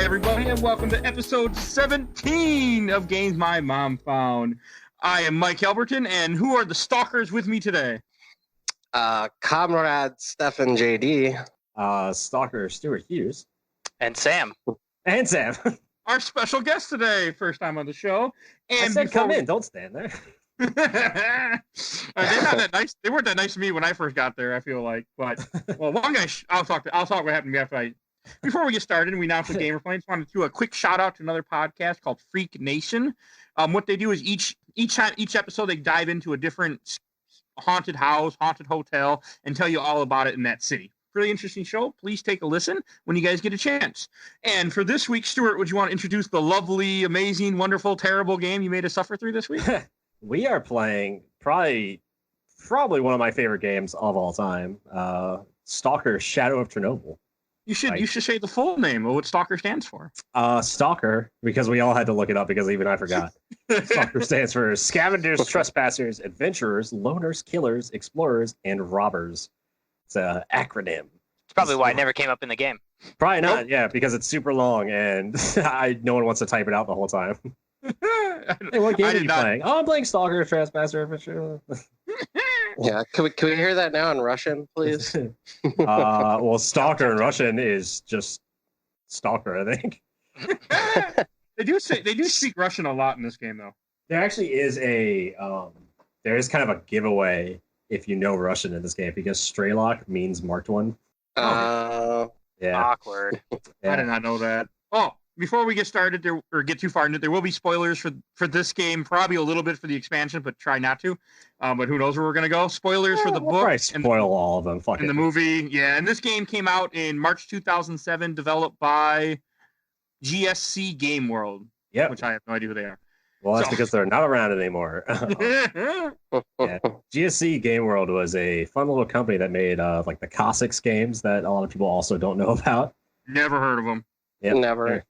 everybody, and welcome to episode 17 of Games My Mom Found. I am Mike Albertin, and who are the stalkers with me today? Comrade Stefan JD. Stalker Stuart Hughes. And Sam. And Sam. Our special guest today, first time on the show. And I said come in, don't stand there. They're not that nice. They weren't that nice to me when I first got there, I feel like. But, well, one guy, I'll talk what happened to me after before we get started and we announce the game we're playing, I just wanted to do a quick shout out to another podcast called Freak Nation. What they do is each episode they dive into a different haunted house, haunted hotel, and tell you all about it in that city. Really interesting show. Please take a listen when you guys get a chance. And for this week, Stuart, would you want to introduce the lovely, amazing, wonderful, terrible game you made us suffer through this week? We are playing probably one of my favorite games of all time, S.T.A.L.K.E.R Shadow of Chernobyl. You should say the full name of what S.T.A.L.K.E.R stands for. Stalker, because we all had to look it up because even I forgot. S.T.A.L.K.E.R stands for Scavengers, Trespassers, Adventurers, Loners, Killers, Explorers, and Robbers. It's an acronym. It's probably why it never came up in the game. Probably not, yeah, because it's super long and no one wants to type it out the whole time. Hey, what game are you playing? Oh, I'm playing Stalker, Trespasser, Adventurer. Yeah, can we hear that now in Russian, please? Well, Stalker in Russian is just Stalker, I think. They do speak Russian a lot in this game, though. There actually is there is kind of a giveaway if you know Russian in this game because S.T.A.L.K.E.R means marked one. Yeah. Awkward. Yeah. I did not know that. Oh, before we get started or get too far into it, there will be spoilers for this game, probably a little bit for the expansion, but try not to. But who knows where we're going to go. Spoilers for the book. Right, spoil all of them. The movie. Yeah, and this game came out in March 2007, developed by GSC Game World. Yeah. Which I have no idea who they are. Well, that's because they're not around anymore. Yeah. GSC Game World was a fun little company that made like the Cossacks games that a lot of people also don't know about. Never heard of them. Yep. Never.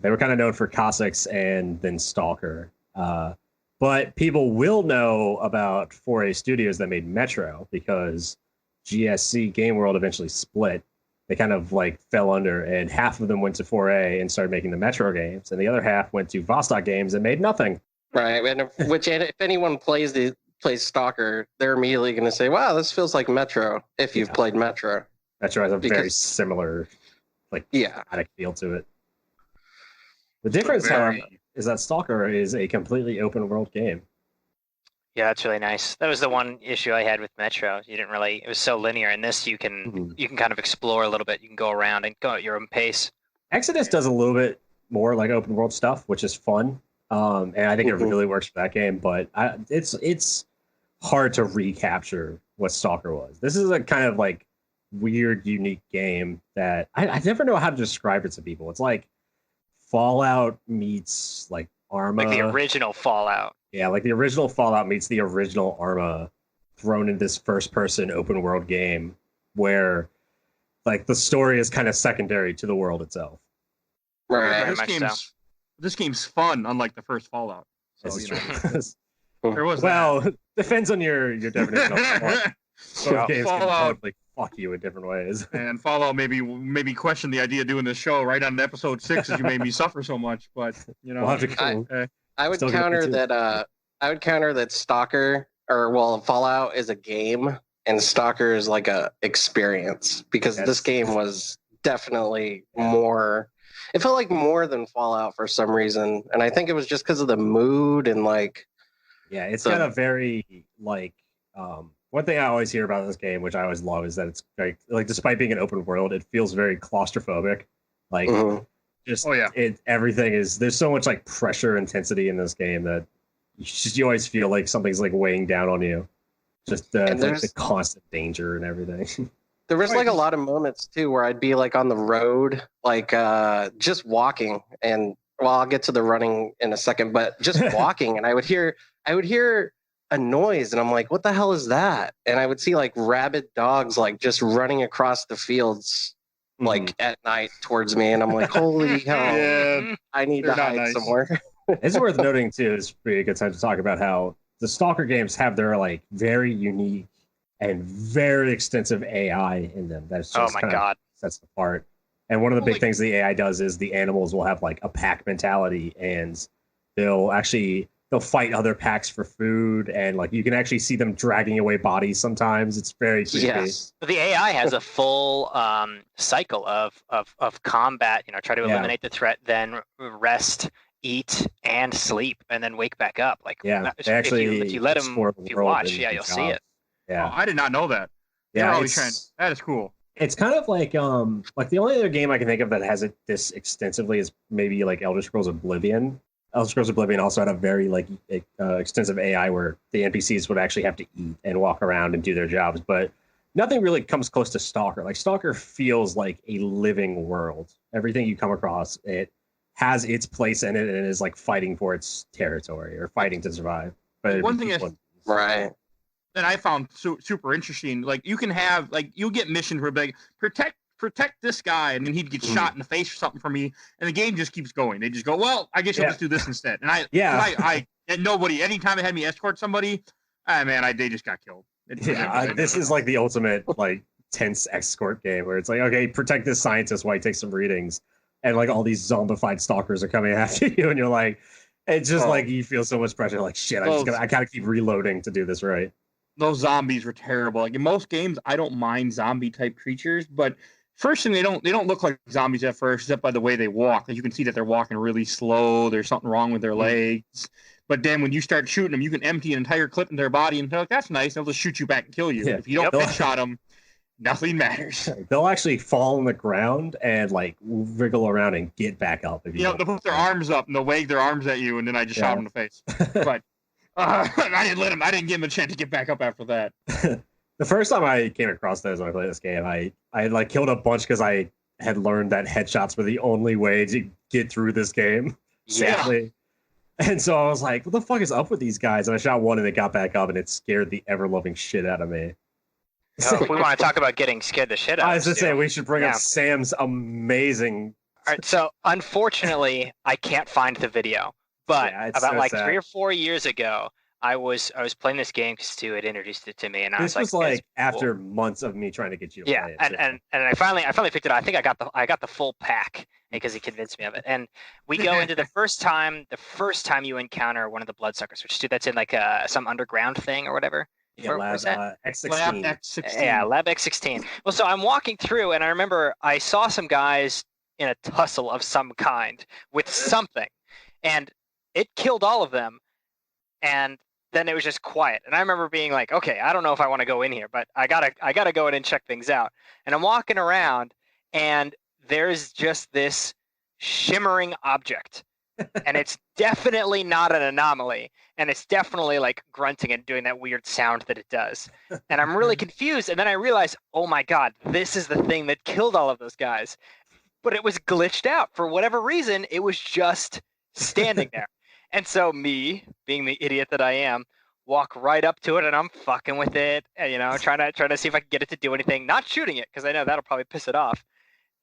They were kind of known for Cossacks and then Stalker. But people will know about 4A Studios that made Metro because GSC Game World eventually split. They kind of like fell under, and half of them went to 4A and started making the Metro games, and the other half went to Vostok Games and made nothing. Right, and if anyone plays Stalker, they're immediately going to say, "Wow, this feels like Metro." If you've played Metro, Metro has a very similar, thematic feel to it. The difference, however, is that Stalker is a completely open world game. Yeah, that's really nice. That was the one issue I had with Metro. It was so linear. In this, you can kind of explore a little bit. You can go around and go at your own pace. Exodus does a little bit more like open world stuff, which is fun. And I think it really works for that game, but it's hard to recapture what Stalker was. This is a kind of like weird, unique game that I never know how to describe it to people. It's like Fallout meets like Arma. Like the original Fallout. Yeah, like the original Fallout meets the original Arma thrown in this first-person open-world game where like the story is kind of secondary to the world itself. right? This game's fun, unlike the first Fallout. So, This is true. There was depends on your definition of fun. Both games can Fallout totally fuck you in different ways. And Fallout maybe question the idea of doing this show right on episode 6 as you made me suffer so much. But We'll have to I would counter that. I would counter that Fallout is a game and Stalker is like a experience because this game was definitely more. It felt like more than Fallout for some reason, and I think it was just because of the mood and like. Yeah, it's got a very like. One thing I always hear about this game, which I always love, is that it's very like despite being an open world, it feels very claustrophobic. Like everything is there's so much like pressure intensity in this game that you always feel like something's like weighing down on you. Just like the constant danger and everything. There was like a lot of moments too where I'd be like on the road, like just walking, and I'll get to the running in a second, but just walking, and I would hear a noise, and I'm like, what the hell is that? And I would see like rabid dogs like just running across the fields like at night towards me, and I'm like, holy hell, I need to hide somewhere. It's worth noting too, it's pretty good time to talk about how the Stalker games have their like very unique and very extensive AI in them. That's just sets it apart. And one of the big things the AI does is the animals will have like a pack mentality, and they'll fight other packs for food, and like you can actually see them dragging away bodies sometimes. It's very creepy. Yes. The AI has a full cycle of combat. Try to eliminate the threat, then rest, eat, and sleep, and then wake back up. Like if you let them, if you watch, you'll see it. Yeah, I did not know that. Yeah, that is cool. It's kind of like the only other game I can think of that has it this extensively is maybe like Elder Scrolls Oblivion. Elder Scrolls Oblivion also had a very extensive AI where the NPCs would actually have to eat and walk around and do their jobs, but nothing really comes close to Stalker. Like Stalker feels like a living world. Everything you come across, it has its place in it and is like fighting for its territory or fighting to survive. But one thing right. that I found super interesting, like you can have you'll get missions where like protect this guy, and then he'd get shot in the face or something for me, and the game just keeps going. They just go, well, I guess you'll just do this instead. And I nobody, anytime it had me escort somebody, they just got killed. This is like the ultimate like tense escort game where it's like, okay, protect this scientist while he takes some readings, and like all these zombified stalkers are coming after you, and you're like, it's just like you feel so much pressure, like shit, I gotta keep reloading to do this right. Those zombies were terrible. Like in most games, I don't mind zombie type creatures, but first thing, they don't look like zombies at first, except by the way they walk. Like you can see that they're walking really slow. There's something wrong with their legs. But then when you start shooting them, you can empty an entire clip in their body, and they're like, that's nice. They'll just shoot you back and kill you. Yeah. If you don't headshot them, nothing matters. They'll actually fall on the ground and like wriggle around and get back up. If they'll put their arms up and they'll wave their arms at you, and then I just shot them in the face. But I didn't give him a chance to get back up after that. The first time I came across those when I played this game, I like killed a bunch because I had learned that headshots were the only way to get through this game, sadly. And so I was like, what the fuck is up with these guys? And I shot one and it got back up, and it scared the ever-loving shit out of me. If we want to talk about getting scared the shit out of I was just saying, we should bring up Sam's amazing... All right, so unfortunately, I can't find the video. But about 3 or 4 years ago, I was playing this game because Stu had introduced it to me, and I was like, "This was like after months of me trying to get you to play it." And I finally picked it up. I think I got the full pack because he convinced me of it. And we go into the first time you encounter one of the bloodsuckers, which that's in like some underground thing or whatever. Yeah, Lab X16. Lab X16. Yeah, Lab X16. Well, so I'm walking through, and I remember I saw some guys in a tussle of some kind with something, and it killed all of them. And then it was just quiet. And I remember being like, okay, I don't know if I want to go in here, but I gotta go in and check things out. And I'm walking around, and there's just this shimmering object. And it's definitely not an anomaly. And it's definitely like grunting and doing that weird sound that it does. And I'm really confused. And then I realize, oh my God, this is the thing that killed all of those guys. But it was glitched out. For whatever reason, it was just standing there. And so me, being the idiot that I am, walk right up to it, and I'm fucking with it, trying to see if I can get it to do anything. Not shooting it, because I know that'll probably piss it off.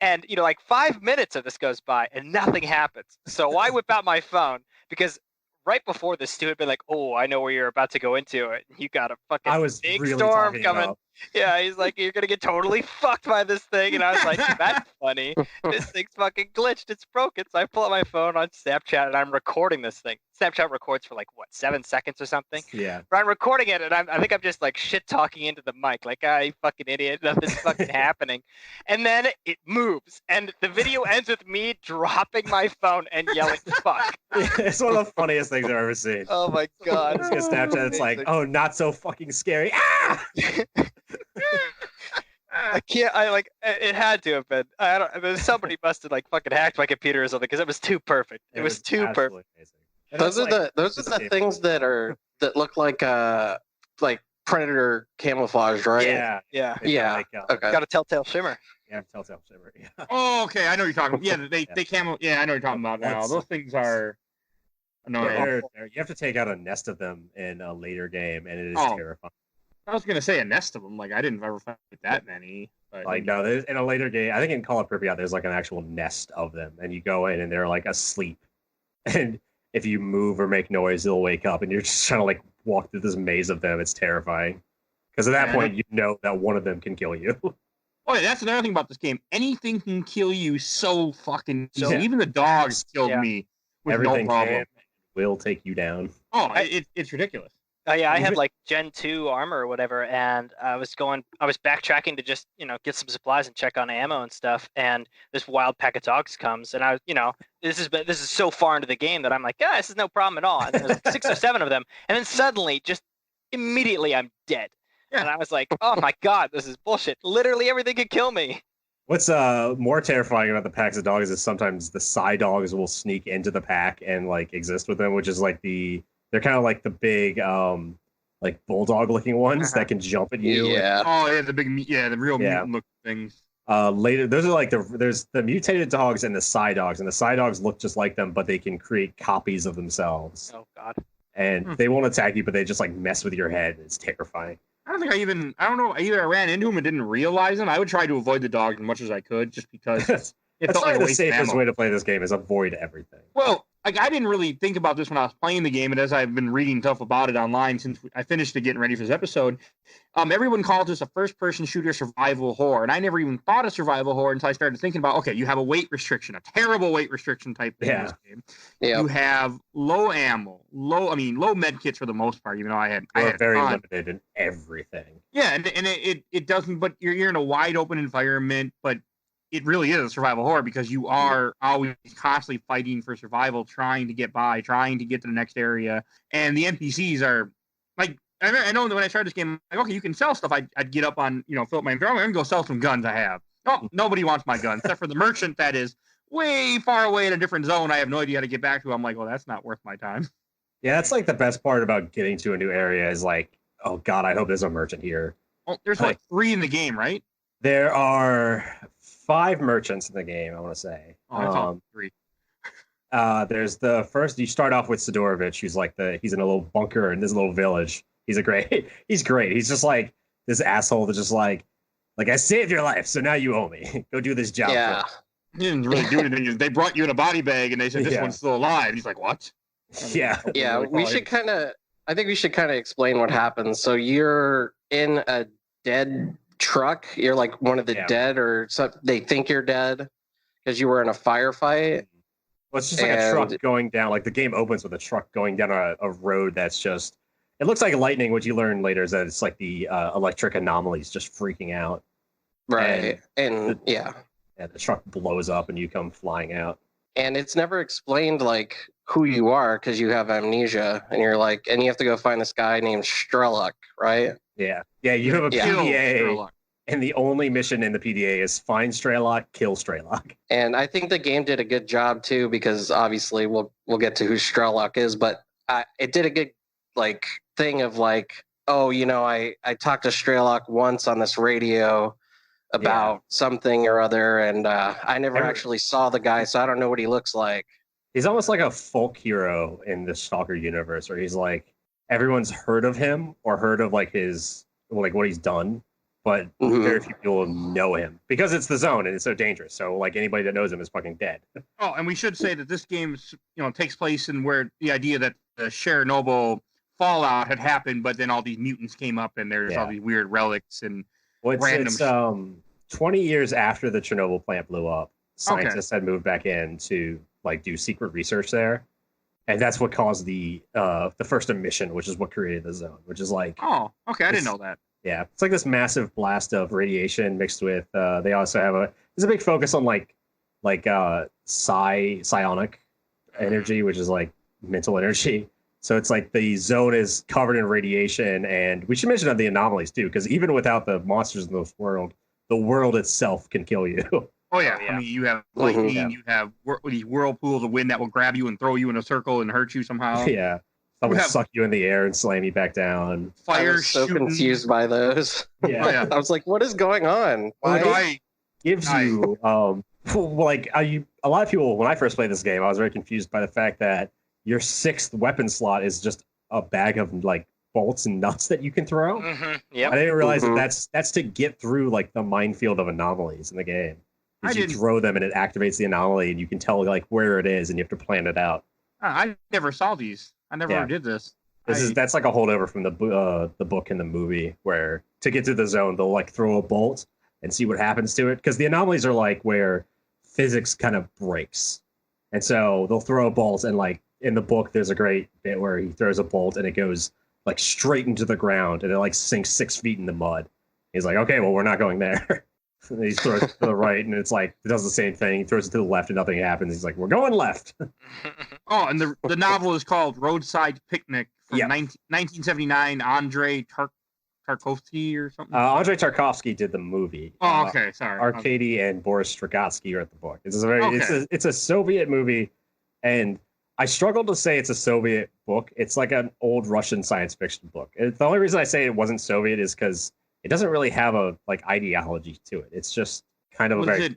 And, 5 minutes of this goes by, and nothing happens. So I whip out my phone, because right before this, Stu had been like, oh, I know where you're about to go into it. You got a fucking big storm coming. Yeah, he's like, you're going to get totally fucked by this thing. And I was like, that's funny. This thing's fucking glitched. It's broken. So I pull out my phone on Snapchat, and I'm recording this thing. Snapchat records for 7 seconds or something? Yeah. But I'm recording it, and I think I'm just shit talking into the mic. Like, you fucking idiot. Nothing's fucking happening. And then it moves. And the video ends with me dropping my phone and yelling, fuck. It's one of the funniest things I've ever seen. Oh my God. Snapchat, it's like, oh, not so fucking scary. Ah! It had to have been. Somebody must have fucking hacked my computer or something, because it was too perfect. It was too perfect. Those are the things that look like Predator camouflage, right? Yeah. Okay. Got a telltale shimmer. Yeah, telltale shimmer. Yeah. Oh, okay. I know what you're talking about. Yeah, they camo. Yeah, I know what you're talking about now. Those things are annoying. You have to take out a nest of them in a later game, and it is terrifying. I was gonna say a nest of them. I didn't ever find that many. But no, there's in a later game. I think in Call of Pripyat, there's an actual nest of them, and you go in and they're asleep. And if you move or make noise, they'll wake up, and you're just trying to walk through this maze of them. It's terrifying because at that point you know that one of them can kill you. Oh, yeah, that's another thing about this game. Anything can kill you so fucking easy. Even the dogs killed me with Everything no problem. Will take you down. Oh, it's ridiculous. Yeah, I had like Gen 2 armor or whatever, and I was backtracking to just, get some supplies and check on ammo and stuff, and this wild pack of dogs comes, and this is so far into the game that I'm like, this is no problem at all. And there's like 6 or 7 of them, and then suddenly, just immediately, I'm dead. Yeah. And I was like, oh my god, this is bullshit. Literally everything could kill me. What's more terrifying about the packs of dogs is sometimes the Psy dogs will sneak into the pack and like exist with them, which is like they're kind of like the big like bulldog looking ones that can jump at you. Yeah. Oh yeah, the real mutant look things. Later, those are like there's the mutated dogs and the Psy dogs, and the Psy dogs look just like them, but they can create copies of themselves. Oh god. And they won't attack you, but they just like mess with your head. It's terrifying. I don't know, either I ran into them and didn't realize them. I would try to avoid the dogs as much as I could, just because that's like the safest way to play this game is avoid everything. Well, like I didn't really think about this when I was playing the game, and as I've been reading stuff about it online since I finished it getting ready for this episode, everyone calls this a first-person shooter survival horror, and I never even thought of survival horror until I started thinking about, okay, you have a weight restriction, a terrible weight restriction type thing in this game. Yep. You have low ammo, low med kits for the most part, even though I had very limited in everything. Yeah, and it doesn't, but you're in a wide open environment, but it really is a survival horror because you are always constantly fighting for survival, trying to get by, trying to get to the next area. And the NPCs are like, I know that when I started this game, I'm like, okay, you can sell stuff. I'd get up on, fill up my inventory. I'm going to go sell some guns I have. Oh, nobody wants my guns except for the merchant that is way far away in a different zone. I have no idea how to get back to. I'm like, well, that's not worth my time. Yeah, that's like the best part about getting to a new area is like, oh God, I hope there's a merchant here. Oh, there's like 3 in the game, right? There are 5 merchants in the game, I want to say. Oh, I thought 3. There's the first. You start off with Sidorovich, who's like he's in a little bunker in this little village. He's great. He's just like this asshole that's just like I saved your life, so now you owe me. Go do this job. Yeah. He didn't really do anything. They brought you in a body bag and they said this one's still alive. He's like, what? Yeah. Yeah. I think we should kind of explain what happens. So you're in a dead truck. You're like one of the dead, or something. They think you're dead because you were in a firefight. Well, it's just like a truck going down. Like the game opens with a truck going down a road that's just. It looks like lightning. What you learn later is that it's like the electric anomalies just freaking out. Right, and the truck blows up and you come flying out. And it's never explained like who you are because you have amnesia, and you're like, and you have to go find this guy named S.T.A.L.K.E.R, right? Yeah, you have a PDA, and the only mission in the PDA is find S.T.A.L.K.E.R, kill S.T.A.L.K.E.R. And I think the game did a good job too, because obviously we'll get to who S.T.A.L.K.E.R is, but it did a good like thing of like, oh, I talked to S.T.A.L.K.E.R once on this radio about something or other, and I never actually saw the guy, so I don't know what he looks like. He's almost like a folk hero in the S.T.A.L.K.E.R universe, where he's like everyone's heard of him or heard of like his what he's done, but very few people know him because it's the zone and it's so dangerous. So like anybody that knows him is fucking dead. Oh, and we should say that this game takes place in where the idea that the Chernobyl fallout had happened, but then all these mutants came up and there's all these weird relics and it's 20 years after the Chernobyl plant blew up. Scientists had moved back in to like do secret research there, and that's what caused the first emission, which is what created the zone, which is like I didn't know that. Yeah, it's like this massive blast of radiation mixed with they also have there's a big focus on like psionic energy, which is like mental energy. So it's like the zone is covered in radiation, and we should mention the anomalies too, because even without the monsters in this world, the world itself can kill you. Oh yeah, I mean you have lightning, you have these whirlpools of wind that will grab you and throw you in a circle and hurt you somehow. Yeah, some will suck you in the air and slam you back down. Fire. I was so confused by those. Yeah, I was like, what is going on? Why gives you like a lot of people when I first played this game, I was very confused by the fact that your 6th weapon slot is just a bag of like bolts and nuts that you can throw. Yep. I didn't realize that that's to get through like the minefield of anomalies in the game. You throw them and it activates the anomaly, and you can tell like where it is, and you have to plan it out. I never saw these. I never did this. That's like a holdover from the book and the movie, where to get to the zone they'll like throw a bolt, and see what happens to it. Because the anomalies are like where physics kind of breaks. And so they'll throw a bolt, and like in the book, there's a great bit where he throws a bolt and it goes like straight into the ground and it like sinks 6 feet in the mud. He's like, okay, well, we're not going there. And he throws it to the right, and it's like it does the same thing. He throws it to the left, and nothing happens. He's like, we're going left. Oh, and the novel is called Roadside Picnic from 1979. Andrei Tarkovsky or something. Andrei Tarkovsky did the movie. Oh, okay, sorry. Arkady and Boris Strugatsky wrote the book. It's a very it's a Soviet movie, and I struggle to say it's a Soviet book. It's like an old Russian science fiction book. The only reason I say it wasn't Soviet is because it doesn't really have a like ideology to it. It's just kind of a very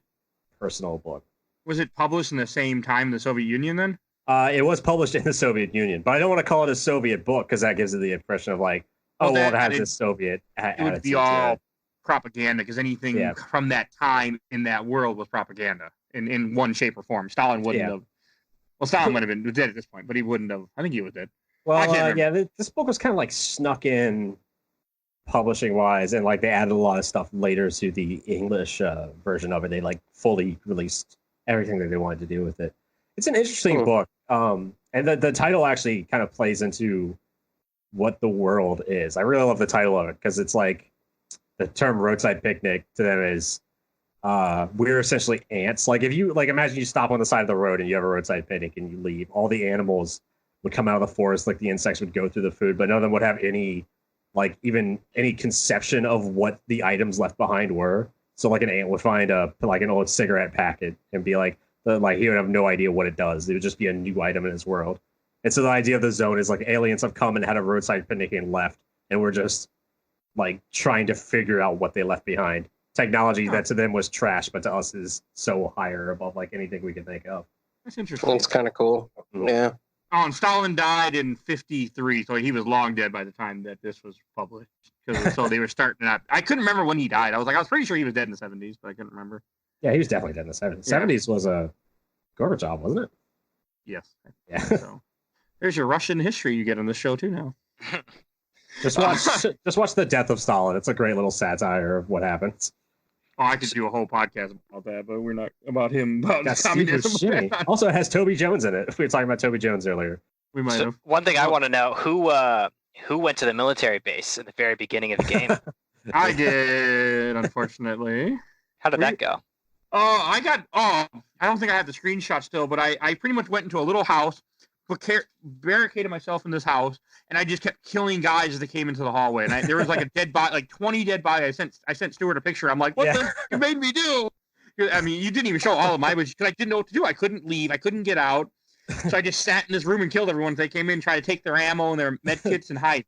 personal book. Was it published in the same time the Soviet Union then? It was published in the Soviet Union, but I don't want to call it a Soviet book because that gives it the impression of like, it has this Soviet attitude. It would be all propaganda because anything from that time in that world was propaganda in one shape or form. Stalin wouldn't have. Well, Stalin would have been dead at this point, but he wouldn't have. I think he was dead. Well, this book was kind of like snuck in publishing wise, and like they added a lot of stuff later to the English version of it. They like fully released everything that they wanted to do with it. It's an interesting book, and the title actually kind of plays into what the world is. I really love the title of it because it's like the term roadside picnic to them is we're essentially ants. Like if you like imagine you stop on the side of the road and you have a roadside picnic and you leave, all the animals would come out of the forest, like the insects would go through the food, but none of them would have any like even any conception of what the items left behind were. So like an ant would find like an old cigarette packet and be like he would have no idea what it does. It would just be a new item in his world. And so the idea of the zone is like aliens have come and had a roadside picnic and left, and we're just like trying to figure out what they left behind. Technology that to them was trash, but to us is so higher above like anything we can think of. That's interesting. It's kind of cool. Yeah. Oh, and Stalin died in 1953, so he was long dead by the time that this was published. So they were starting out. I couldn't remember when he died. I was pretty sure he was dead in the 70s, but I couldn't remember. Yeah, he was definitely dead in the 70s. Yeah. 70s was a Gorbachev, wasn't it? Yes. Yeah. So there's your Russian history you get on this show too now. Just watch The Death of Stalin. It's a great little satire of what happens. Oh, I could do a whole podcast about that, but we're not about him. About communism. Also, it has Toby Jones in it. We were talking about Toby Jones earlier. We might have. One thing I want to know, who went to the military base at the very beginning of the game? I did, unfortunately. How did that go? I don't think I have the screenshot still, but I pretty much went into a little house, barricaded myself in this house, and I just kept killing guys as they came into the hallway. And there was like a dead body, like 20 dead bodies. I sent Stuart a picture. I'm like, what the you made me do? I mean, you didn't even show all of my because I didn't know what to do. I couldn't leave. I couldn't get out. So I just sat in this room and killed everyone. They came in, tried to take their ammo and their med kits and hide.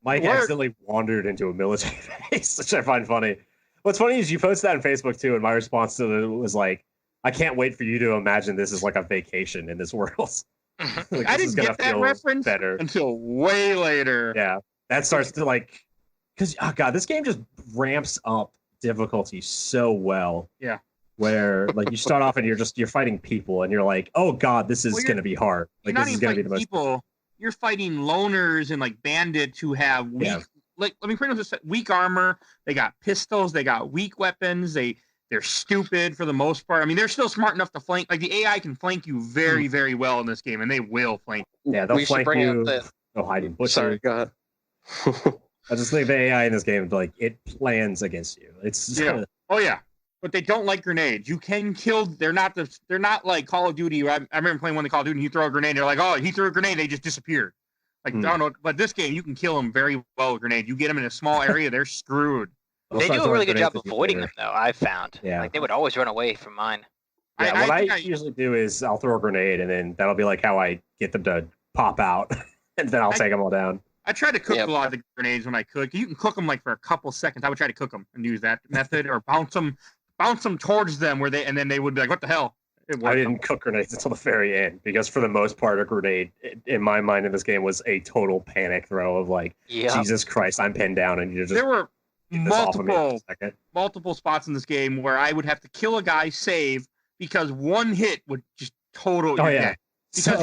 Mike accidentally wandered into a military base, which I find funny. What's funny is you posted that on Facebook too, and my response to it was like, I can't wait for you to imagine this is like a vacation in this world. Like, I didn't get that reference until way later. Yeah, that starts to like, because this game just ramps up difficulty so well. Yeah, where like you start off and you're fighting people and you're like, oh god, this is going to be hard. Like this is going to be the most people. You're fighting loners and like bandits who have weak, like let me pretty much weak armor. They got pistols. They got weak weapons. They're stupid for the most part. I mean, they're still smart enough to flank. Like, the AI can flank you very, very well in this game, and they will flank you. Yeah, they'll flank you. They'll hide in bushes. Sorry, go ahead. I just think the AI in this game, like, it plans against you. It's Oh, yeah. But they don't like grenades. You can kill... They're not like Call of Duty. I remember playing one of the Call of Duty, and you throw a grenade, they're like, oh, he threw a grenade, they just disappeared. Like, I don't know. But this game, you can kill them very well with grenades. You get them in a small area, they're screwed. They do a really good job of avoiding them, though, I've found. Yeah. Like, they would always run away from mine. Yeah, what I usually do is I'll throw a grenade, and then that'll be like how I get them to pop out, and then I'll take them all down. I try to cook a lot of the grenades when I cook. You can cook them like for a couple seconds. I would try to cook them and use that method, or bounce them towards them and then they would be like, what the hell? I didn't cook grenades until the very end, because for the most part, a grenade, in my mind in this game, was a total panic throw of like, Jesus Christ, I'm pinned down, and you're just... There were multiple spots in this game where I would have to kill a guy, save, because one hit would just total... Oh, yeah. Because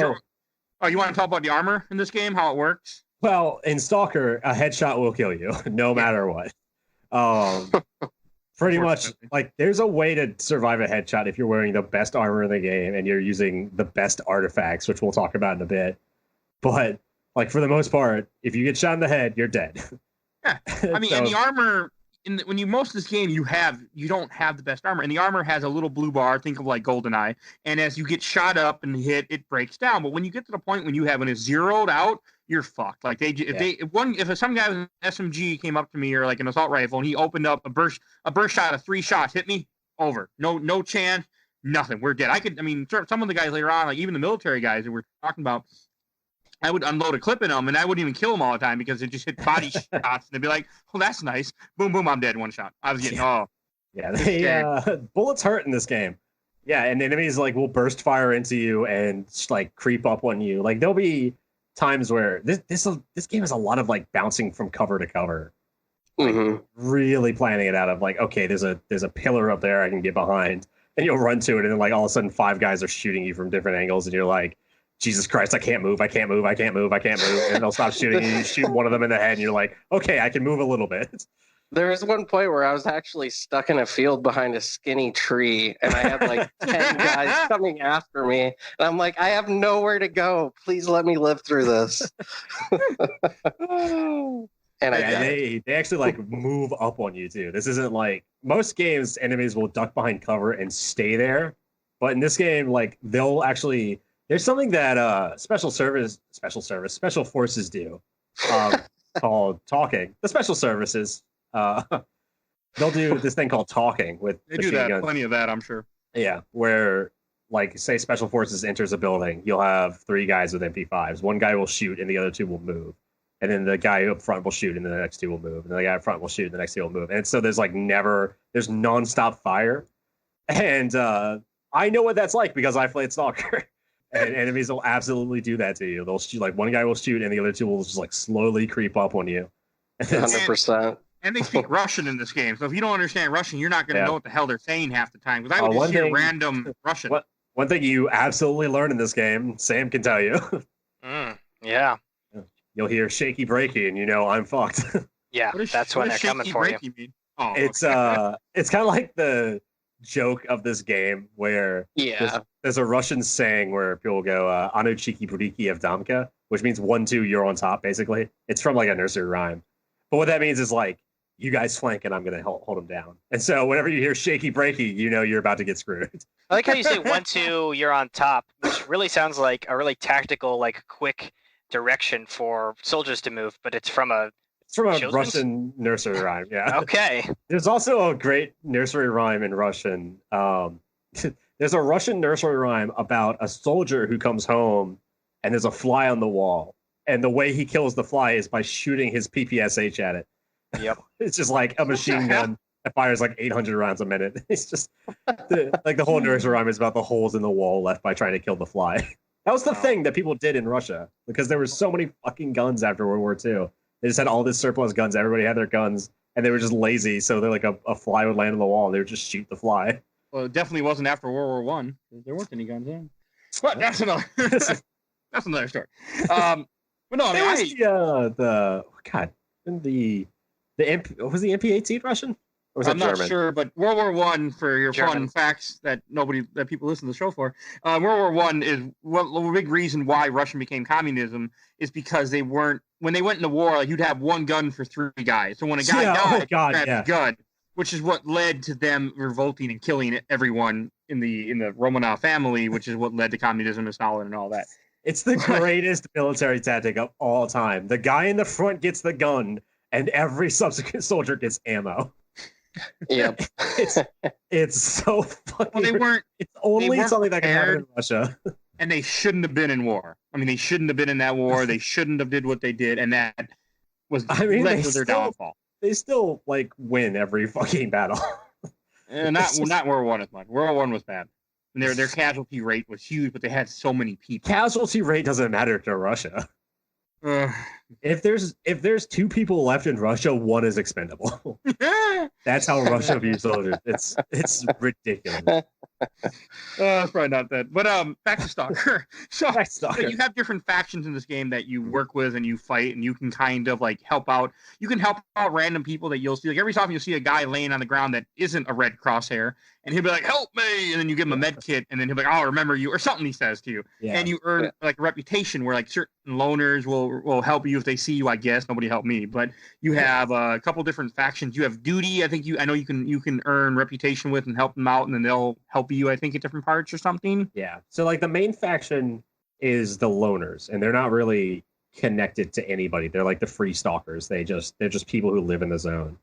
you want to talk about the armor in this game, how it works? Well, in Stalker, a headshot will kill you, no matter what. Pretty much, like, there's a way to survive a headshot if you're wearing the best armor in the game and you're using the best artifacts, which we'll talk about in a bit. But, like, for the most part, if you get shot in the head, you're dead. Yeah, I mean, and the armor when you most of this game, you don't have the best armor, and the armor has a little blue bar. Think of like GoldenEye, and as you get shot up and hit, it breaks down. But when you get to the point when it's zeroed out, you're fucked. Like if some guy with an SMG came up to me or like an assault rifle and he opened up a burst shot of 3 shots, hit me, over. No chance, nothing. We're dead. Some of the guys later on, like even the military guys that we're talking about, I would unload a clip in them and I wouldn't even kill them all the time because it just hit body shots and they'd be like, "Oh, that's nice." Boom, boom, I'm dead. 1 shot. I was getting bullets hurt in this game. Yeah, and enemies like will burst fire into you and like creep up on you. Like there'll be times where this game has a lot of like bouncing from cover to cover, like, really planning it out of like, okay, there's a pillar up there I can get behind, and you'll run to it, and then like all of a sudden 5 guys are shooting you from different angles, and you're like, Jesus Christ, I can't move, and they'll stop shooting you. You shoot one of them in the head, and you're like, okay, I can move a little bit. There was one point where I was actually stuck in a field behind a skinny tree, and I had like 10 guys coming after me. And I'm like, I have nowhere to go. Please let me live through this. And they actually like move up on you too. This isn't like most games, enemies will duck behind cover and stay there. But in this game, like they'll actually, there's something that special forces do called talking. The special services. They'll do this thing called talking with they do that guns. Plenty of that, I'm sure. Yeah, where like say special forces enters a building, you'll have 3 guys with MP5s. One guy will shoot and the other 2 will move, and then the guy up front will shoot and then the next 2 will move, and then the guy up front will shoot and the next 2 will move. And so there's nonstop fire, and I know what that's like because I played Stalker. And enemies will absolutely do that to you. They'll shoot, like one guy will shoot and the other 2 will just like slowly creep up on you. 100%. And they speak Russian in this game, so if you don't understand Russian, you're not going to know what the hell they're saying half the time. Because I would just hear random Russian. One thing you absolutely learn in this game, Sam can tell you. Yeah. You'll hear shaky breaky, and you know I'm fucked. Yeah, that's when they're coming for you. Mean? Oh, it's it's kind of like the joke of this game where there's a Russian saying where people go "Ano chiki briki of Damka," which means 1-2, you're on top. Basically, it's from like a nursery rhyme. But what that means is like, you guys flank and I'm going to hold them down. And so whenever you hear shaky breaky, you know you're about to get screwed. I like how you say 1-2, you're on top, which really sounds like a really tactical, like quick direction for soldiers to move, but it's from a Russian nursery rhyme. Yeah. Okay. There's also a great nursery rhyme in Russian. There's a Russian nursery rhyme about a soldier who comes home and there's a fly on the wall. And the way he kills the fly is by shooting his PPSH at it. Yep. It's just like a machine gun that fires like 800 rounds a minute. It's just the whole nursery rhyme is about the holes in the wall left by trying to kill the fly. That was the thing that people did in Russia because there were so many fucking guns after World War II. They just had all this surplus guns. Everybody had their guns and they were just lazy. So they're like a fly would land on the wall and they would just shoot the fly. Well, it definitely wasn't after World War I. There weren't any guns then. But that's another story. But no, I mean, was the MP-18 Russian? Or was I'm not German? sure, but World War I, for your fun facts that people listen to the show for, World War I is a big reason why Russia became communism is because when they went into war, like, you'd have 1 gun for 3 guys. So when a guy died, grabbed a gun, which is what led to them revolting and killing everyone in the Romanov family, which is what led to communism and Stalin and all that. It's the greatest military tactic of all time. The guy in the front gets the gun, and every subsequent soldier gets ammo. Yep. It's so fucking. Well, it's only something that can happen in Russia. And they shouldn't have been in war. I mean, they shouldn't have been in that war. They shouldn't have did what they did, and that was led to their downfall. They still like win every fucking battle. Not World War I as much. World War I was bad. And their casualty rate was huge, but they had so many people. Casualty rate doesn't matter to Russia. If there's 2 people left in Russia, 1 is expendable. That's how Russia views soldiers. It's ridiculous. It's probably not that. But back to Stalker. So Stalker. you have different factions in this game that you work with and you fight, and you can kind of like help out. You can help out random people that you'll see. Like every so often you'll see a guy laying on the ground that isn't a red crosshair, and he'll be like, "Help me!" And then you give him a med kit, and then he'll be like, "I'll remember you," or something he says to you. Yeah. And you earn like a reputation where like certain loners will help you if they see you. I guess nobody helped me, but you have a couple different factions. You have duty. I know you can earn reputation with and help them out, and then they'll help you. I think at different parts or something. Yeah. So like the main faction is the loners, and they're not really connected to anybody. They're like the free stalkers. They're just people who live in the zone.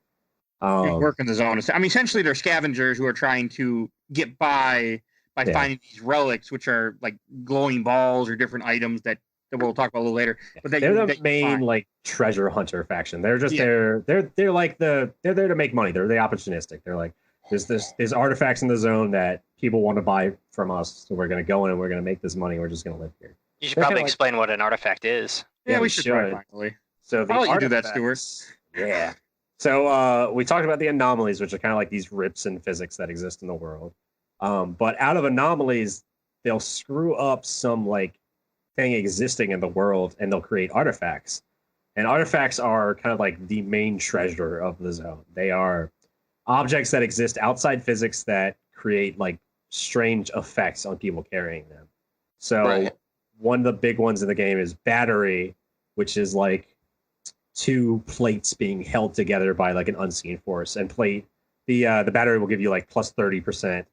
Work in the zone. I mean, essentially, they're scavengers who are trying to get by finding these relics, which are like glowing balls or different items that we'll talk about a little later. But they're the main like treasure hunter faction. They're just they're there to make money. They're the opportunistic. They're like there's artifacts in the zone that people want to buy from us, so we're gonna go in and we're gonna make this money. We're just gonna live here. You should probably explain what an artifact is. Yeah, we should. Actually. So the I'll let you do that, Stuart. Yeah. So we talked about the anomalies, which are kind of like these rips in physics that exist in the world. But out of anomalies, they'll screw up some like thing existing in the world, and they'll create artifacts. And artifacts are kind of like the main treasure of the zone. They are objects that exist outside physics that create like strange effects on people carrying them. So one of the big ones in the game is battery, which is like two plates being held together by like an unseen force. And the battery will give you like plus 30%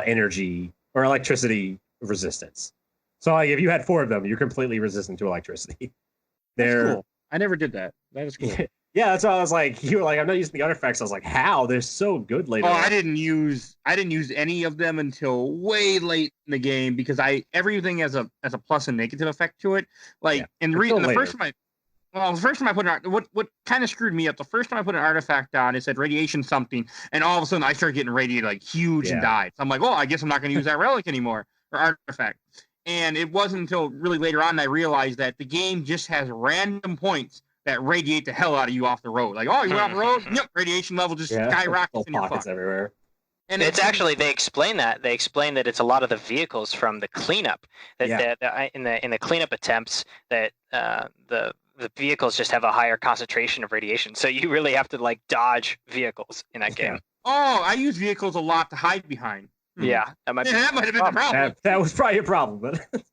energy or electricity resistance. So like if you had 4 of them, you're completely resistant to electricity. That's cool. I never did that. That is cool. Yeah, that's why I was like, you were like, I'm not using the artifacts. I was like, how? They're so good later. Oh, I didn't use any of them until way late in the game because everything has a plus and negative effect to it. Like the first time I put what kind of screwed me up, the first time I put an artifact on, it said radiation something, and all of a sudden I started getting radiated like huge and died. So I'm like, I guess I'm not going to use that relic anymore or artifact. And it wasn't until really later on I realized that the game just has random points that radiate the hell out of you off the road. Like, you went off the road, radiation level just skyrockets in your pockets everywhere. And it's actually they explain that it's a lot of the vehicles from the cleanup that in the cleanup attempts that the vehicles just have a higher concentration of radiation. So you really have to like dodge vehicles in that game. Oh, I use vehicles a lot to hide behind. Yeah, that might have been the problem. That was probably a problem, but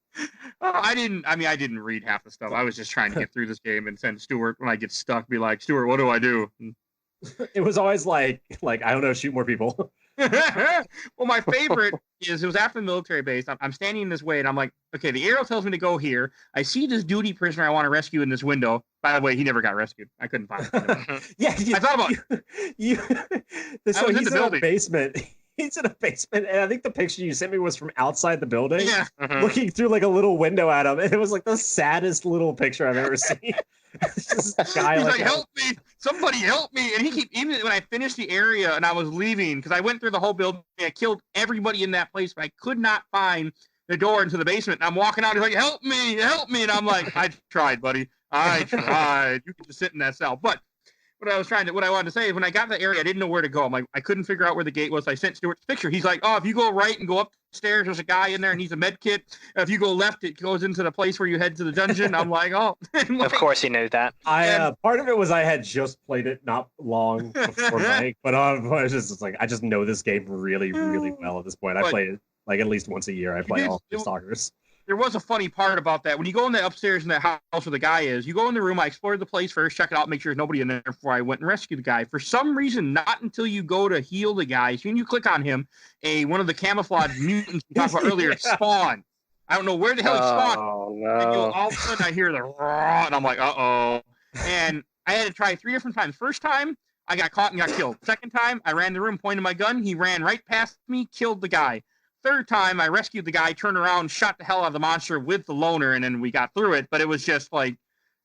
I didn't read half the stuff. I was just trying to get through this game and send Stuart when I get stuck, be like, Stuart, what do I do? It was always like I don't know, shoot more people. Well, my favorite is it was after the military base. I'm standing this way, and I'm like, okay, the arrow tells me to go here. I see this duty prisoner I want to rescue in this window. By the way, he never got rescued. I couldn't find him. I thought about he's in the basement. He's in a basement, and I think the picture you sent me was from outside the building, looking through like a little window at him, and it was like the saddest little picture I've ever seen. This guy he's like, help me! Somebody help me! And even when I finished the area and I was leaving, because I went through the whole building, I killed everybody in that place, but I could not find the door into the basement. And I'm walking out, he's like, help me! And I'm like, I tried, buddy. I tried. You could just sit in that cell. But what I wanted to say is when I got to the area, I didn't know where to go. I'm like, I couldn't figure out where the gate was. So I sent Stuart's picture. He's like, if you go right and go upstairs, there's a guy in there and he's a med kit. If you go left, it goes into the place where you head to the dungeon. I'm like, of course he knew that. Part of it was I had just played it not long before Mike, but I was just like, I just know this game really, really well at this point. I play it like at least once a year. I play all the Stalkers. There was a funny part about that. When you go in the upstairs in the house where the guy is, you go in the room. I explored the place first, check it out, make sure there's nobody in there before I went and rescued the guy. For some reason, not until you go to heal the guy, when you click on him, one of the camouflage mutants we talked about earlier spawned. I don't know where the hell he spawned. Oh, no. And all of a sudden, I hear the raw, and I'm like, uh-oh. And I had to try 3 different times. First time, I got caught and got killed. Second time, I ran the room, pointed my gun. He ran right past me, killed the guy. Third time, I rescued the guy, turned around, shot the hell out of the monster with the loner, and then we got through it. But it was just like,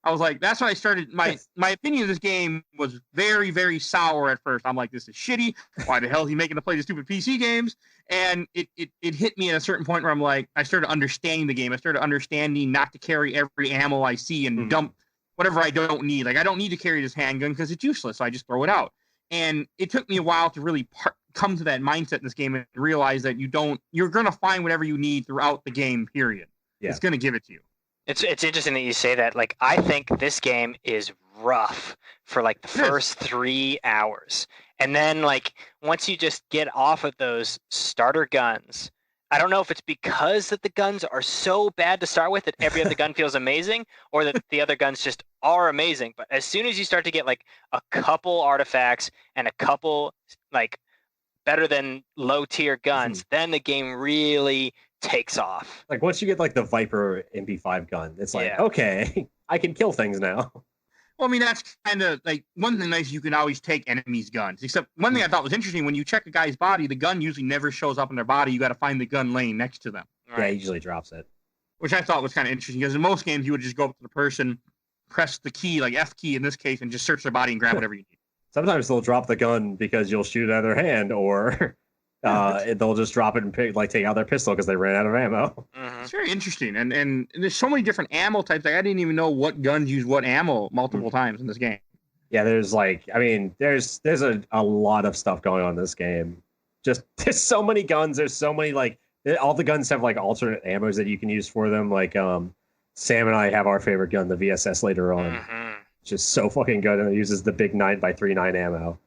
I was like, that's when I started. My opinion of this game was very, very sour at first. I'm like, this is shitty. Why the hell is he making to play the stupid PC games? And it hit me at a certain point where I'm like, I started understanding the game. I started understanding not to carry every ammo I see and dump whatever I don't need. Like, I don't need to carry this handgun because it's useless. So I just throw it out. And it took me a while to really come to that mindset in this game and realize that you're going to find whatever you need throughout the game, period. Yeah. It's going to give it to you. It's interesting that you say that. Like, I think this game is rough for like the first 3 hours. And then like once you just get off of those starter guns, I don't know if it's because that the guns are so bad to start with that every other gun feels amazing, or that the other guns just are amazing. But as soon as you start to get like a couple artifacts and a couple like better than low tier guns, then the game really takes off. Like once you get like the Viper MP5 gun, it's like, okay, I can kill things now. Well, I mean, that's kind of like one thing nice. You can always take enemies' guns. Except one thing I thought was interesting, when you check a guy's body, the gun usually never shows up in their body. You got to find the gun laying next to them. Right? Yeah, he usually drops it. Which I thought was kind of interesting, because in most games you would just go up to the person, press the key, like F key in this case, and just search their body and grab whatever you need. Sometimes they'll drop the gun because you'll shoot it out of their hand, or they'll just drop it and take out their pistol because they ran out of ammo. It's very interesting, and there's so many different ammo types. Like I didn't even know what guns use what ammo multiple times in this game. Yeah, there's a lot of stuff going on in this game. Just there's so many guns. There's so many all the guns have like alternate ammos that you can use for them. Like Sam and I have our favorite gun, the VSS, later on, which is so fucking good, and it uses the big 9x39 ammo.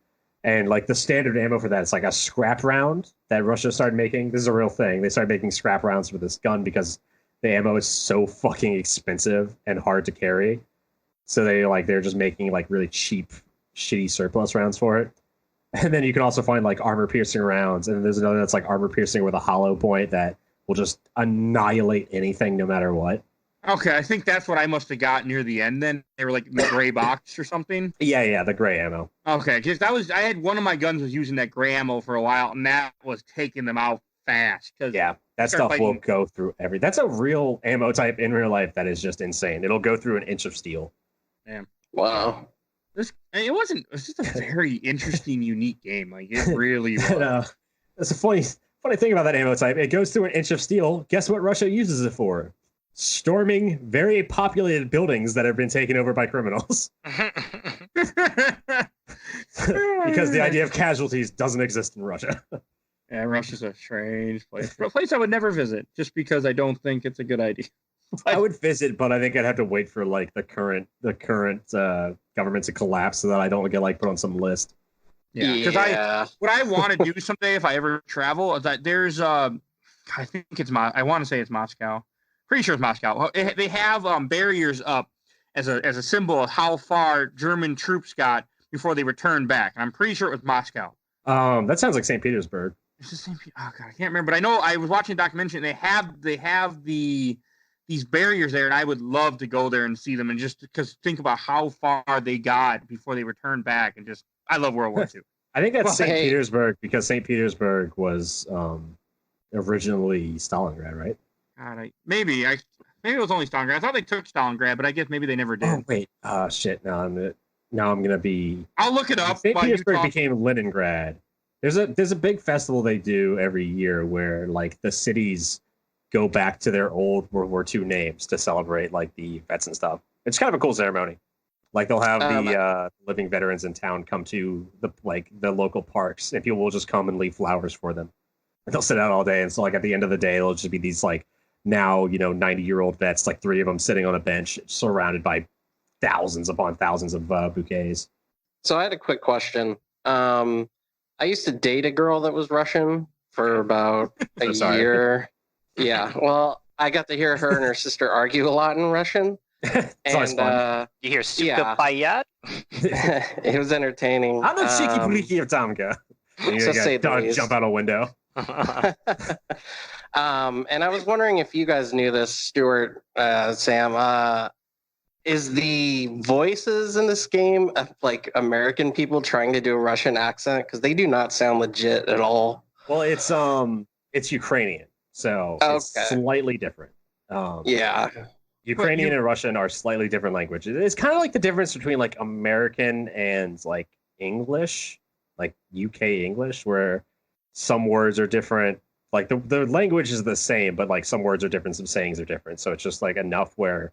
And like the standard ammo for that, it's like a scrap round that Russia started making. This is a real thing. They started making scrap rounds for this gun because the ammo is so fucking expensive and hard to carry. So they're just making like really cheap, shitty surplus rounds for it. And then you can also find like armor piercing rounds. And then there's another that's like armor piercing with a hollow point that will just annihilate anything no matter what. Okay, I think that's what I must have got near the end then. They were like in the gray box or something. Yeah, the gray ammo. Okay, because I had one of my guns was using that gray ammo for a while, and that was taking them out fast. Yeah, that stuff will go through that's a real ammo type in real life that is just insane. It'll go through an inch of steel. Damn. Wow. It's just a very interesting, unique game. Like, it really was. That's a funny thing about that ammo type. It goes through an inch of steel. Guess what Russia uses it for? Storming very populated buildings that have been taken over by criminals. Because the idea of casualties doesn't exist in Russia. Yeah, Russia's a strange place. A place I would never visit, just because I don't think it's a good idea. I would visit, but I think I'd have to wait for like the current government to collapse so that I don't get like put on some list. Yeah, because what I want to do someday if I ever travel is that there's I think I want to say it's Moscow. Pretty sure it's Moscow. They have barriers up as a symbol of how far German troops got before they returned back. And I'm pretty sure it was Moscow. That sounds like St. Petersburg. It's the same. Oh god, I can't remember. But I know I was watching a documentary. And they have these barriers there, and I would love to go there and see them. And just because think about how far they got before they returned back, and just I love World War II. I think that's St. Petersburg because St. Petersburg was originally Stalingrad, right? God, maybe it was only Stalingrad. I thought they took Stalingrad, but I guess maybe they never did. Oh wait, shit! Now I'm gonna be. I'll look it up. St. Petersburg became Leningrad. There's a big festival they do every year where like the cities go back to their old World War II names to celebrate like the vets and stuff. It's kind of a cool ceremony. Like they'll have the living veterans in town come to the local parks, and people will just come and leave flowers for them. And they'll sit out all day, and so like at the end of the day, it'll just be these like now 90-year-old vets, like 3 of them sitting on a bench, surrounded by thousands upon thousands of bouquets. So I had a quick question. I used to date a girl that was Russian for about a year. Yeah, well, I got to hear her and her sister argue a lot in Russian. And you hear "Suka Payat"? It was entertaining. I'm the cheeky bleaky of Tamka. Jump out a window. And I was wondering if you guys knew this, Stuart, Sam. Is the voices in this game like American people trying to do a Russian accent? Because they do not sound legit at all. Well, it's Ukrainian, so it's slightly different. Ukrainian and Russian are slightly different languages. It's kind of like the difference between like American and like English, like UK English, where some words are different. Like the language is the same, but like some words are different, some sayings are different. So it's just like enough where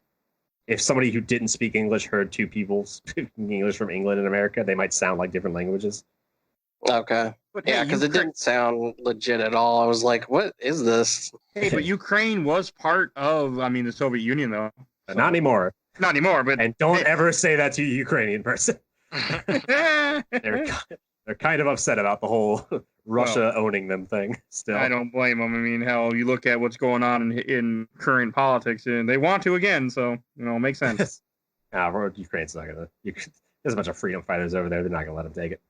if somebody who didn't speak English heard two people speaking English from England and America, they might sound like different languages. Okay. But yeah, because it didn't sound legit at all. I was like, what is this? Hey, but Ukraine was part of, I mean, the Soviet Union, though. So. Not anymore. Not anymore, but... And don't ever say that to a Ukrainian person. They're kind of upset about the whole Russia owning them thing still. I don't blame them. I mean, hell, you look at what's going on in current politics, and they want to again, so, you know, it makes sense. Ukraine's not going to... There's a bunch of freedom fighters over there. They're not going to let them take it.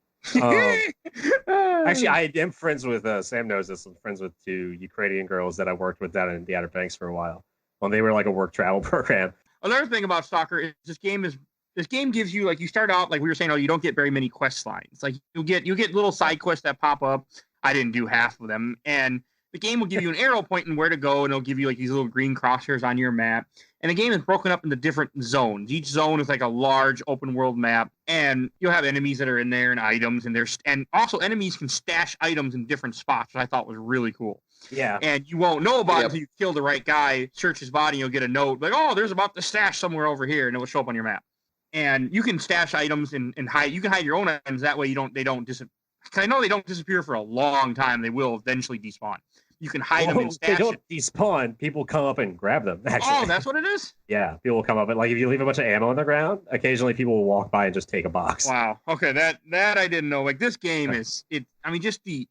Actually, I am friends with, Sam knows this, I'm friends with 2 Ukrainian girls that I worked with down in the Outer Banks for a while. Well, they were like a work travel program. Another thing about Stalker is this game gives you, like, you start out, like we were saying, you don't get very many quest lines. Like, you get little side quests that pop up. I didn't do half of them. And the game will give you an arrow pointing where to go, and it'll give you, like, these little green crosshairs on your map. And the game is broken up into different zones. Each zone is like a large open world map, and you'll have enemies that are in there and items, and also enemies can stash items in different spots, which I thought was really cool. Yeah. And you won't know about it until you kill the right guy, search his body, and you'll get a note like, oh, there's about the stash somewhere over here, and it will show up on your map. And you can stash items and hide. You can hide your own items. That way they don't disappear. I know they don't disappear for a long time. They will eventually despawn. You can hide them and stash they don't despawn. People come up and grab them. Actually. Oh, that's what it is? Yeah, people will come up and, like, if you leave a bunch of ammo on the ground, occasionally people will walk by and just take a box. Wow. Okay, that I didn't know. Like, this game is I mean, just the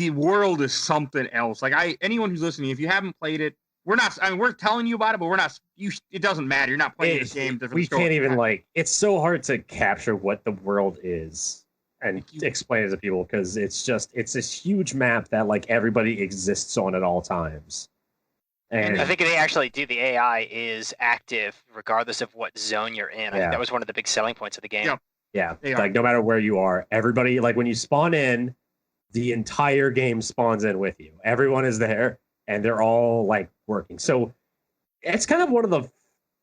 world is something else. Like, anyone who's listening, if you haven't played it, we're telling you about it, but we're not. It doesn't matter. You're not playing this game. We can't even, like. It's so hard to capture what the world is and explain it to people, because it's this huge map that, like, everybody exists on at all times. And I think they actually do. The AI is active regardless of what zone you're in. I think that was one of the big selling points of the game. Yeah, like, no matter where you are, everybody, like, when you spawn in, the entire game spawns in with you. Everyone is there, and they're all, like, working. So it's kind of one of the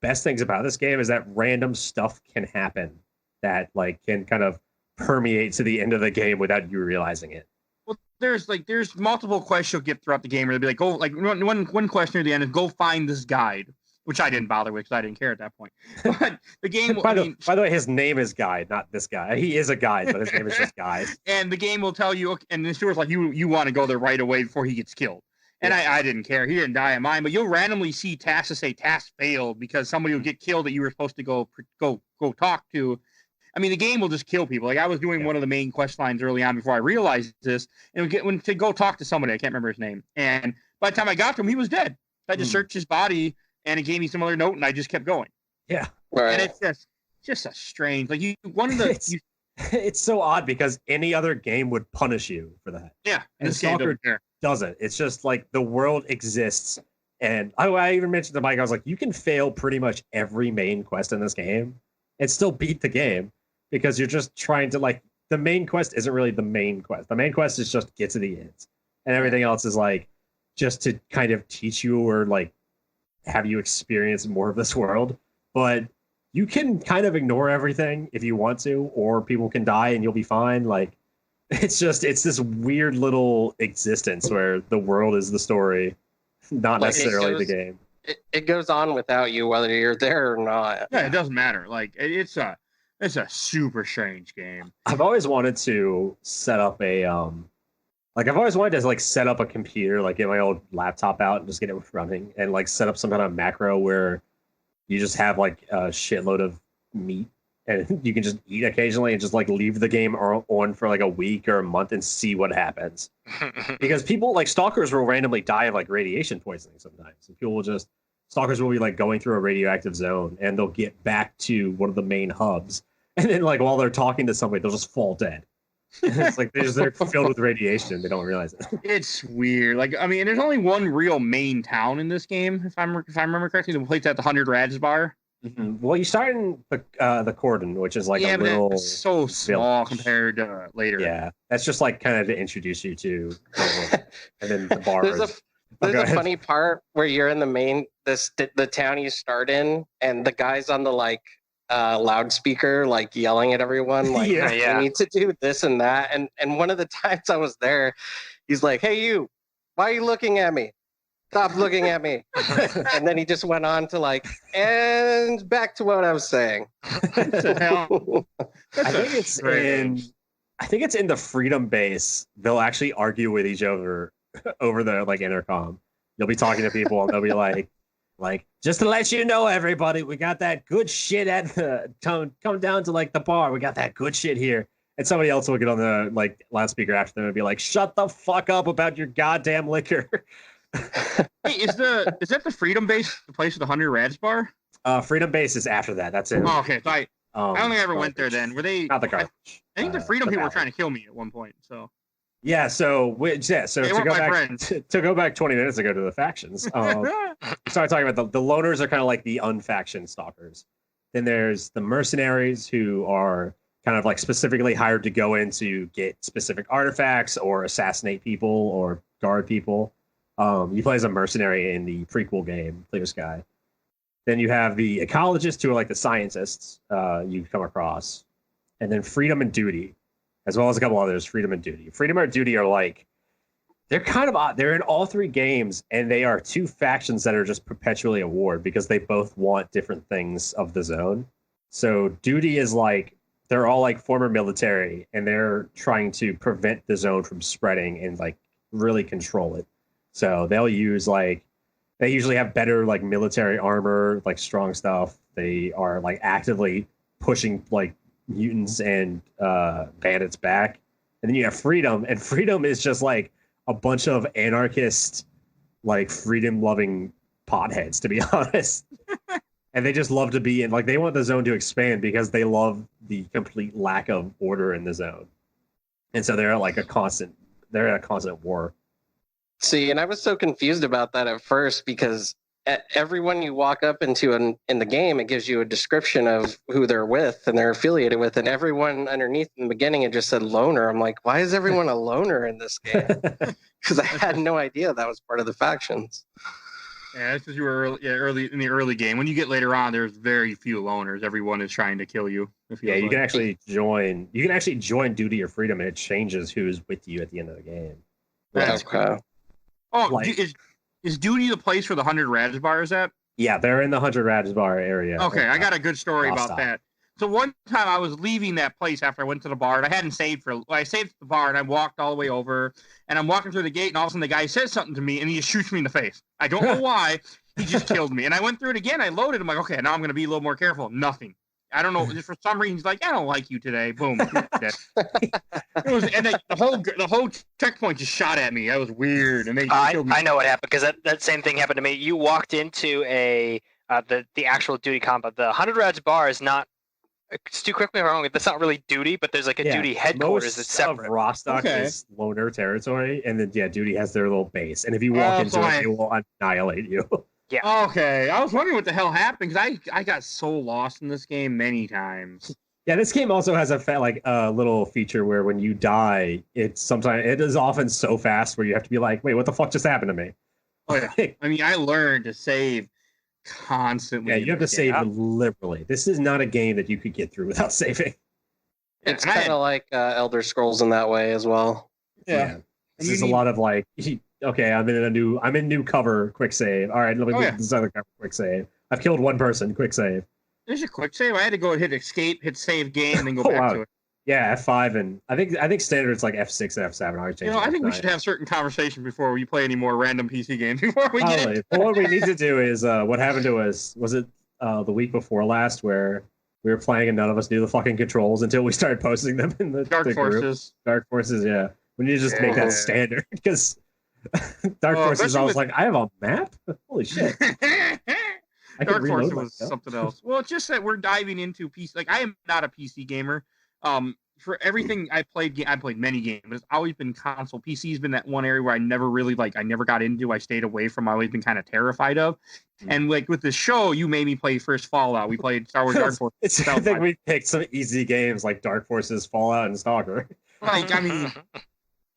best things about this game is that random stuff can happen that, like, can kind of permeate to the end of the game without you realizing it. Well, there's multiple quests you'll get throughout the game where they'll be like, go, like, one question at the end is go find this guide, which I didn't bother with because I didn't care at that point. But the game... by the way, his name is Guide, not this guy. He is a guide, but his name is just Guide. And the game will tell you, and the Stuart's like, you want to go there right away before he gets killed. And I didn't care. He didn't die of mine. But you'll randomly see tasks that say task failed because somebody will get killed that you were supposed to go talk to. I mean, the game will just kill people. Like, I was doing one of the main quest lines early on before I realized this, and to go talk to somebody, I can't remember his name. And by the time I got to him, he was dead. I had to search his body, and it gave me some other note, and I just kept going. Yeah, right. And it's just a strange. Like, it's so odd because any other game would punish you for that. Yeah, and Stalker doesn't. It's just like the world exists. And I even mentioned to Mike, I was like, you can fail pretty much every main quest in this game and still beat the game because you're just trying to, like, the main quest isn't really the main quest. The main quest is just get to the end. And everything else is, like, just to kind of teach you or, like, have you experience more of this world. But you can kind of ignore everything if you want to, or people can die and you'll be fine. Like, it's this weird little existence where the world is the story, not necessarily the game. It goes on without you, whether you're there or not. Yeah, it doesn't matter. Like, it's a super strange game. I've always wanted to set up I've always wanted to, like, set up a computer, like, get my old laptop out and just get it running and, like, set up some kind of macro where you just have, like, a shitload of meat and you can just eat occasionally and just, like, leave the game on for, like, a week or a month and see what happens. Because people, like, stalkers will randomly die of, like, radiation poisoning sometimes. And stalkers will be, like, going through a radioactive zone and they'll get back to one of the main hubs. And then, like, while they're talking to somebody, they'll just fall dead. It's like they're filled with radiation. They don't realize it. It's weird. Like, I mean, there's only one real main town in this game, if I remember correctly. The place at the 100 Rads bar. Mm-hmm. Well, you start in the Cordon, which is like a little. It's so small compared to later. Yeah, that's just like kind of to introduce you to, and then the bar. There's a funny part where you're in the town you start in, and the guy's on the, like, loudspeaker, like, yelling at everyone, like, you need to do this and that. And one of the times I was there, he's like, "Hey, you, why are you looking at me? Stop looking at me." And then he just went on to, like, and back to what I was saying. I think it's in I think it's in the Freedom base. They'll actually argue with each other over the like intercom. You'll be talking to people and they'll be like, just to let you know, everybody, we got that good shit at the come down to like the bar. We got that good shit here. And somebody else will get on the like loudspeaker after them and be like, shut the fuck up about your goddamn liquor. Hey, is that the Freedom Base, the place with the 100 Rads bar? Freedom Base is after that. That's it. Oh, okay. So I only ever went there then. Were they not the garbage? I think the Freedom people were trying to kill me at one point. So yeah. So to go back 20 minutes ago to the factions. Started talking about the loners are kind of like the unfactioned stalkers. Then there's the mercenaries who are kind of like specifically hired to go in to get specific artifacts or assassinate people or guard people. You play as a mercenary in the prequel game, Clear Sky. Then you have the ecologists who are like the scientists you come across. And then Freedom and Duty, as well as a couple others, Freedom and Duty. Freedom and Duty are like, they're kind of odd. They're in all three games, and they are two factions that are just perpetually at war because they both want different things of the zone. So Duty is like, they're all like former military, and they're trying to prevent the zone from spreading and like really control it. So they'll use like, they usually have better like military armor, like strong stuff. They are like actively pushing like mutants and bandits back. And then you have Freedom, and Freedom is just like a bunch of anarchist, like freedom-loving potheads, to be honest. And they just love to be in, like, they want the zone to expand because they love the complete lack of order in the zone. And so they're at a constant war. See, and I was so confused about that at first because everyone you walk up into in the game, it gives you a description of who they're with and they're affiliated with. And everyone underneath in the beginning, it just said loner. I'm like, why is everyone a loner in this game? Because I had no idea that was part of the factions. Yeah, that's because you were early in the early game. When you get later on, there's very few loners. Everyone is trying to kill you. Yeah, you can actually join. You can actually join Duty or Freedom, and it changes who's with you at the end of the game. That's cool. Oh, is Duty the place where the 100 Rads bar is at? Yeah, they're in the 100 Rads bar area. Okay, I got a good story about that. So one time I was leaving that place after I went to the bar, and I hadn't saved I saved the bar, and I walked all the way over, and I'm walking through the gate, and all of a sudden the guy says something to me, and he just shoots me in the face. I don't know why. He just killed me. And I went through it again. I loaded. I'm like, okay, now I'm going to be a little more careful. Nothing. I don't know. Just for some reason, he's like, I don't like you today. Boom. The whole checkpoint just shot at me. That was weird. And they killed me. I know what happened because that same thing happened to me. You walked into the actual Duty combat. The 100 Rads bar is not. Stu, correct me if I'm wrong. That's not really Duty, but there's like a Duty headquarters that's separate. Rostock is loner territory, and then Duty has their little base. And if you walk into it, it will annihilate you. Yeah. Okay. I was wondering what the hell happened because I got so lost in this game many times. Yeah, this game also has a little feature where when you die, it is often so fast where you have to be like, wait, what the fuck just happened to me? Oh yeah. I mean, I learned to save constantly. Yeah, you have to save liberally. This is not a game that you could get through without saving. It's kind of like Elder Scrolls in that way as well. Yeah. This is a lot of like, okay, I'm in new cover, quick save. All right, let me get this other cover, quick save. I've killed one person, quick save. There's a quick save. I had to go hit escape, hit save game, and then go back to it. Yeah, F5 and I think standard it's like F6 and F7. I think we should have certain conversations before we play any more random PC games before we get into it. What we need to do is what happened to us was it the week before last where we were playing and none of us knew the fucking controls until we started posting them in the Dark Forces. Dark Forces, yeah. We need to just make that standard because Dark Forces. I was like, I have a map. Holy shit! Dark Forces was something else. Well, it's just that we're diving into PC. Like, I am not a PC gamer. For everything I played many games. It's always been console. PC's been that one area where I never really I never got into. I stayed away from. I always been kind of terrified of. And like with the show, you made me play first Fallout. We played Star Wars Dark Forces. I think we picked some easy games like Dark Forces, Fallout, and Stalker. Like, I mean,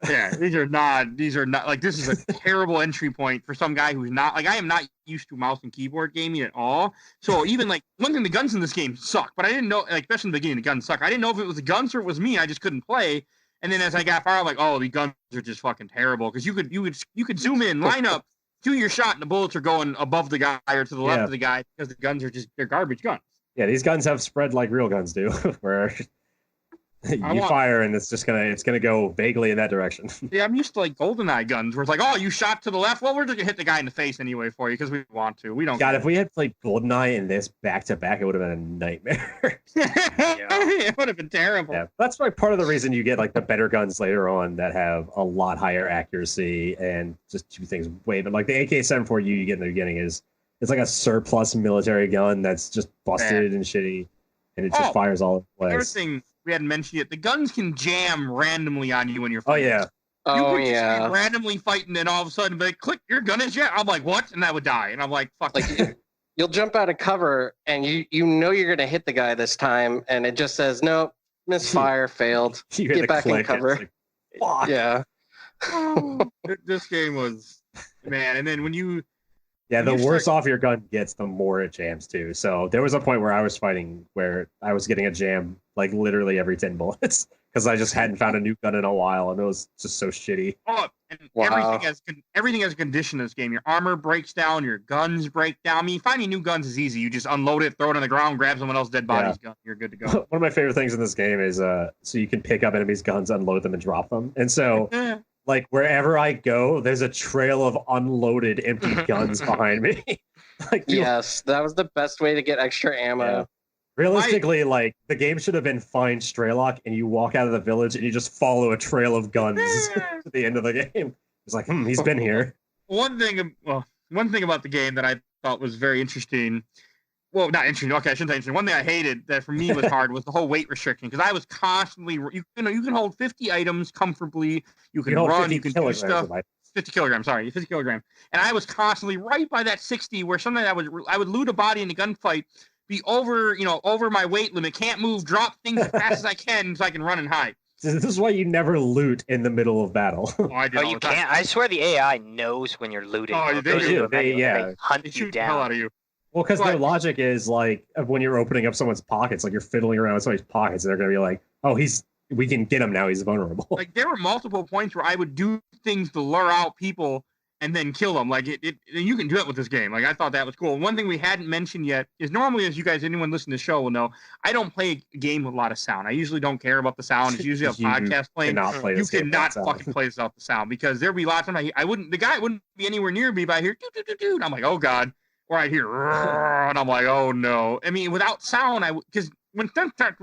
yeah, these are not like, this is a terrible entry point for some guy who's not, like, I am not used to mouse and keyboard gaming at all. So even like one thing, the guns in this game suck, but I didn't know, like, especially in the beginning, the guns suck. I didn't know if it was the guns or it was me. I just couldn't play. And then as I got far, I'm like, oh, the guns are just fucking terrible. Cause you could zoom in, line up, shoot your shot, and the bullets are going above the guy or to the left of the guy because the guns are they're garbage guns. Yeah, these guns have spread like real guns do. Where Fire, and it's gonna go vaguely in that direction. Yeah, I'm used to like GoldenEye guns, where it's like, oh, you shot to the left. Well, we're just gonna hit the guy in the face anyway for you because we want to. We don't. God, if we had played GoldenEye and this back to back, it would have been a nightmare. It would have been terrible. Yeah, that's like part of the reason you get like the better guns later on that have a lot higher accuracy and just two things way. But like the AK-74 you get in the beginning it's like a surplus military gun that's just busted and shitty, and it just fires all over the place. Another thing we hadn't mentioned yet: the guns can jam randomly on you when you're fighting. Oh you yeah. Just be randomly fighting, and all of a sudden, be like, click, your gun is jammed. I'm like, what? And I would die, and I'm like, fuck. Like you'll jump out of cover, and you know you're gonna hit the guy this time, and it just says no, misfire, failed. Get back in cover. Like, yeah. This game was, man, and then when you. Yeah, the worse off your gun gets, the more it jams too. So there was a point where I was fighting where I was getting a jam like literally every 10 bullets because I just hadn't found a new gun in a while, and it was just so shitty. Oh, and everything has a condition in this game. Your armor breaks down, your guns break down. I mean, finding new guns is easy. You just unload it, throw it on the ground, grab someone else's dead body's gun. You're good to go. One of my favorite things in this game is so you can pick up enemies' guns, unload them, and drop them. And so like wherever I go, there's a trail of unloaded empty guns behind me. Like, yes, that was the best way to get extra ammo. Yeah. Realistically, like the game should have been find STALKER, and you walk out of the village and you just follow a trail of guns to the end of the game. It's like, he's been here. One thing about the game that I thought was very interesting. Well, not interesting. Okay, I shouldn't say interesting. One thing I hated that for me was hard was the whole weight restriction, because I was constantly you can hold 50 items comfortably. You can run. You can do stuff. 50 kilograms. Sorry, 50 kilograms. And I was constantly right by that 60, where sometimes I would loot a body in a gunfight, be over my weight limit, can't move, drop things as fast as I can so I can run and hide. This is why you never loot in the middle of battle. You can't. I swear the AI knows when you're looting. Oh, they do. They hunt you down. The hell out of you. Well, because their logic is like when you're opening up someone's pockets, like you're fiddling around with somebody's pockets, and they're going to be like, "Oh, we can get him now. He's vulnerable." Like there were multiple points where I would do things to lure out people and then kill them. Like you can do it with this game. Like I thought that was cool. One thing we hadn't mentioned yet is normally, as you guys, anyone listening to the show will know, I don't play a game with a lot of sound. I usually don't care about the sound. It's usually a podcast playing. You cannot fucking play this without the sound, because there'd be lots of times the guy wouldn't be anywhere near me, but I hear do, and I'm like, oh god. Or I hear, and I'm like, oh no. I mean, without sound, because when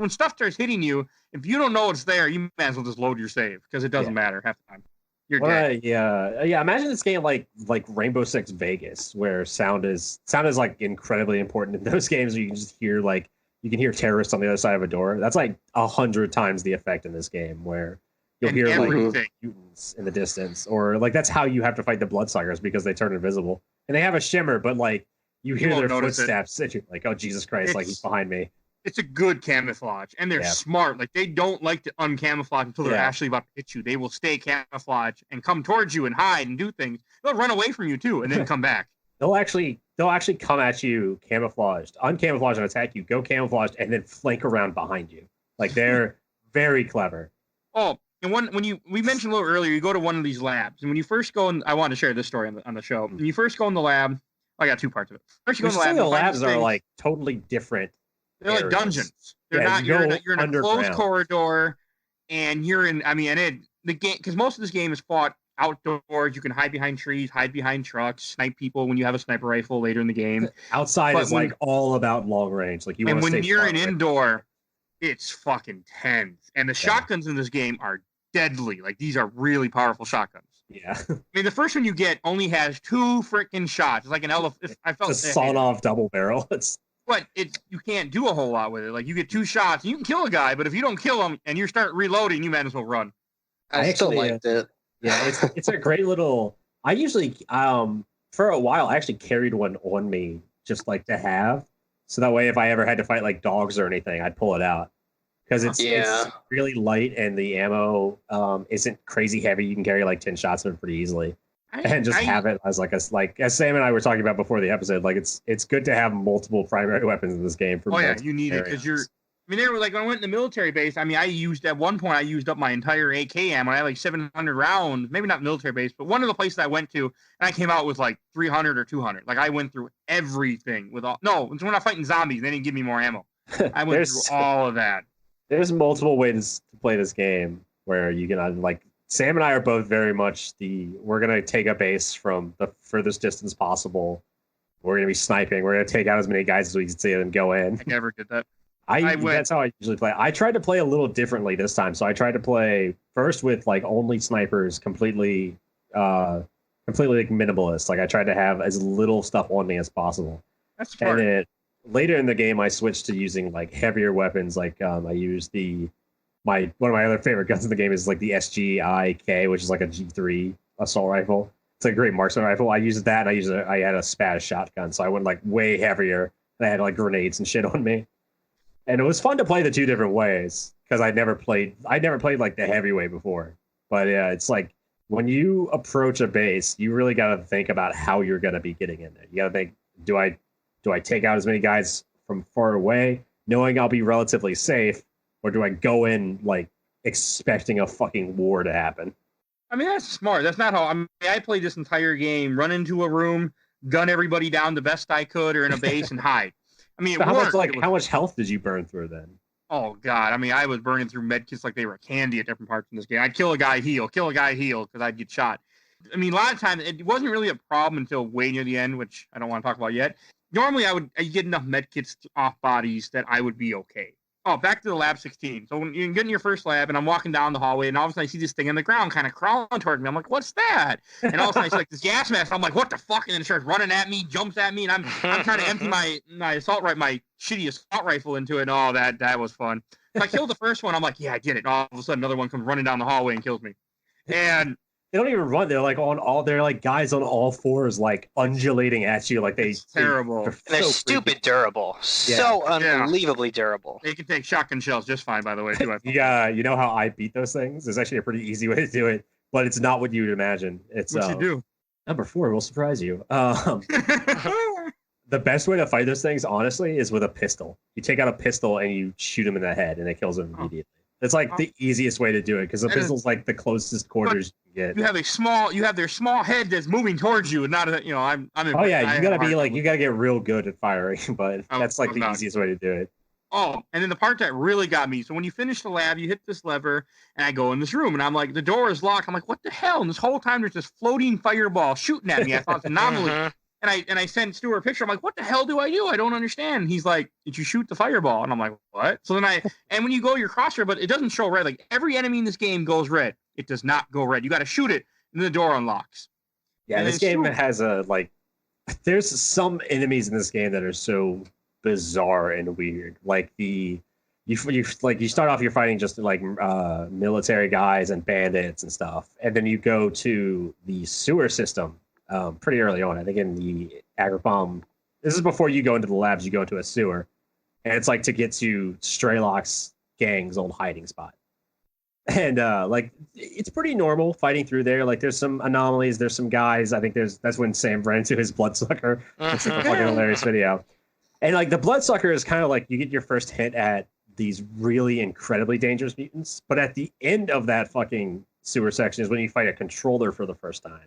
stuff starts hitting you, if you don't know it's there, you might as well just load your save, because it doesn't matter half the time. You're dead. Yeah. Imagine this game like Rainbow Six Vegas, where sound is like incredibly important in those games. Where you can just hear you can hear terrorists on the other side of a door. That's like 100 times the effect in this game, where you'll hear like mutants in the distance, or like that's how you have to fight the Bloodsuckers, because they turn invisible and they have a shimmer, but like. You hear their footsteps, and you're like, oh, Jesus Christ, like he's behind me. It's a good camouflage, and they're smart. Like, they don't like to uncamouflage until they're actually about to hit you. They will stay camouflaged and come towards you and hide and do things. They'll run away from you, too, and then come back. They'll actually come at you camouflaged, uncamouflaged, and attack you, go camouflaged, and then flank around behind you. Like, they're very clever. Oh, and we mentioned a little earlier, you go to one of these labs, and when you first go in, I wanted to share this story on the show. When you first go in the lab, I got two parts of it. First, you go in the lab. The labs are like totally different. They're like dungeons. They're not. You're in a closed corridor, and you're in. I mean, the game, because most of this game is fought outdoors. You can hide behind trees, hide behind trucks, snipe people when you have a sniper rifle later in the game. Outside is like all about long range. Like you want to stay. And when you're in indoor, it's fucking tense. And the shotguns in this game are deadly. Like these are really powerful shotguns. Yeah. I mean, the first one you get only has 2 freaking shots. It's like an elephant. I felt a sawn-off double barrel. But you can't do a whole lot with it. Like, you get 2 shots, and you can kill a guy, but if you don't kill him and you start reloading, you might as well run. I still liked it. Yeah, it's a great little. I usually, for a while, I actually carried one on me just like to have, so that way if I ever had to fight like dogs or anything, I'd pull it out. Because it's really light and the ammo isn't crazy heavy. You can carry like 10 shots of it pretty easily, and just have it as as Sam and I were talking about before the episode. Like it's good to have multiple primary weapons in this game. You need it because you're. I mean, they were like when I went in the military base. I mean, at one point I used up my entire AK ammo. I had like 700 rounds. Maybe not military base, but one of the places I went to, and I came out with like 300 or 200. Like I went through everything with all. No, when I'm fighting zombies, they didn't give me more ammo. I went through all of that. There's multiple ways to play this game where you can like Sam and I are both very much we're gonna take a base from the furthest distance possible. We're gonna be sniping. We're gonna take out as many guys as we can see and go in. I never did that. That's how I usually play. I tried to play a little differently this time, so I tried to play first with like only snipers, completely like minimalist. Like I tried to have as little stuff on me as possible. That's smart. And then later in the game, I switched to using like heavier weapons. Like I used one of my other favorite guns in the game is like the STALKE, which is like a G3 assault rifle. It's a great marksman rifle. I used that, and I had a SPAS shotgun, so I went like way heavier. And I had like grenades and shit on me, and it was fun to play the two different ways because I'd never played like the heavyweight before. But yeah, it's like when you approach a base, you really got to think about how you're going to be getting in there. You got to think, do I take out as many guys from far away, knowing I'll be relatively safe? Or do I go in like expecting a fucking war to happen? I mean, that's smart. That's not how I played this entire game. Run into a room, gun everybody down the best I could, or in a base and hide. I mean, how much health did you burn through then? Oh god! I mean, I was burning through medkits like they were candy at different parts in this game. I'd kill a guy, heal, because I'd get shot. I mean, a lot of times it wasn't really a problem until way near the end, which I don't want to talk about yet. Normally, I'd get enough medkits off bodies that I would be okay. Oh, back to the lab 16. So when you get in your first lab, and I'm walking down the hallway, and all of a sudden I see this thing on the ground kind of crawling toward me. I'm like, what's that? And all of a sudden I see like this gas mask. I'm like, what the fuck? And then it starts running at me, jumps at me, and I'm trying to empty my shitty assault rifle into it. And oh, that was fun. So I killed the first one. I'm like, yeah, I did it. All of a sudden another one comes running down the hallway and kills me. And they don't even run. They're like guys on all fours, like undulating at you, like it's terrible. They're so stupid durable, so unbelievably durable. They can take shotgun shells just fine, by the way. Too. You know how I beat those things? There's actually a pretty easy way to do it, but it's not what you would imagine. It's what you do. Number 4 will surprise you. The best way to fight those things, honestly, is with a pistol. You take out a pistol and you shoot them in the head, and it kills them immediately. It's like the easiest way to do it because the pistol's like the closest quarters you can get. You have their small head that's moving towards you, and not I'm. Oh yeah, you gotta get real good at firing, but that's like the easiest way to do it. Oh, and then the part that really got me. So when you finish the lab, you hit this lever, and I go in this room, and I'm like, the door is locked. I'm like, what the hell? And this whole time there's this floating fireball shooting at me. I thought it's an anomaly. And I sent Stuart a picture. I'm like, what the hell do? I don't understand. And he's like, did you shoot the fireball? And I'm like, what? So then and when you go your crosshair, but it doesn't show red. Like every enemy in this game goes red. It does not go red. You got to shoot it, and then the door unlocks. Yeah, and this game has there's some enemies in this game that are so bizarre and weird. Like you start off, you're fighting just like military guys and bandits and stuff, and then you go to the sewer system. Pretty early on, I think in the Agripalm. This is before you go into the labs. You go into a sewer, and it's like to get to Strelok's gang's old hiding spot. And it's pretty normal fighting through there. Like there's some anomalies. There's some guys. I think that's when Sam ran into his bloodsucker. It's like a fucking hilarious video. And like the bloodsucker is kind of like you get your first hit at these really incredibly dangerous mutants, but at the end of that fucking sewer section is when you fight a controller for the first time.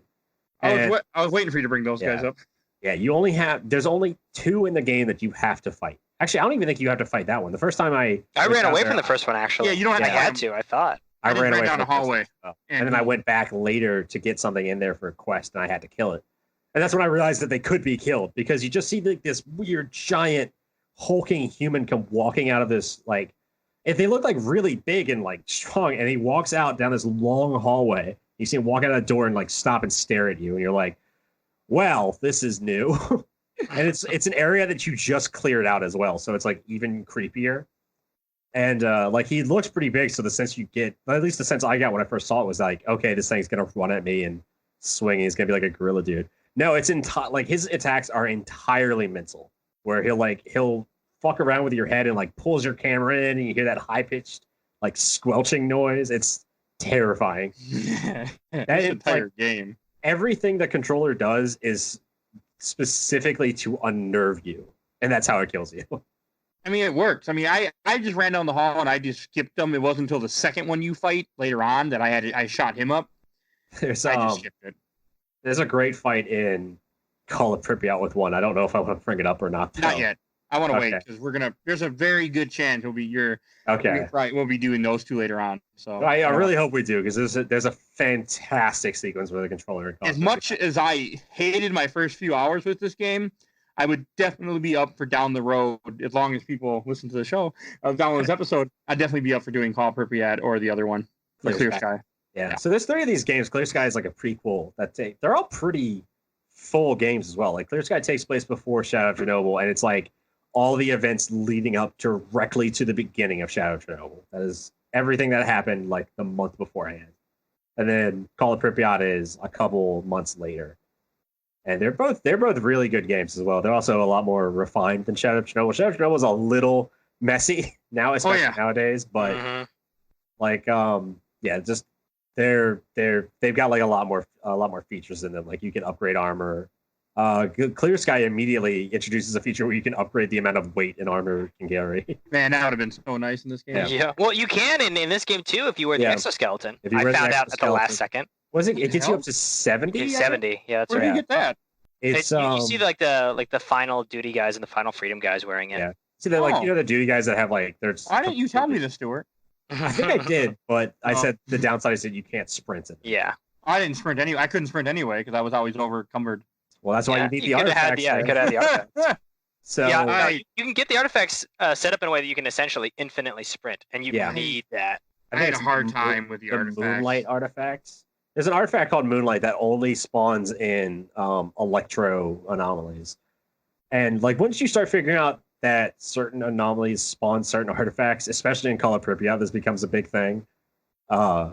I was waiting for you to bring those guys up. Yeah, there's only 2 in the game that you have to fight. Actually, I don't even think you have to fight that one. The first time I ran away from the first one, actually. Yeah, you don't have to. I had to, I thought. I ran away down a hallway. And then I went back later to get something in there for a quest, and I had to kill it. And that's when I realized that they could be killed, because you just see this weird, giant, hulking human come walking out of this, like, if they look like really big and like strong, and he walks out down this long hallway. You see him walk out of the door and like stop and stare at you, and you're like, well, this is new. And it's an area that you just cleared out as well, so it's like even creepier. And like he looks pretty big, so the sense you get, at least the sense I got when I first saw it, was like, okay, this thing's gonna run at me and swing. He's gonna be like a gorilla dude. No, it's like his attacks are entirely mental, where he'll fuck around with your head and like pulls your camera in, and you hear that high pitched like squelching noise. It's terrifying. That entire game. Everything the controller does is specifically to unnerve you, and that's how it kills you. I mean, it works. I mean, I just ran down the hall and I just skipped them. It wasn't until the second one you fight later on that I shot him up. I just skipped it. There's a great fight in Call of Pripyat with one. I don't know if I want to bring it up or not, though. Not yet. I want to wait because there's a very good chance it'll be right. We'll be doing those two later on. So I really hope we do because there's a fantastic sequence with the controller. As much as I hated my first few hours with this game, I would definitely be up for down the road as long as people listen to the show. Down this episode, I'd definitely be up for doing Call of Pripyat or the other one, Clear Sky. Yeah. So there's 3 of these games. Clear Sky is like a prequel. They're all pretty full games as well. Like Clear Sky takes place before Shadow of Chernobyl, and it's like all the events leading up directly to the beginning of Shadow of Chernobyl. That is everything that happened like the month beforehand. And then Call of Pripyat is a couple months later. And they're both really good games as well. They're also a lot more refined than Shadow of Chernobyl. Shadow of Chernobyl is a little messy now, especially nowadays. But just they've got like a lot more features in them. Like you can upgrade armor. Clear Sky immediately introduces a feature where you can upgrade the amount of weight an armor can carry. Man, that would have been so nice in this game. Yeah. Well, you can in this game too if you wear the exoskeleton. I found out at the last second. It gets you up to 70? It's 70. Yeah, that's Where do you get that? It's you see the final duty guys and the final freedom guys wearing it. Yeah. See, they're like the duty guys that have like Why didn't you tell me this, Stuart? I think I did, but I said the downside is that you can't sprint it. Yeah. I didn't sprint I couldn't sprint anyway because I was always overcumbered. Well, that's why you need the artifacts. I could have the artifacts. So you can get the artifacts set up in a way that you can essentially infinitely sprint, and you need that. I had a hard time with the artifacts. Moonlight artifacts. There's an artifact called Moonlight that only spawns in electro anomalies, and like once you start figuring out that certain anomalies spawn certain artifacts, especially in Call of Pripyat, this becomes a big thing. The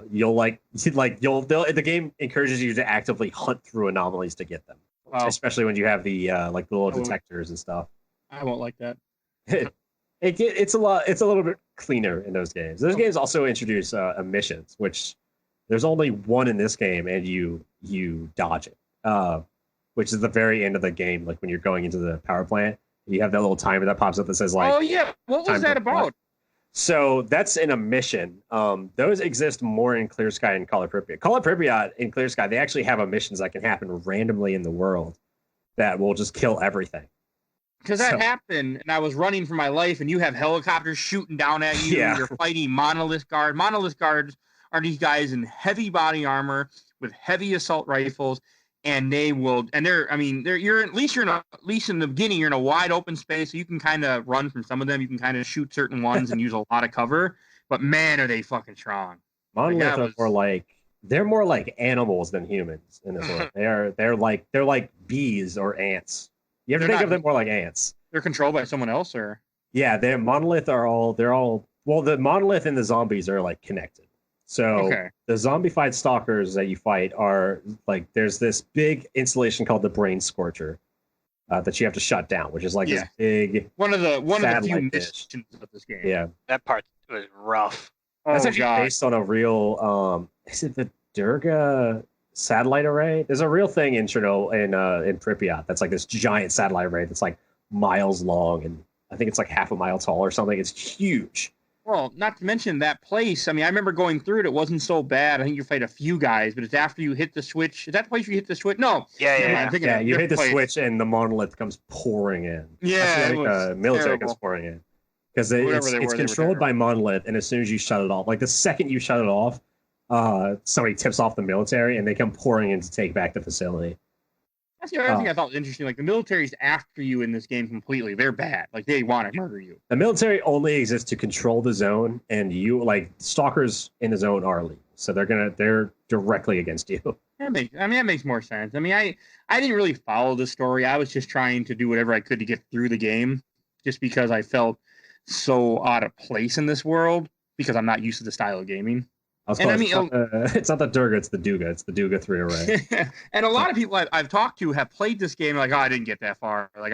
game encourages you to actively hunt through anomalies to get them. Wow. Especially when you have the the little detectors and stuff. I won't like that. It's a little bit cleaner in those games. Those games also introduce emissions, which there's only one in this game, and you dodge it, which is the very end of the game. Like when you're going into the power plant, you have that little timer that pops up that says like, "Oh yeah, what was that about?" So that's an emission. Those exist more in Clear Sky and Call of Pripyat. Call of Pripyat in Clear Sky, they actually have emissions that can happen randomly in the world that will just kill everything. Because that happened, and I was running for my life, and you have helicopters shooting down at you. Yeah. You're fighting Monolith Guard. Monolith Guards are these guys in heavy body armor with heavy assault rifles, and you're at least in the beginning, you're in a wide open space, so you can kind of run from some of them. You can kind of shoot certain ones and use a lot of cover. But man, are they fucking strong! Monolith they're more like animals than humans in this world. They're like bees or ants. You have to think of them more like ants. They're controlled by someone else, or yeah, the Monolith the Monolith and the zombies are like connected. So the zombified stalkers that you fight are like there's this big installation called the Brain Scorcher that you have to shut down, which is like this big one of the few missions of this game. Yeah, that part was rough. That's actually based on a real is it the Durga satellite array? There's a real thing in Chernobyl in Pripyat that's like this giant satellite array that's like miles long, and I think it's like half a mile tall or something. It's huge. Well, not to mention that place. I mean, I remember going through it. It wasn't so bad. I think you fight a few guys, but it's after you hit the switch. Is that the place where you hit the switch? No. Yeah. You hit the switch and the Monolith comes pouring in. Yeah, the military comes pouring in because it's controlled by Monolith, and as soon as you shut it off, like the second you shut it off, somebody tips off the military, and they come pouring in to take back the facility. That's the other thing I thought was interesting. Like the military's after you in this game completely. They're bad. Like they want to murder you. The military only exists to control the zone, and you like stalkers in the zone are illegal, so they're directly against you. That makes more sense. I mean, I didn't really follow the story. I was just trying to do whatever I could to get through the game, just because I felt so out of place in this world because I'm not used to the style of gaming. It's not the Durga, it's the Duga. It's the Duga 3 array. And a lot of people I've talked to have played this game like, oh, I didn't get that far. Like,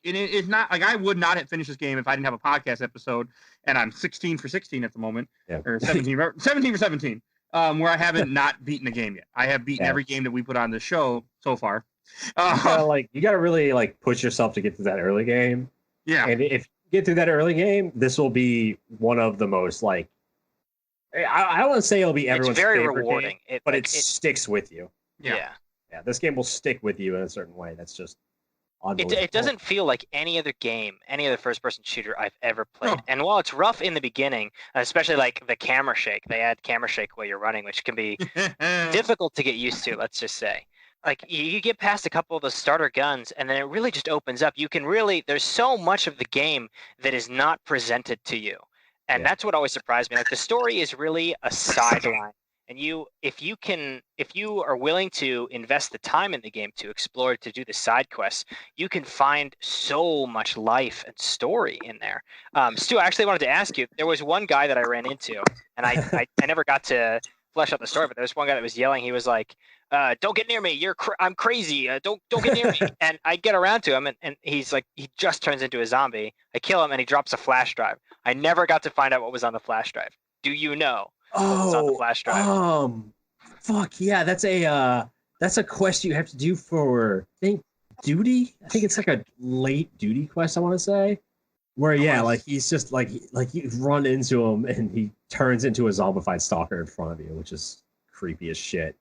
it's not like I would not have finished this game if I didn't have a podcast episode. And I'm 16 for 16 at the moment, or 17 for 17, where I haven't not beaten a game yet. I have beaten every game that we put on the show so far. You gotta really like push yourself to get to that early game. Yeah. And if you get through that early game, this will be one of the most like. I don't want to say it'll be everyone's favorite rewarding game, but it sticks with you. Yeah. This game will stick with you in a certain way. That's just It doesn't feel like any other game, any other first-person shooter I've ever played. No. And while it's rough in the beginning, especially like the camera shake, they add camera shake while you're running, which can be difficult to get used to, let's just say. Like you get past a couple of the starter guns and then it really just opens up. There's so much of the game that is not presented to you. And that's what always surprised me. Like the story is really a sideline. And if you are willing to invest the time in the game to explore, to do the side quests, you can find so much life and story in there. Stu, I actually wanted to ask you, there was one guy that I ran into, and I never got to flesh out the story, but there was one guy that was yelling. He was like, don't get near me. I'm crazy. Don't get near me. And I get around to him, and he's like, he just turns into a zombie. I kill him, and he drops a flash drive. I never got to find out what was on the flash drive. Do you know? What's on the flash drive? Fuck yeah, that's a quest you have to do for duty. I think it's like a late duty quest. I want to say, where like he's just like you run into him and he turns into a zombified stalker in front of you, which is creepy as shit.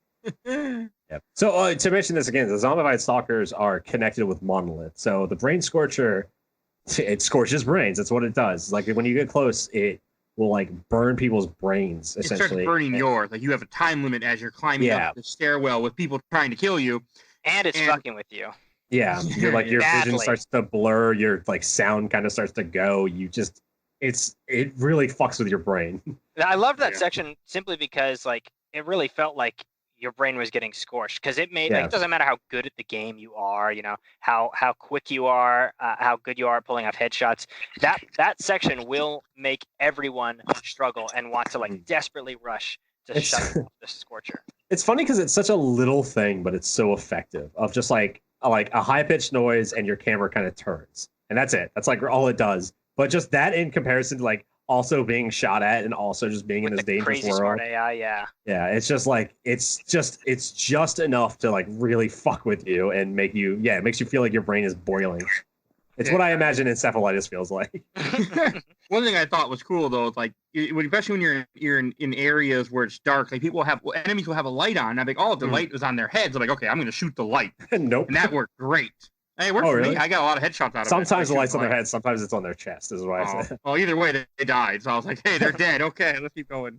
Yep. So to mention this again, the zombified stalkers are connected with Monolith. So the brain scorcher, it scorches brains. That's what it does. Like when you get close, it will like burn people's brains. Essentially, it starts burning yours. Like you have a time limit as you're climbing up the stairwell with people trying to kill you, and it's fucking with you. Yeah, you're like your vision starts to blur. Your like sound kind of starts to go. It really fucks with your brain. I loved that section simply because like it really felt like your brain was getting scorched because it made like it doesn't matter how good at the game you are, you know, how quick you are, how good you are at pulling off headshots. That section will make everyone struggle and want to like desperately rush to shut off the scorcher. It's funny because it's such a little thing, but it's so effective. Of just like a high pitched noise and your camera kind of turns, and that's it. That's like all it does. But just that in comparison to like also being shot at and also just being in this dangerous crazy world. Smart AI, yeah, it's just like it's just enough to like really fuck with you and make you it makes you feel like your brain is boiling. It's what I imagine encephalitis feels like. One thing I thought was cool though, is like especially when you're in areas where it's dark, like enemies will have a light on. I'm like, the light was on their heads. I'm like, okay, I'm gonna shoot the light. Nope. And that worked great. Hey, it worked for me. I got a lot of headshots out of it. Sometimes the light's on their head, sometimes it's on their chest, is what I said. Well, either way, they died. So I was like, hey, they're dead. Okay, let's keep going.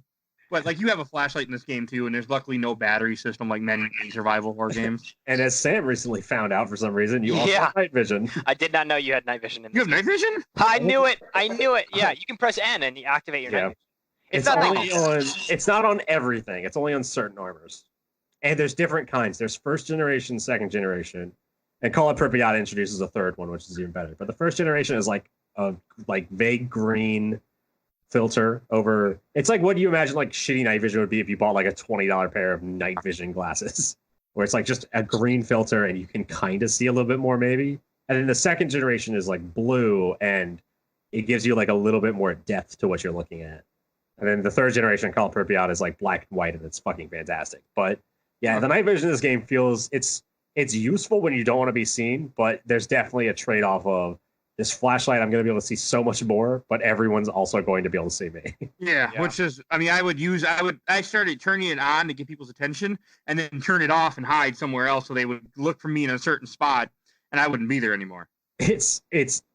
But like, you have a flashlight in this game too, and there's luckily no battery system like many survival horror games. And as Sam recently found out for some reason, you also have night vision. I did not know you had night vision in this. You have night vision? I knew it. Yeah, you can press N and you activate your night vision. It's not on everything. It's only on certain armors. And there's different kinds. There's first generation, second generation. And Call It Pripyat introduces a third one, which is even better. But the first generation is like a vague green filter over. It's like what you imagine like shitty night vision would be if you bought like a $20 pair of night vision glasses, where it's like just a green filter and you can kind of see a little bit more maybe. And then the second generation is like blue and it gives you like a little bit more depth to what you're looking at. And then the third generation, Call It Pripyat, is like black and white and it's fucking fantastic. But yeah, the night vision in this game feels it's useful when you don't want to be seen, but there's definitely a trade-off of this flashlight. I'm going to be able to see so much more, but everyone's also going to be able to see me. Yeah, which is, I mean, I started turning it on to get people's attention and then turn it off and hide somewhere else so they would look for me in a certain spot and I wouldn't be there anymore. It's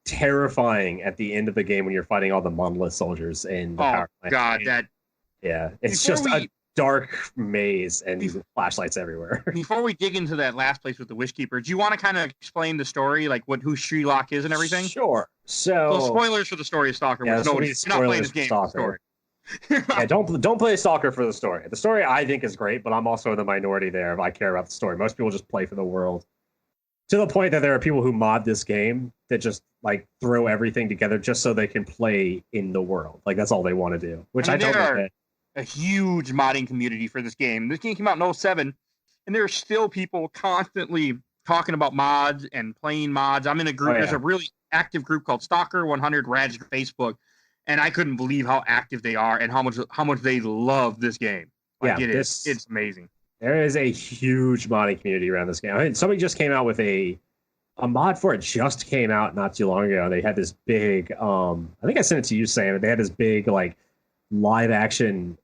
terrifying at the end of the game when you're fighting all the monolith soldiers in the power plant. God, it's just a dark maze and flashlights everywhere. Before we dig into that last place with the Wishkeeper, do you want to kind of explain the story, like who Sherlock is and everything? Sure. So spoilers for the story of Stalker. You're not playing this game for the story. Don't play Stalker for the story. The story I think is great, but I'm also in the minority there if I care about the story. Most people just play for the world. To the point that there are people who mod this game that just like throw everything together just so they can play in the world. Like that's all they want to do, which I don't get. A huge modding community for this game. This game came out in 2007, and there are still people constantly talking about mods and playing mods. I'm in a group. There's a really active group called Stalker 100 Raj Facebook, and I couldn't believe how active they are and how much they love this game. Like it's amazing. There is a huge modding community around this game. I mean, somebody just came out with a mod for it. Just came out not too long ago. They had this big. I think I sent it to you, Sam. They had this big like live action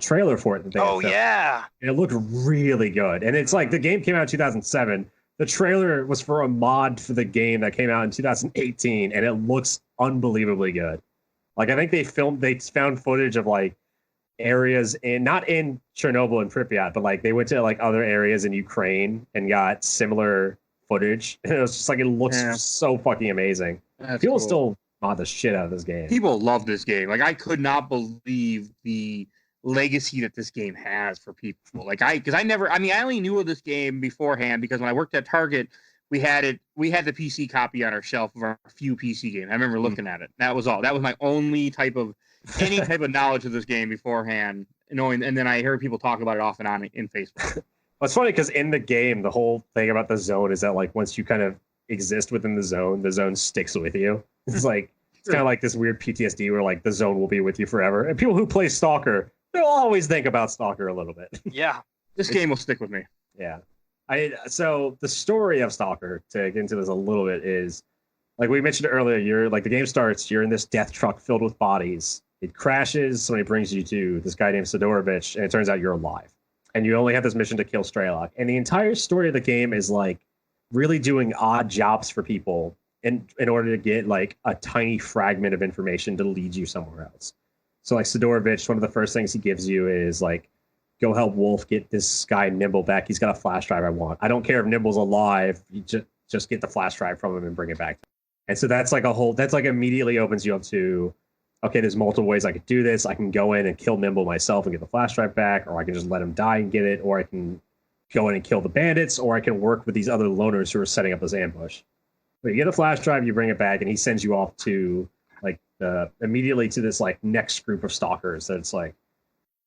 trailer for it that they and it looked really good. And it's like the game came out in 2007. the trailer was for a mod for the game that came out in 2018, and it looks unbelievably good. Like I think they found footage of like areas not in Chernobyl and Pripyat, but like they went to like other areas in Ukraine and got similar footage. And it was just like it looks so fucking amazing. People still mod the shit out of this game. People love this game. Like I could not believe the legacy that this game has for people. Like I only knew of this game beforehand because when I worked at Target, we had the PC copy on our shelf of our few PC games. I remember looking at it. That was all. That was my only type of knowledge of this game beforehand, knowing. And then I heard people talk about it off and on in Facebook. Well, it's funny because in the game, the whole thing about the zone is that like once you kind of exist within the zone sticks with you. It's like it's kind of like this weird PTSD where like the zone will be with you forever. And people who play Stalker, they'll always think about Stalker a little bit. Yeah, this game will stick with me. Yeah. So the story of Stalker, to get into this a little bit, is like we mentioned earlier, you're like the game starts, you're in this death truck filled with bodies. It crashes, somebody brings you to this guy named Sidorovich, and it turns out you're alive. And you only have this mission to kill ST.A.L.K.E.R. And the entire story of the game is like really doing odd jobs for people in order to get like a tiny fragment of information to lead you somewhere else. So like Sidorovich, one of the first things he gives you is like, go help Wolf get this guy Nimble back. He's got a flash drive I want. I don't care if Nimble's alive. You just get the flash drive from him and bring it back. And so that's like immediately opens you up to, okay, there's multiple ways I could do this. I can go in and kill Nimble myself and get the flash drive back, or I can just let him die and get it, or I can go in and kill the bandits, or I can work with these other loners who are setting up this ambush. But you get a flash drive, you bring it back, and he sends you off to like immediately to this like next group of stalkers that's like,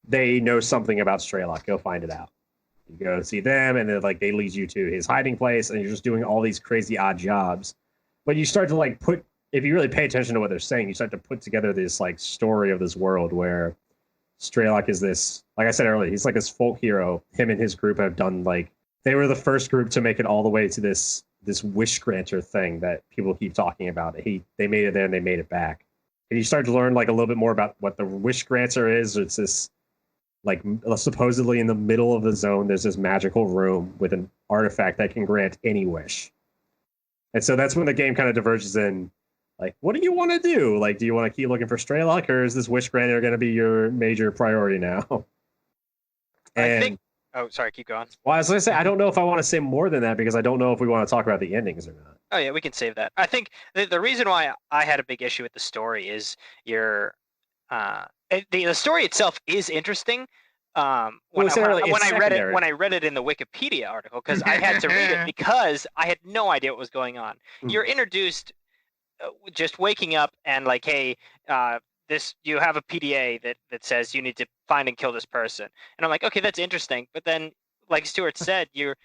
they know something about ST.A.L.K.E.R. Go find it out. You go see them, and then like they lead you to his hiding place, and you're just doing all these crazy odd jobs. But you start to like if you really pay attention to what they're saying, you start to put together this like story of this world where ST.A.L.K.E.R. is this, like I said earlier, he's like this folk hero. Him and his group have done like, they were the first group to make it all the way to this wish granter thing that people keep talking about. They made it there and they made it back. And you start to learn like a little bit more about what the wish granter is. It's this like supposedly in the middle of the zone, there's this magical room with an artifact that can grant any wish. And so that's when the game kind of diverges in, like, what do you want to do? Like, do you want to keep looking for ST.A.L.K.E.R., or is this wish granter going to be your major priority now? Oh, sorry, keep going. Well, I was going to say, I don't know if I want to say more than that because I don't know if we want to talk about the endings or not. Oh, yeah, we can save that. I think the reason why I had a big issue with the story is the story itself is interesting. When I read it in the Wikipedia article, because I had to read it because I had no idea what was going on. You're introduced just waking up and like, hey, you have a PDA that says you need to find and kill this person, and I'm like, okay, that's interesting. But then, like Stuart said, you're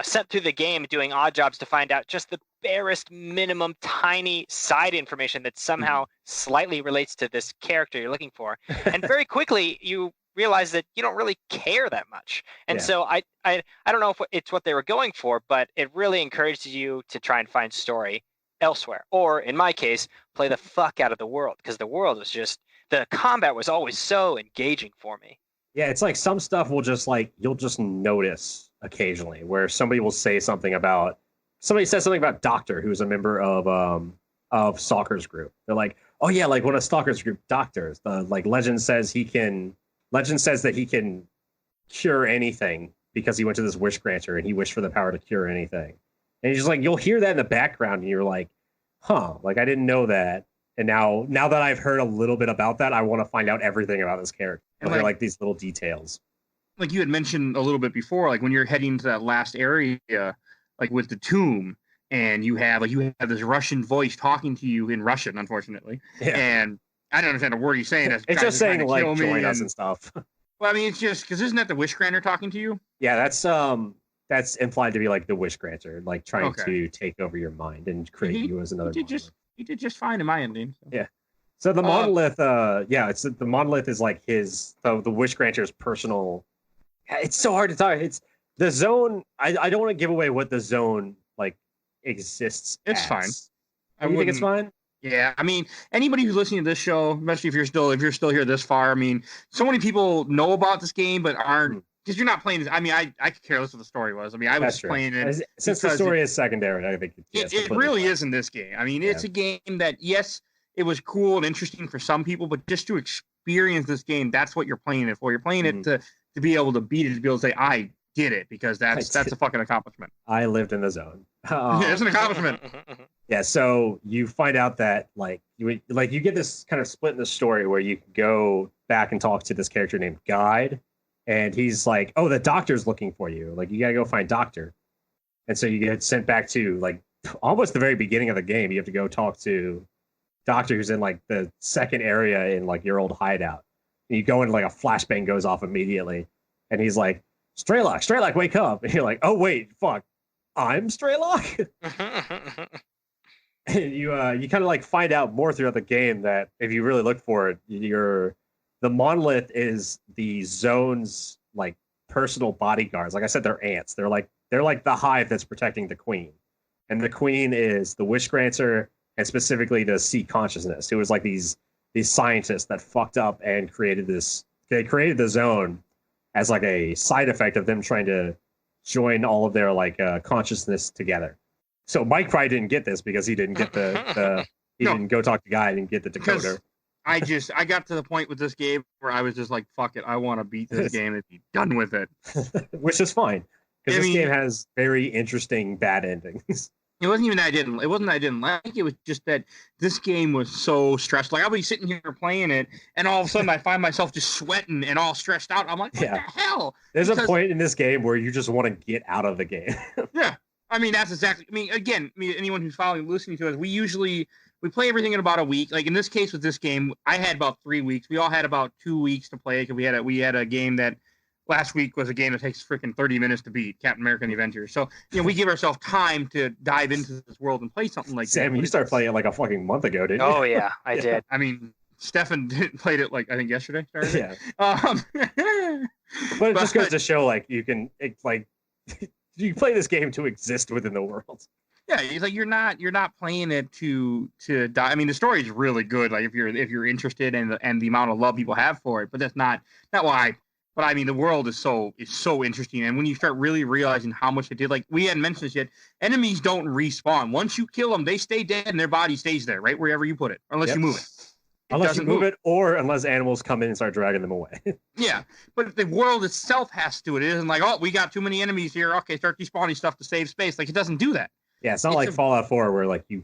sent through the game doing odd jobs to find out just the barest minimum tiny side information that somehow slightly relates to this character you're looking for, and very quickly you realize that you don't really care that much. And so I don't know if it's what they were going for, but it really encouraged you to try and find story elsewhere, or in my case, play the fuck out of the world, because the world was just, the combat was always so engaging for me. Yeah, it's like some stuff will just like, you'll just notice occasionally where somebody says something about Doctor, who's a member of Stalker's group. They're like, oh yeah, like one of Stalker's group doctors, the like legend says that he can cure anything because he went to this wish granter and he wished for the power to cure anything. And you're just like, you'll hear that in the background and you're like, huh, like I didn't know that. And now that I've heard a little bit about that, I want to find out everything about this character. And they're like these little details. Like you had mentioned a little bit before, like when you're heading to that last area, like with the tomb, and you have this Russian voice talking to you in Russian, unfortunately. Yeah. And I don't understand a word he's saying. It's just saying like join us and stuff. Well, I mean, it's just because isn't that the wish granter talking to you? Yeah, that's implied to be like the wish granter, like trying to take over your mind and create you as another. He did just fine in my ending. So. Yeah. So the monolith, the monolith is like the wish granter's personal. It's so hard to talk. It's the zone. I don't want to give away what the zone like exists. It's as. fine. You think it's fine? Yeah, I mean, anybody who's listening to this show, especially if you're still here this far, I mean, so many people know about this game but aren't because you're not playing. I mean, I could care less what the story was. I mean, I was playing it since the story is secondary. I think it really is in this game. I mean, it's a game that yes, it was cool and interesting for some people, but just to experience this game, that's what you're playing it for. You're playing it to be able to beat it, to be able to say, I did it, because that's a fucking accomplishment. I lived in the zone. It's an accomplishment. Yeah, so you find out that you get this kind of split in the story where you go back and talk to this character named Guide, and he's like, "Oh, the doctor's looking for you. Like, you gotta go find Doctor." And so you get sent back to like almost the very beginning of the game. You have to go talk to Doctor, who's in like the second area in like your old hideout. And you go in, like a flashbang goes off immediately, and he's like, Straylock, wake up. And you're like, oh wait, fuck, I'm Straylock? And you kind of like find out more throughout the game that if you really look for it, the monolith is the zone's like personal bodyguards. Like I said, they're ants. They're like the hive that's protecting the queen. And the queen is the wish granter, and specifically the sea consciousness, who was like these scientists that fucked up and created this. They created the zone as like a side effect of them trying to join all of their like consciousness together. So Mike probably didn't get this because he didn't get didn't go talk to Guy and get the decoder. I got to the point with this game where I was just like, fuck it, I want to beat this game and be done with it. Which is fine, because this game has very interesting bad endings. It wasn't even that I didn't like it. Was just that this game was so stressed. Like, I'll be sitting here playing it, and all of a sudden I find myself just sweating and all stressed out. I'm like, what the hell? There's a point in this game where you just want to get out of the game. Yeah. I mean, that's exactly. I mean, again, anyone who's listening to us, we play everything in about a week. Like in this case with this game, I had about 3 weeks. We all had about 2 weeks to play, because we had a game that last week was a game that takes freaking 30 minutes to beat, Captain America and the Avengers. So, we give ourselves time to dive into this world and play something like Sam, that. you started playing it like a fucking month ago, didn't you? Oh, yeah, I did. I mean, Stefan played it like, I think yesterday. Yeah. But it just goes to show, like, you can, you play this game to exist within the world. Yeah, it's like you're not playing it to die. I mean, the story is really good. Like if you're interested in the amount of love people have for it, but that's not why. But I mean, the world is so interesting, and when you start really realizing how much it did, like we hadn't mentioned this yet, enemies don't respawn. Once you kill them, they stay dead, and their body stays there, right wherever you put it, unless you move it. Unless you move it, or unless animals come in and start dragging them away. Yeah, but the world itself has to. It isn't like, oh, we got too many enemies here. Okay, start despawning stuff to save space. Like, it doesn't do that. Yeah, it's not like Fallout 4 where like you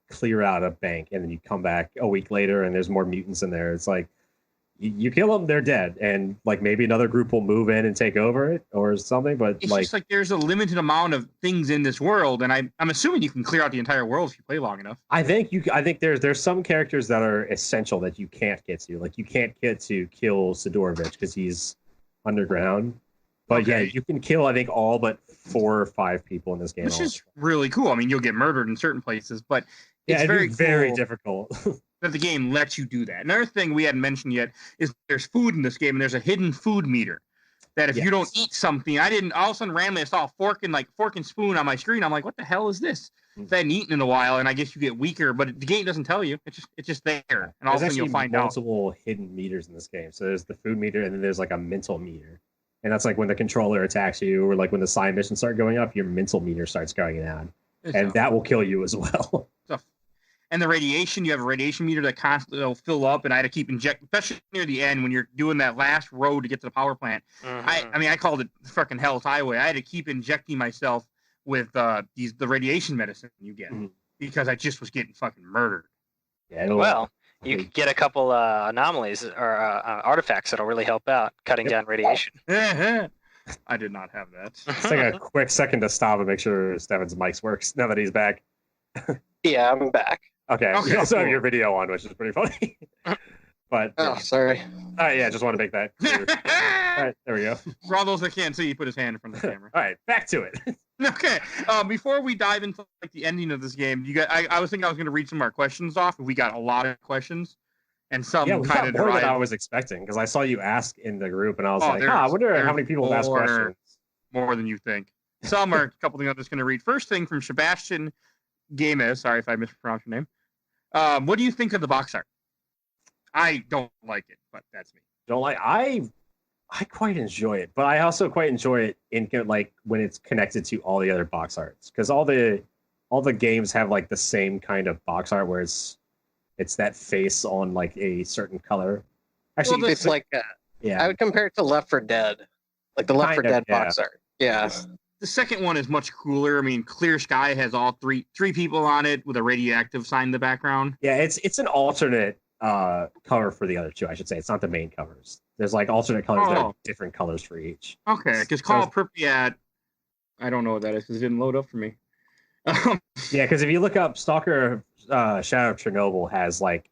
clear out a bank and then you come back a week later and there's more mutants in there. It's like you kill them, they're dead, and like maybe another group will move in and take over it or something. But it's just like there's a limited amount of things in this world, and I'm assuming you can clear out the entire world if you play long enough. I think there's some characters that are essential that you can't get to. Like you can't get to kill Sidorovich because he's underground. But yeah, you can kill, I think, all but 4 or 5 people in this game. Which is really cool. I mean, you'll get murdered in certain places, but it's very difficult. That the game lets you do that. Another thing we hadn't mentioned yet is there's food in this game, and there's a hidden food meter. That if you don't eat something, all of a sudden randomly I saw a fork and spoon on my screen. I'm like, what the hell is this? I hadn't eaten in a while, and I guess you get weaker, but the game doesn't tell you. It's just there, and all of a sudden you'll find multiple hidden meters in this game. So there's the food meter, and then there's like a mental meter. And that's like when the controller attacks you, or like when the side missions start going up, your mental meter starts going down. And that will kill you as well. And the radiation, you have a radiation meter that constantly will fill up, and I had to keep injecting, especially near the end when you're doing that last road to get to the power plant. I mean, I called it fucking Hell's Highway. I had to keep injecting myself with the radiation medicine you get because I just was getting fucking murdered. Yeah, well, you could get a couple anomalies or artifacts that'll really help out cutting down radiation. I did not have that. Let's take a quick second to stop and make sure Stefan's mic works now that he's back. Yeah, I'm back. Okay. You also have your video on, which is pretty funny. But sorry. Yeah, just want to make that clear. All right, there we go. For all those that can't see, he put his hand in front of the camera. All right, back to it. Okay. Before we dive into like the ending of this game, I was thinking I was going to read some of our questions off. We got a lot of questions, and some kind of more than I was expecting, because I saw you ask in the group, and I was like, I wonder how many people have asked questions. More than you think. Some are a couple things I'm just going to read. First thing from Sebastian Games. Sorry if I mispronounced your name. What do you think of the box art? I don't like it, but that's me. I I quite enjoy it, but I also quite enjoy it in like when it's connected to all the other box arts, because all the games have like the same kind of box art where it's that face on like a certain color. Actually, well, it's like I would compare it to Left 4 Dead, like the Left 4 Dead box art. Yeah. The second one is much cooler. I mean, Clear Sky has all three people on it with a radioactive sign in the background. Yeah, it's an alternate cover for the other two, I should say. It's not the main covers. There's like alternate colors that are different colors for each. Okay, because Call of Pripyat, I don't know what that is because it didn't load up for me. Yeah, because if you look up Stalker Shadow of Chernobyl has like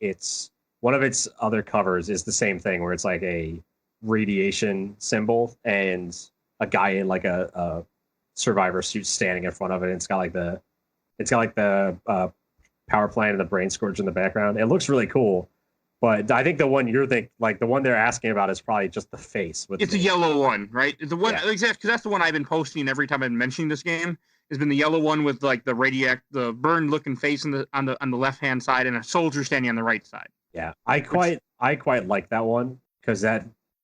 one of its other covers is the same thing where it's like a radiation symbol and a guy in like a survivor suit standing in front of it. And it's got like the power plant and the brain scourge in the background. It looks really cool. But I think the one the one they're asking about is probably just the face. It's a yellow one, right? The one, exactly, because that's the one I've been posting every time I've been mentioning this game. Has been the yellow one with like the burned looking face on the left hand side and a soldier standing on the right side. Yeah, I quite like that one because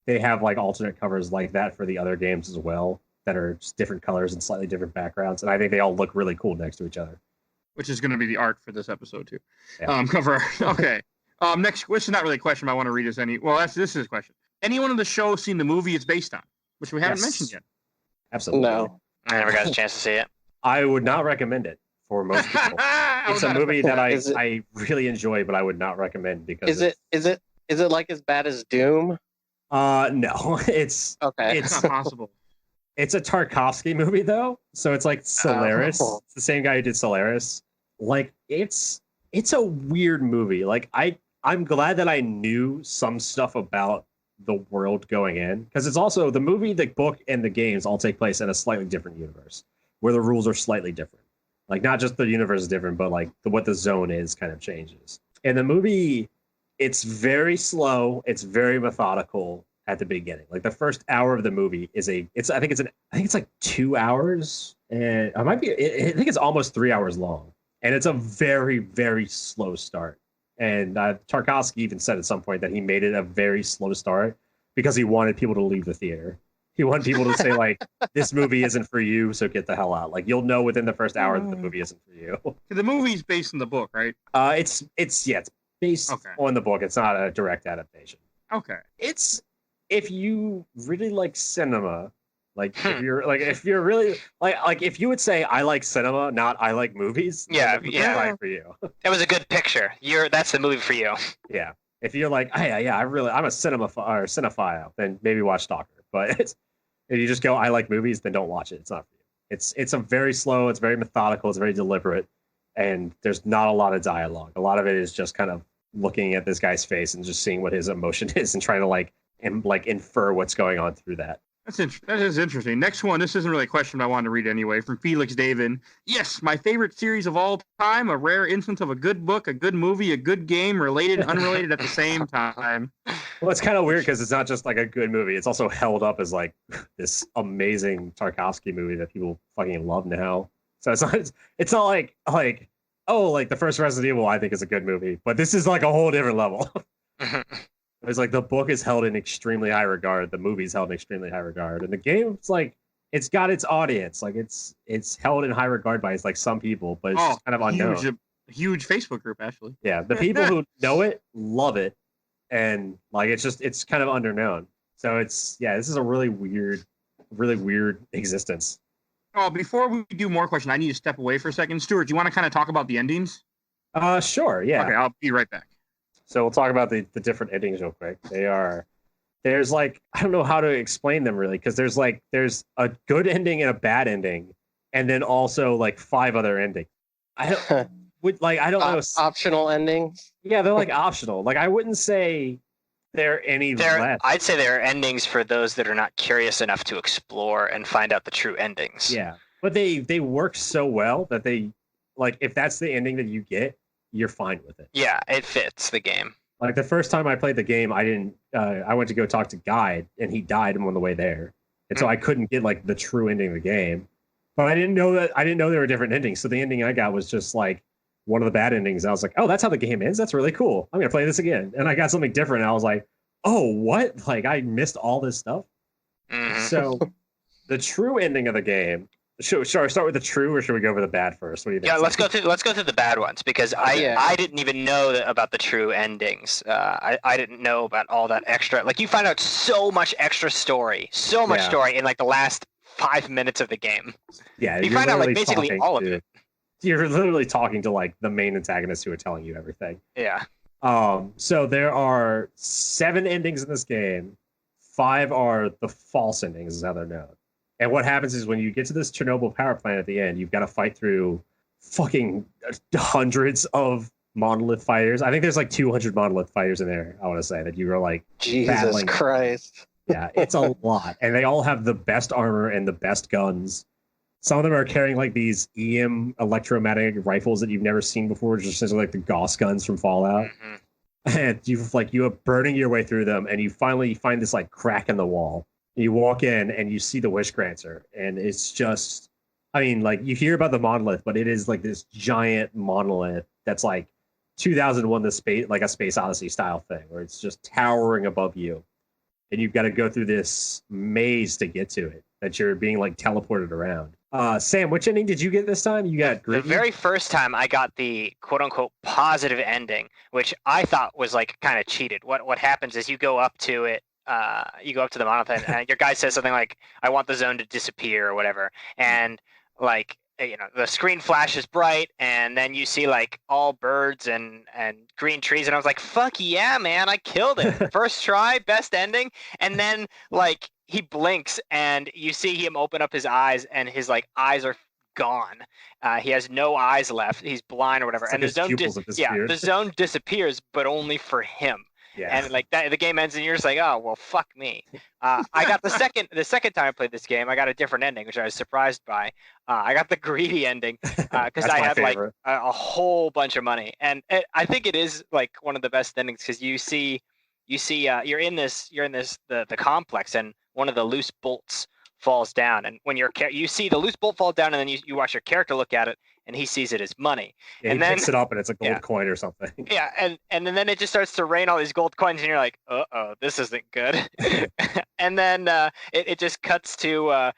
they have like alternate covers like that for the other games as well that are just different colors and slightly different backgrounds, and I think they all look really cool next to each other. Which is going to be the art for this episode too. Yeah. Cover art. Okay. Next, which is not really a question, but I want to read this this is a question. Anyone on the show seen the movie it's based on, which we haven't mentioned yet? Absolutely. No. I never got a chance to see it. I would not recommend it for most people. It's a movie that I really enjoy, but I would not recommend because is it like as bad as Doom? No, it's okay. It's not possible. It's a Tarkovsky movie though, so it's like Solaris. It's the same guy who did Solaris. Like it's a weird movie. Like I'm glad that I knew some stuff about the world going in, because it's also the movie, the book, and the games all take place in a slightly different universe where the rules are slightly different. Like not just the universe is different, but like what the zone is kind of changes. And the movie, it's very slow. It's very methodical at the beginning. Like the first hour of the movie I think it's like 2 hours, and I think it's almost 3 hours long. And it's a very, very slow start. And Tarkovsky even said at some point that he made it a very slow start because he wanted people to leave the theater. He wanted people to say like, "This movie isn't for you, so get the hell out." Like you'll know within the first hour that the movie isn't for you. The movie's based on the book, right? It's based on the book. It's not a direct adaptation. Okay. It's if you really like cinema. Like if you're really like if you would say I like cinema, not I like movies. Yeah, right for you. It was a good picture. That's the movie for you. Yeah, if you're like, I'm a cinephile, then maybe watch Stalker. But if you just go I like movies, then don't watch it. It's not for you. It's a very slow. It's very methodical. It's very deliberate, and there's not a lot of dialogue. A lot of it is just kind of looking at this guy's face and just seeing what his emotion is and trying to infer what's going on through that. That is interesting. Next one. This isn't really a question, but I wanted to read it anyway. From Felix David. Yes, my favorite series of all time. A rare instance of a good book, a good movie, a good game, related and unrelated at the same time. Well, it's kind of weird because it's not just like a good movie. It's also held up as like this amazing Tarkovsky movie that people fucking love now. So it's not like the first Resident Evil I think is a good movie, but this is like a whole different level. It's like the book is held in extremely high regard, the movie's held in extremely high regard, and the game, it's like it's got its audience. Like it's held in high regard by like some people, but it's kind of unknown. Huge Facebook group, actually. Yeah, the people who know it love it, and like it's kind of underknown. So this is a really weird existence. Oh, before we do more questions, I need to step away for a second. Stuart, do you want to kind of talk about the endings? Sure. Yeah. Okay, I'll be right back. So we'll talk about the different endings real quick. There's like, I don't know how to explain them really, because there's a good ending and a bad ending, and then also like 5 other endings. I don't know. Optional endings? Yeah, they're like optional. Like I wouldn't say they're any less. I'd say they're endings for those that are not curious enough to explore and find out the true endings. Yeah, but they work so well that they, like, if that's the ending that you get, you're fine with it. Yeah, it fits the game. Like the first time I played the game, I went to go talk to Guide, and he died on the way there, and so I couldn't get like the true ending of the game. But I didn't know there were different endings. So the ending I got was just like one of the bad endings. I was like, oh, that's how the game ends. That's really cool. I'm gonna play this again. And I got something different. And I was like, oh, what? Like I missed all this stuff. So the true ending of the game. Should I start with the true, or should we go over the bad first? What do you think? Yeah, let's go through the bad ones, because I didn't even know about the true endings. I didn't know about all that extra. Like, you find out so much extra story, story in like the last 5 minutes of the game. Yeah, you find out like basically all of it. You're literally talking to like the main antagonists who are telling you everything. Yeah. So there are 7 endings in this game. 5 are the false endings, is how they're known. And what happens is when you get to this Chernobyl power plant at the end, you've got to fight through fucking hundreds of monolith fighters. I think there's like 200 monolith fighters in there, I want to say, that you were like Jesus battling. Christ. Yeah, it's a lot. And they all have the best armor and the best guns. Some of them are carrying like these EM electromagnetic rifles that you've never seen before, just essentially like the Gauss guns from Fallout. And you are burning your way through them, and you finally find this like crack in the wall. You walk in and you see the Wish Granter, and it's just, I mean, like, you hear about the monolith, but it is like this giant monolith that's like 2001 the space, like a Space Odyssey style thing, where it's just towering above you, and you've got to go through this maze to get to it, that you're being like teleported around. Sam, which ending did you get this time? You got Greedy? The very first time I got the quote-unquote positive ending, which I thought was like kind of cheated. What happens is you go up to it, you go up to the monolith, and your guy says something like, "I want the zone to disappear," or whatever, and like, you know, the screen flashes bright, and then you see like all birds and green trees, and I was like, "Fuck yeah, man! I killed it! First try, best ending." And then like he blinks, and you see him open up his eyes, and his like eyes are gone. He has no eyes left. He's blind or whatever, it's and like the zone disappears, but only for him. Yeah. And like that, the game ends, and you're just like, oh well, fuck me. I got the second time I played this game, I got a different ending, which I was surprised by. I got the greedy ending because I had like a whole bunch of money, and I think it is like one of the best endings because you see you're in the complex, and one of the loose bolts falls down, and when you see the loose bolt fall down, and then you watch your character look at it, and he sees it as money. Yeah, and he then picks it up, and it's a gold coin or something. Yeah, and then it just starts to rain all these gold coins, and you're like, uh-oh, this isn't good. And then it just cuts to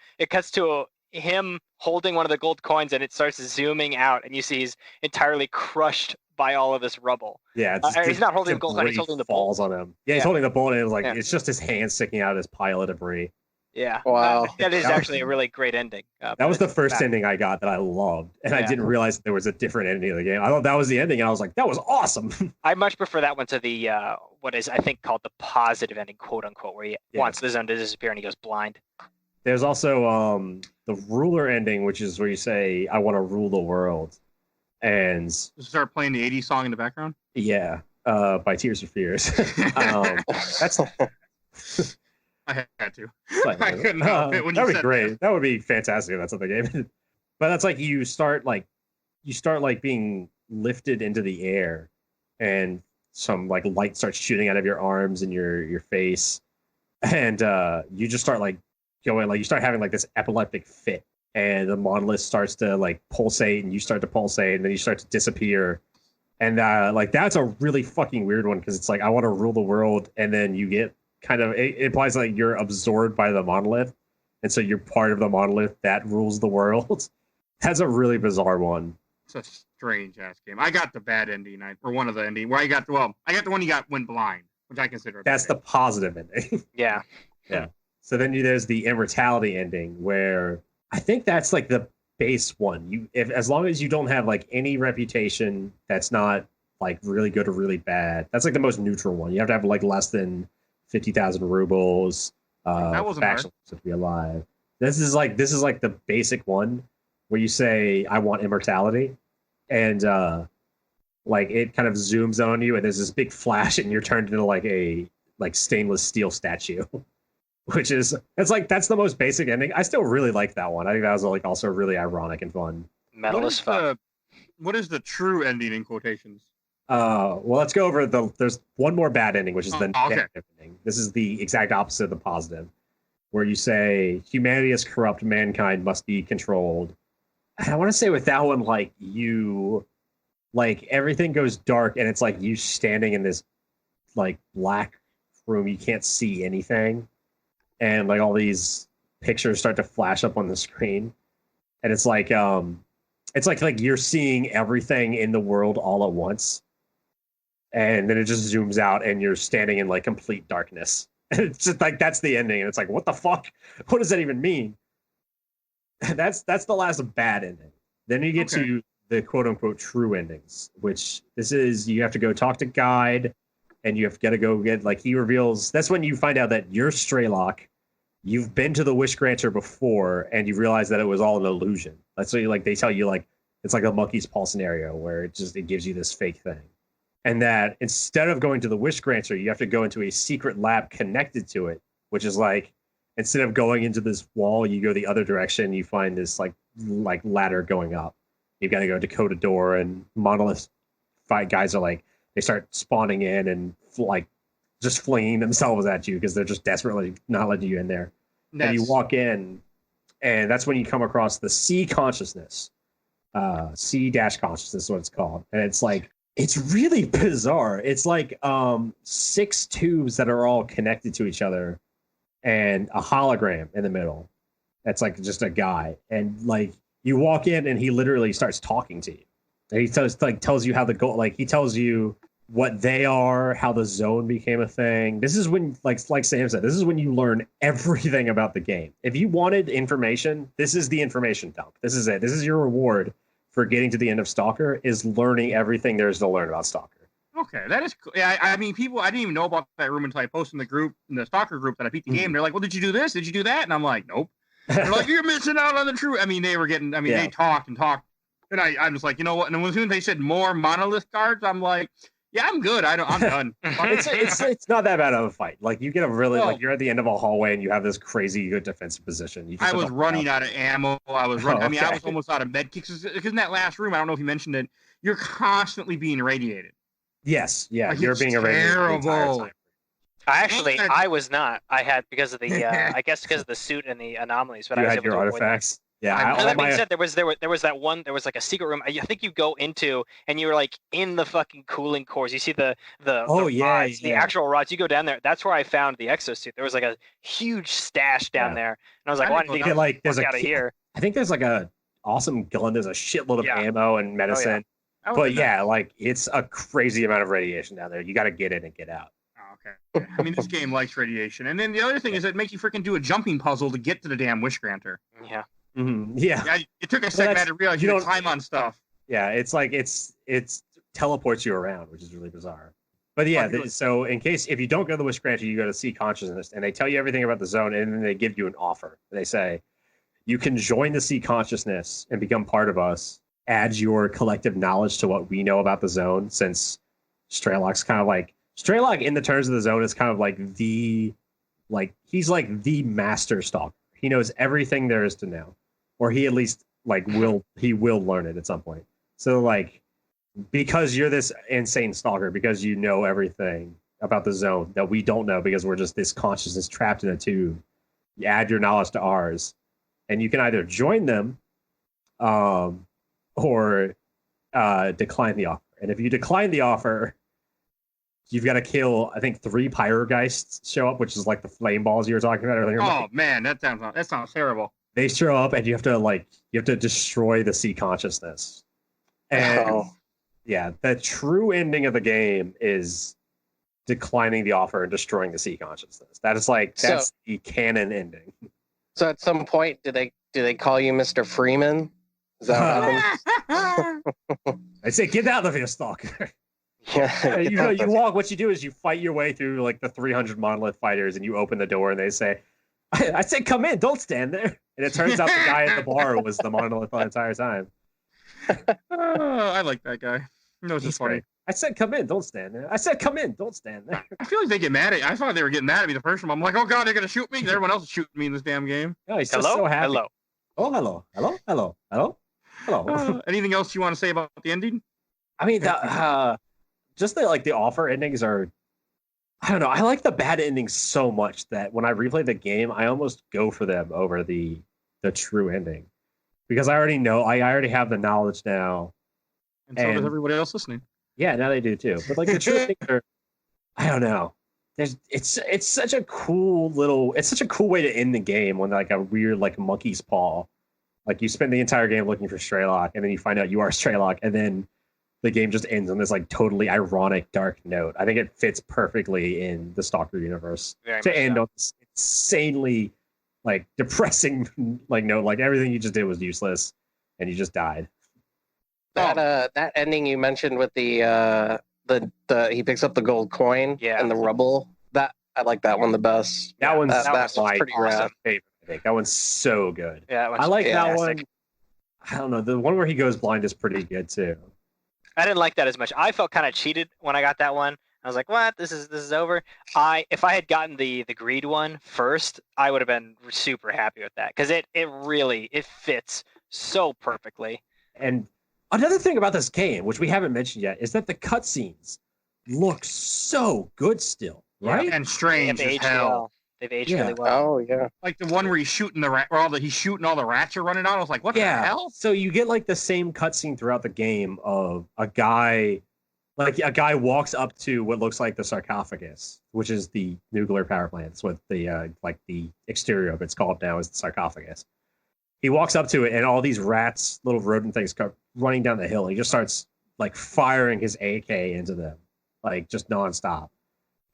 him holding one of the gold coins, and it starts zooming out, and you see he's entirely crushed by all of this rubble. Yeah, he's not holding the gold coin; he's holding the falls bolt. on him. Yeah, he's holding the bolt, and it's like it's just his hand sticking out of this pile of debris. Yeah, wow, that is actually a really great ending. That was the first ending I got that I loved, and I didn't realize that there was a different ending of the game. I thought that was the ending, and I was like, that was awesome. I much prefer that one to the what is I think called the positive ending, quote unquote, where he wants the zone to disappear and he goes blind. There's also the ruler ending, which is where you say, "I want to rule the world," and start playing the '80s song in the background. Yeah, by Tears for Fears. That's. I had to. I couldn't help it when you said that. That'd be great. That would be fantastic if that's what the game. But that's like you start being lifted into the air, and some like light starts shooting out of your arms and your face, and you just start like going, like you start having like this epileptic fit, and the monolith starts to like pulsate, and you start to pulsate, and then you start to disappear. And like that's a really fucking weird one, because it's like, I want to rule the world, and then you get kind of, it implies like you're absorbed by the monolith, and so you're part of the monolith that rules the world. That's a really bizarre one. It's a strange ass game. I got the bad ending, or one of the ending where I got the one you went blind, which I consider that's the positive ending. Yeah. So then there's the immortality ending, where I think that's like the base one. As long as you don't have like any reputation that's not like really good or really bad, that's like the most neutral one. You have to have like less than 50,000 rubles. That wasn't hard to be alive. This is like the basic one where you say, "I want immortality," and like it kind of zooms on you, and there's this big flash, and you're turned into like a stainless steel statue. Which is, that's the most basic ending. I still really like that one. I think that was like also really ironic and fun. Metal as fuck. What is the true ending in quotations? Well, let's go over there's one more bad ending, which is the negative ending. This is the exact opposite of the positive, where you say, "Humanity is corrupt, mankind must be controlled." And I want to say with that one, like everything goes dark, and it's like you standing in this like black room, you can't see anything. and like all these pictures start to flash up on the screen, and it's like you're seeing everything in the world all at once, and then it just zooms out and you're standing in like complete darkness. And it's just like that's the ending, and it's like, what the fuck? What does that even mean? That's the last bad ending. Then you get to the quote unquote true endings, which this is you have to go talk to Guide, and you have got to go get like he reveals. That's when you find out that you're STALKER. You've been to the Wish Granter before, and you realize that it was all an illusion. That's what like they tell you, like it's like a monkey's paw scenario where it gives you this fake thing, and that instead of going to the Wish Granter, you have to go into a secret lab connected to it, which is like instead of going into this wall, you go the other direction. You find this like ladder going up. You've got to go decode a door, and Monolith fight guys are like they start spawning in and like just flinging themselves at you because they're just desperately not letting you in there. And you walk in, and that's when you come across the C consciousness, C-consciousness is what it's called, and it's like it's really bizarre. It's like 6 tubes that are all connected to each other, and a hologram in the middle. That's like just a guy, and like you walk in, and he literally starts talking to you. And he tells you how the goal, like he tells you what they are, how the zone became a thing. This is when, like Sam said, this is when you learn everything about the game. If you wanted information, this is the information dump. This is it. This is your reward for getting to the end of STALKER, is learning everything there is to learn about STALKER. Okay, that is cool. Yeah, I mean, people, I didn't even know about that room until I posted in the STALKER group that I beat the game. They're like, well, did you do this? Did you do that? And I'm like, nope. They're like, you're missing out on the truth. I mean, they talked and talked. And I'm just like, you know what? And as soon as they said more Monolith guards, I'm like, yeah, I'm good. I'm done. It's not that bad of a fight. Like you get a really like you're at the end of a hallway and you have this crazy good defensive position. I was running out of ammo. I was running. I mean, I was almost out of med kicks because in that last room, I don't know if you mentioned it, you're constantly being irradiated. Yes, yeah, like, you're being irradiated. Terrible. I was not. I had because of the I guess because of the suit and the anomalies, but I was able to artifacts. Yeah. That being said, there was that one. There was like a secret room. I think you go into, and you were like in the fucking cooling cores. You see the rods, the actual rods. You go down there. That's where I found the exosuit. There was like a huge stash down there, and I was like, "Why didn't you get out of here?" I think there's like a awesome gun. There's a shitload of ammo and medicine. But yeah, like it's a crazy amount of radiation down there. You got to get in and get out. Okay. I mean, this game likes radiation, and then the other thing is it makes you freaking do a jumping puzzle to get to the damn Wish Granter. Yeah. Mm-hmm. Yeah. It took a second to realize you don't climb on stuff. Yeah, it's like it's teleports you around, which is really bizarre. But yeah, so in case if you don't go to the Wish Granter, you go to C Consciousness, and they tell you everything about the zone, and then they give you an offer. They say you can join the C Consciousness and become part of us. Add your collective knowledge to what we know about the zone, since STALKER's kind of like STALKER in the terms of the zone is kind of like he's like the master stalker. He knows everything there is to know, or he at least like will learn it at some point. So like, because you're this insane stalker, because you know everything about the zone that we don't know, because we're just this consciousness trapped in a tube, you add your knowledge to ours, and you can either join them, or decline the offer. And if you decline the offer, you've got to kill, I think, 3 Pyrogeists show up, which is like the flame balls you were talking about earlier. Oh man, that sounds terrible. They show up, and you have to destroy the C Consciousness. And yeah, the true ending of the game is declining the offer and destroying the C Consciousness. That's the canon ending. So at some point, do they call you Mr. Freeman? Is that what happens? I say, get out of here, Stalker. Yeah, you walk. What you do is you fight your way through like the 300 Monolith fighters, and you open the door, and they say, "I said, come in, don't stand there." And it turns out the guy at the bar was the Monolith the entire time. I like that guy. He knows it's funny. I said, come in, don't stand there. I said, come in, don't stand there. I feel like they get mad at. I thought they were getting mad at me the first time. I'm like, oh god, they're gonna shoot me. Everyone else is shooting me in this damn game. No, he's just so happy. Hello. Oh, hello. Anything else you want to say about the ending? I mean, just the offer endings are, I don't know. I like the bad endings so much that when I replay the game, I almost go for them over the true ending, because I already know. I already have the knowledge now, and so does everybody else listening. Yeah, now they do too. But like the true endings are, I don't know. it's such a cool way to end the game when like a weird like monkey's paw. Like you spend the entire game looking for Straylock, and then you find out you are Straylock, and then the game just ends on this like totally ironic dark note. I think it fits perfectly in the Stalker universe to end on this insanely like depressing like note. Like everything you just did was useless, and you just died. That ending you mentioned with the he picks up the gold coin and the rubble. That I like that one the best. That one's pretty awesome. Favorite, I think that one's so good. Yeah, I like that one. I don't know, the one where he goes blind is pretty good too. I didn't like that as much. I felt kind of cheated when I got that one. I was like, "What? This is over." If I had gotten the greed one first, I would have been super happy with that because it really fits so perfectly. And another thing about this game, which we haven't mentioned yet, is that the cutscenes look so good still, right? And strange as hell. They've aged really well. Oh yeah, like the one where he's shooting he's shooting all the rats are running out. I was like, what the hell? So you get like the same cutscene throughout the game of a guy walks up to what looks like the sarcophagus, which is the nuclear power plant. That's what the like the exterior of it's called now is the sarcophagus. He walks up to it, and all these rats, little rodent things, come running down the hill. He just starts like firing his AK into them, like just nonstop.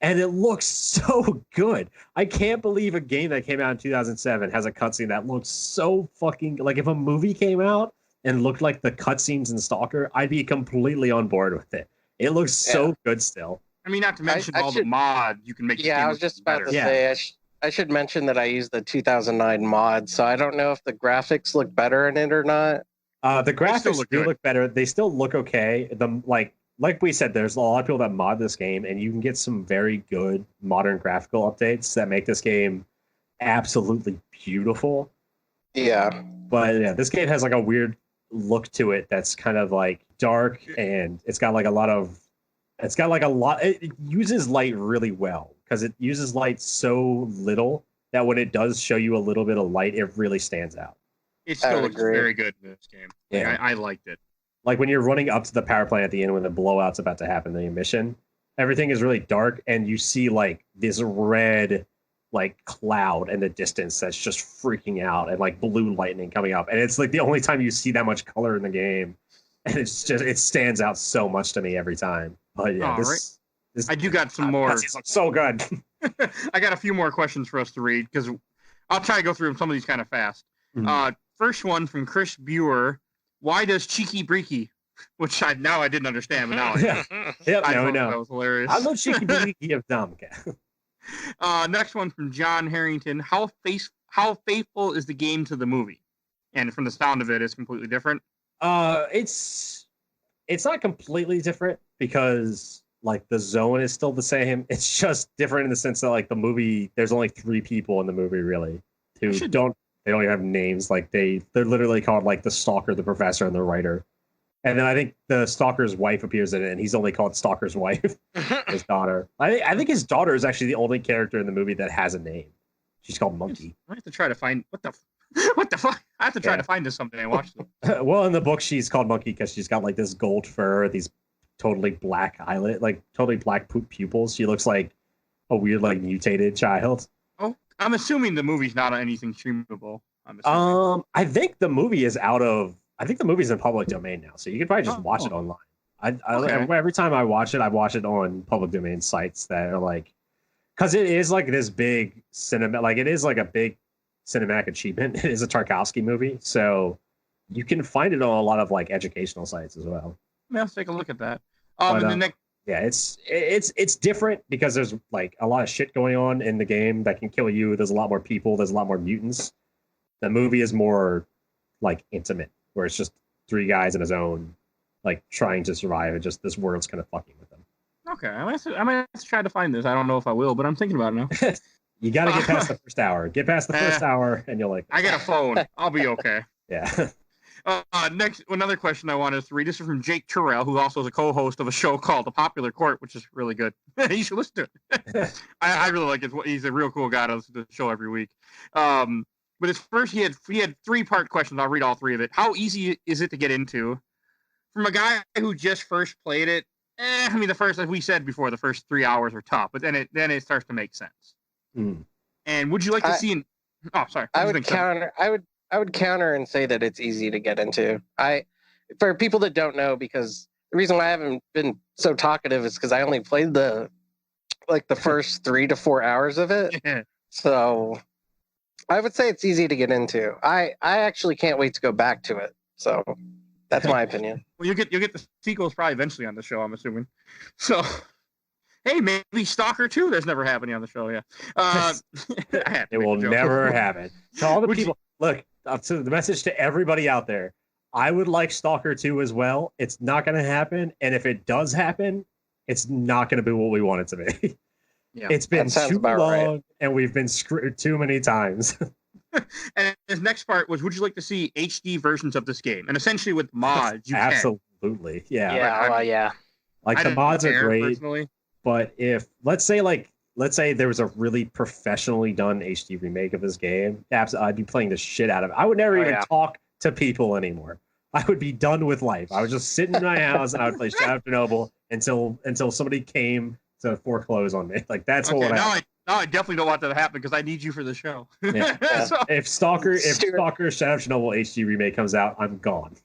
And it looks so good. I can't believe a game that came out in 2007 has a cutscene that looks so fucking like if a movie came out and looked like the cutscenes in Stalker, I'd be completely on board with it. It looks so good still. I mean, not to mention the mod you can make. Yeah, I was just about to say I should mention that I used the 2009 mod, so I don't know if the graphics look better in it or not. The graphics do look better. They still look okay. Like we said, there's a lot of people that mod this game, and you can get some very good modern graphical updates that make this game absolutely beautiful. Yeah. But yeah, this game has like a weird look to it that's kind of like dark, and it uses light really well because it uses light so little that when it does show you a little bit of light, it really stands out. It still looks very good in this game. Yeah. I liked it. Like when you're running up to the power plant at the end when the blowout's about to happen, the emission, everything is really dark, and you see like this red like cloud in the distance that's just freaking out, and like blue lightning coming up, and it's like the only time you see that much color in the game, and it stands out so much to me every time. But yeah, I do got some more. This looks so good. I got a few more questions for us to read because I'll try to go through some of these kind of fast. Mm-hmm. First one from Chris Buer. Why does Cheeky Breeky, which I didn't understand, but now I know. That was hilarious. I love Cheeky Breeky of Domka. Next one from John Harrington. How faithful is the game to the movie? And from the sound of it, it's completely different. It's not completely different because like the zone is still the same. It's just different in the sense that like the movie, there's only 3 people in the movie really who don't even have names. Like they're literally called like the Stalker, the Professor, and the Writer. And then I think the Stalker's wife appears in it, and he's only called Stalker's wife, his daughter. I think his daughter is actually the only character in the movie that has a name. She's called Monkey. I have to try to find what the fuck. I have to try to find this something. I watched it. Well, in the book, she's called Monkey because she's got like this gold fur, these totally black totally black pupils. She looks like a weird like mutated child. Oh, I'm assuming the movie's not on anything streamable. I think the movie is I think the movie's in public domain now, so you can probably just watch it online. Every time I watch it on public domain sites that are like, because it is like this big cinema, like it is like a big cinematic achievement. It is a Tarkovsky movie, so you can find it on a lot of like educational sites as well. Let's take a look at that. It's different because there's like a lot of shit going on in the game that can kill you. There's a lot more people. There's a lot more mutants. The movie is more like intimate, where it's just 3 guys in a zone, like trying to survive, and just this world's kind of fucking with them. Okay, I might have to try to find this. I don't know if I will, but I'm thinking about it now. You got to get past the first hour. Get past the first hour, and you'll like. I got a phone. I'll be okay. Yeah. Next, another question I wanted to read. This is from Jake Turrell, who also is a co-host of a show called The Popular Court, which is really good. You should listen to it. I really like it. He's a real cool guy to listen to the show every week. But his first, he had 3-part questions. I'll read all 3 of it. How easy is it to get into? From a guy who just first played it, I mean, the first, as we said before, the first 3 hours are tough, but then it starts to make sense. Mm. And would you like to see? Oh, sorry. I would counter and say that it's easy to get into. For people that don't know, because the reason why I haven't been so talkative is because I only played the first 3 to 4 hours of it. Yeah. So I would say it's easy to get into. I actually can't wait to go back to it. So that's my opinion. Well, you'll get the sequels probably eventually on the show, I'm assuming. So, hey, maybe Stalker 2 that's never happening on the show. Yeah, it will never happen. To all the people, look. So the message to everybody out there: I would like Stalker 2 as well. It's not going to happen, and if it does happen, it's not going to be what we want it to be. Yeah, it's been too long, and we've been screwed too many times. And his next part was, would you like to see HD versions of this game? And essentially with mods, you absolutely can. Yeah. Yeah, yeah. Like the mods are great, personally. But if let's say there was a really professionally done HD remake of this game, I'd be playing the shit out of it. I would never even talk to people anymore. I would be done with life. I would just sit in my house and I would play Shadow of Chernobyl until somebody came to foreclose on me. Like that's what I definitely don't want that to happen because I need you for the show. Yeah. So, if Stalker Shadow of Chernobyl HD remake comes out, I'm gone.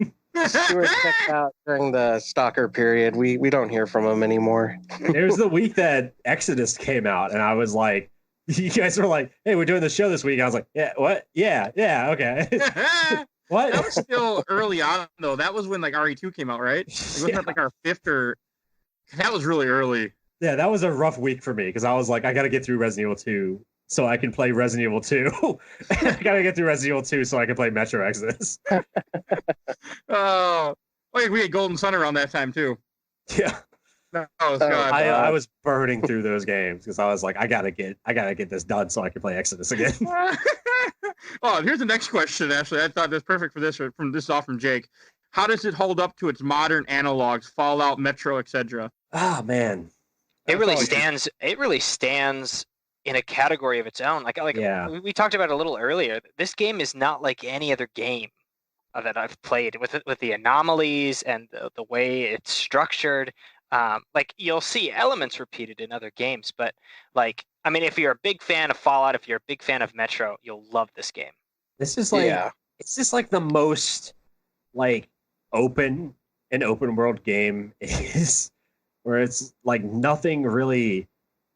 Stuart checked out during the Stalker period. We don't hear from him anymore. There's the week that Exodus came out, and I was like, you guys were like, hey, we're doing the show this week. I was like, yeah, what? Yeah, okay. What? That was still early on, though. That was when like RE2 came out, right? It wasn't that like our 5th or... That was really early. Yeah, that was a rough week for me because I was like, I got to get through Resident Evil 2 so I can play Resident Evil 2. I got to get through Resident Evil 2 so I can play Metro Exodus. Oh, we had Golden Sun around that time too. Yeah. I was burning through those games because I was like, I gotta get this done so I can play Exodus again. Oh, here's the next question. Actually, I thought that's perfect for this. From Jake. How does it hold up to its modern analogs, Fallout, Metro, etc.? Ah, man. It really stands in a category of its own. We talked about it a little earlier. This game is not like any other game that I've played with the anomalies and the way it's structured. Like you'll see elements repeated in other games, but if you're a big fan of Fallout, if you're a big fan of Metro, you'll love this game. This is it's just like the most like open world game is, where it's like nothing really,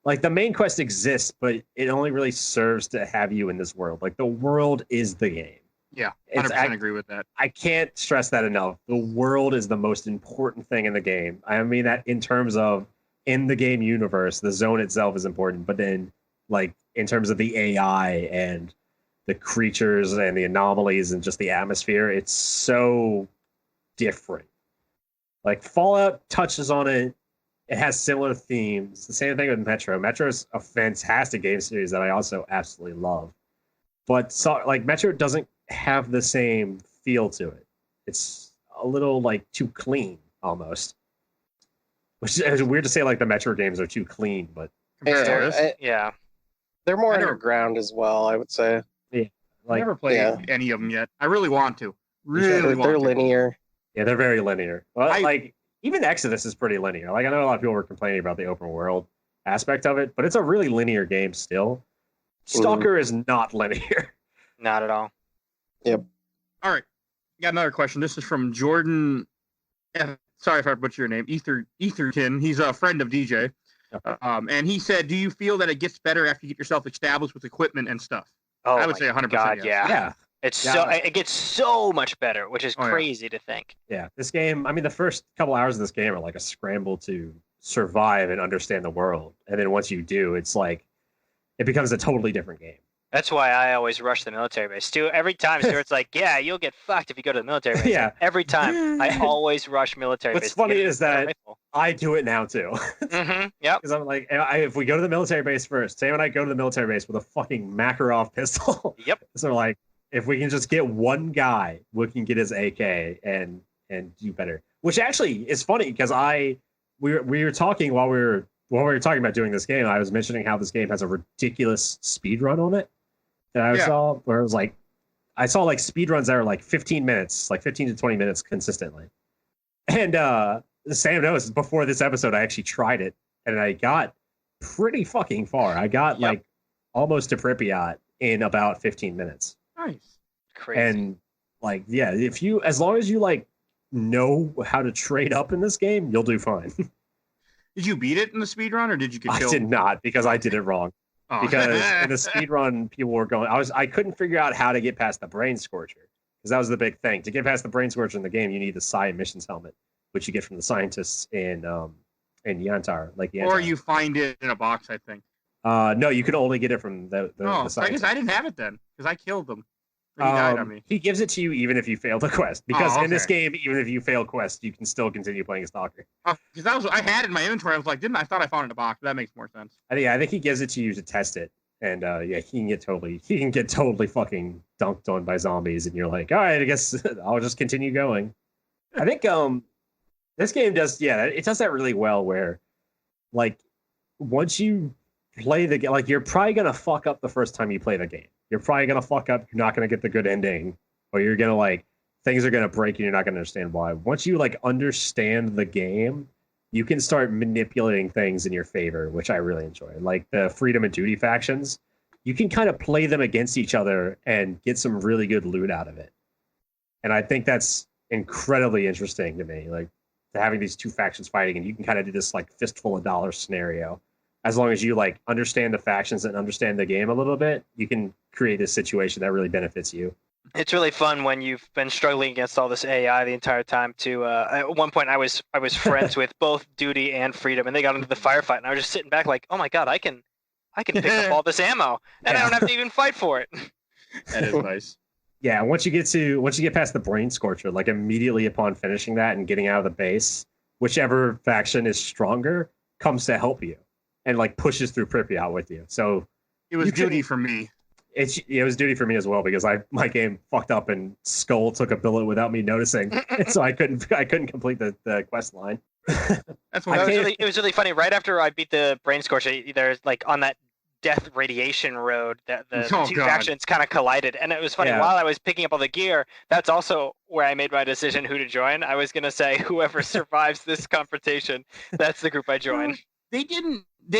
like the main quest exists, but it only really serves to have you in this world. Like the world is the game. Yeah, 100% agree with that. I can't stress that enough. The world is the most important thing in the game. I mean that in terms of in the game universe, the zone itself is important, but then like in terms of the AI and the creatures and the anomalies and just the atmosphere, it's so different. Like Fallout touches on it. It has similar themes. The same thing with Metro. Metro is a fantastic game series that I also absolutely love. But Metro doesn't have the same feel to it. It's a little like too clean almost. Which is weird to say like the Metro games are too clean, but yeah. They're more underground as well, I would say. Yeah. I've never played any of them yet. I really want to. They're linear. Yeah, they're very linear. Well, even Exodus is pretty linear. Like I know a lot of people were complaining about the open world aspect of it, but it's a really linear game still. Stalker is not linear. Not at all. Yep. All right. Got another question. This is from Jordan. Sorry if I butcher your name. Etherton. He's a friend of DJ. And he said, do you feel that it gets better after you get yourself established with equipment and stuff? Oh, I would say 100%. God, yes. Yeah. It gets so much better, which is crazy to think. Yeah. This game, I mean, the first couple hours of this game are like a scramble to survive and understand the world. And then once you do, it's like, it becomes a totally different game. That's why I always rush the military base. Every time Stuart's like, yeah, you'll get fucked if you go to the military base. Yeah. Every time. I always rush military base. What's funny is that I do it now too. Mm-hmm. Yep. Because I'm like, if we go to the military base first, Sam and I go to the military base with a fucking Makarov pistol. Yep. So like, if we can just get one guy, we can get his AK and do better. Which actually is funny because we were talking while we were talking about doing this game. I was mentioning how this game has a ridiculous speed run on it that I saw, where it was like, I saw like speed runs that are like 15 minutes, like 15 to 20 minutes consistently. And Sam knows before this episode, I actually tried it and I got pretty fucking far. I got like almost to Pripyat in about 15 minutes. Nice. Crazy. And like, yeah, as long as you like know how to trade up in this game, you'll do fine. Did you beat it in the speed run, or did you get killed? I did not, because I did it wrong. Oh. Because in the speed run, people were going. I couldn't figure out how to get past the brain scorcher, because that was the big thing. To get past the brain scorcher in the game, you need the psi emissions helmet, which you get from the scientists in Yantar, like Yantar. Or you find it in a box, I think. No, you can only get it from the scientists. I guess I didn't have it then, because I killed them. He died on me. He gives it to you even if you fail the quest, because in this game, even if you fail quest, you can still continue playing a stalker. Because I had it in my inventory. I was like, I thought I found it in a box. But that makes more sense. I think he gives it to you to test it, and he can get totally fucking dunked on by zombies, and you're like, all right, I guess I'll just continue going. I think this game does it does that really well, where like once you play the game, like you're probably gonna fuck up the first time you play the game. You're probably going to fuck up. You're not going to get the good ending, or you're going to like, things are going to break and you're not going to understand why. Once you like understand the game, you can start manipulating things in your favor, which I really enjoy. Like the freedom and duty factions, you can kind of play them against each other and get some really good loot out of it. And I think that's incredibly interesting to me. Like having these two factions fighting, and you can kind of do this like fistful of dollars scenario. As long as you like understand the factions and understand the game a little bit, you can create a situation that really benefits you. It's really fun when you've been struggling against all this AI the entire time. At one point, I was friends with both Duty and Freedom, and they got into the firefight, and I was just sitting back like, oh my god, I can pick up all this ammo, and I don't have to even fight for it. That is nice. Yeah, once you get past the brain scorcher, like immediately upon finishing that and getting out of the base, whichever faction is stronger comes to help you. And like pushes through Pripyat with you. So it was Duty for me. It was Duty for me as well, because my game fucked up and Skull took a bullet without me noticing, so I couldn't complete the quest line. That's what it was really funny. Right after I beat the brain scorcher, there's like on that death radiation road that the two factions kind of collided, and it was funny. While I was picking up all the gear, that's also where I made my decision who to join. I was gonna say whoever survives this confrontation, that's the group I join. They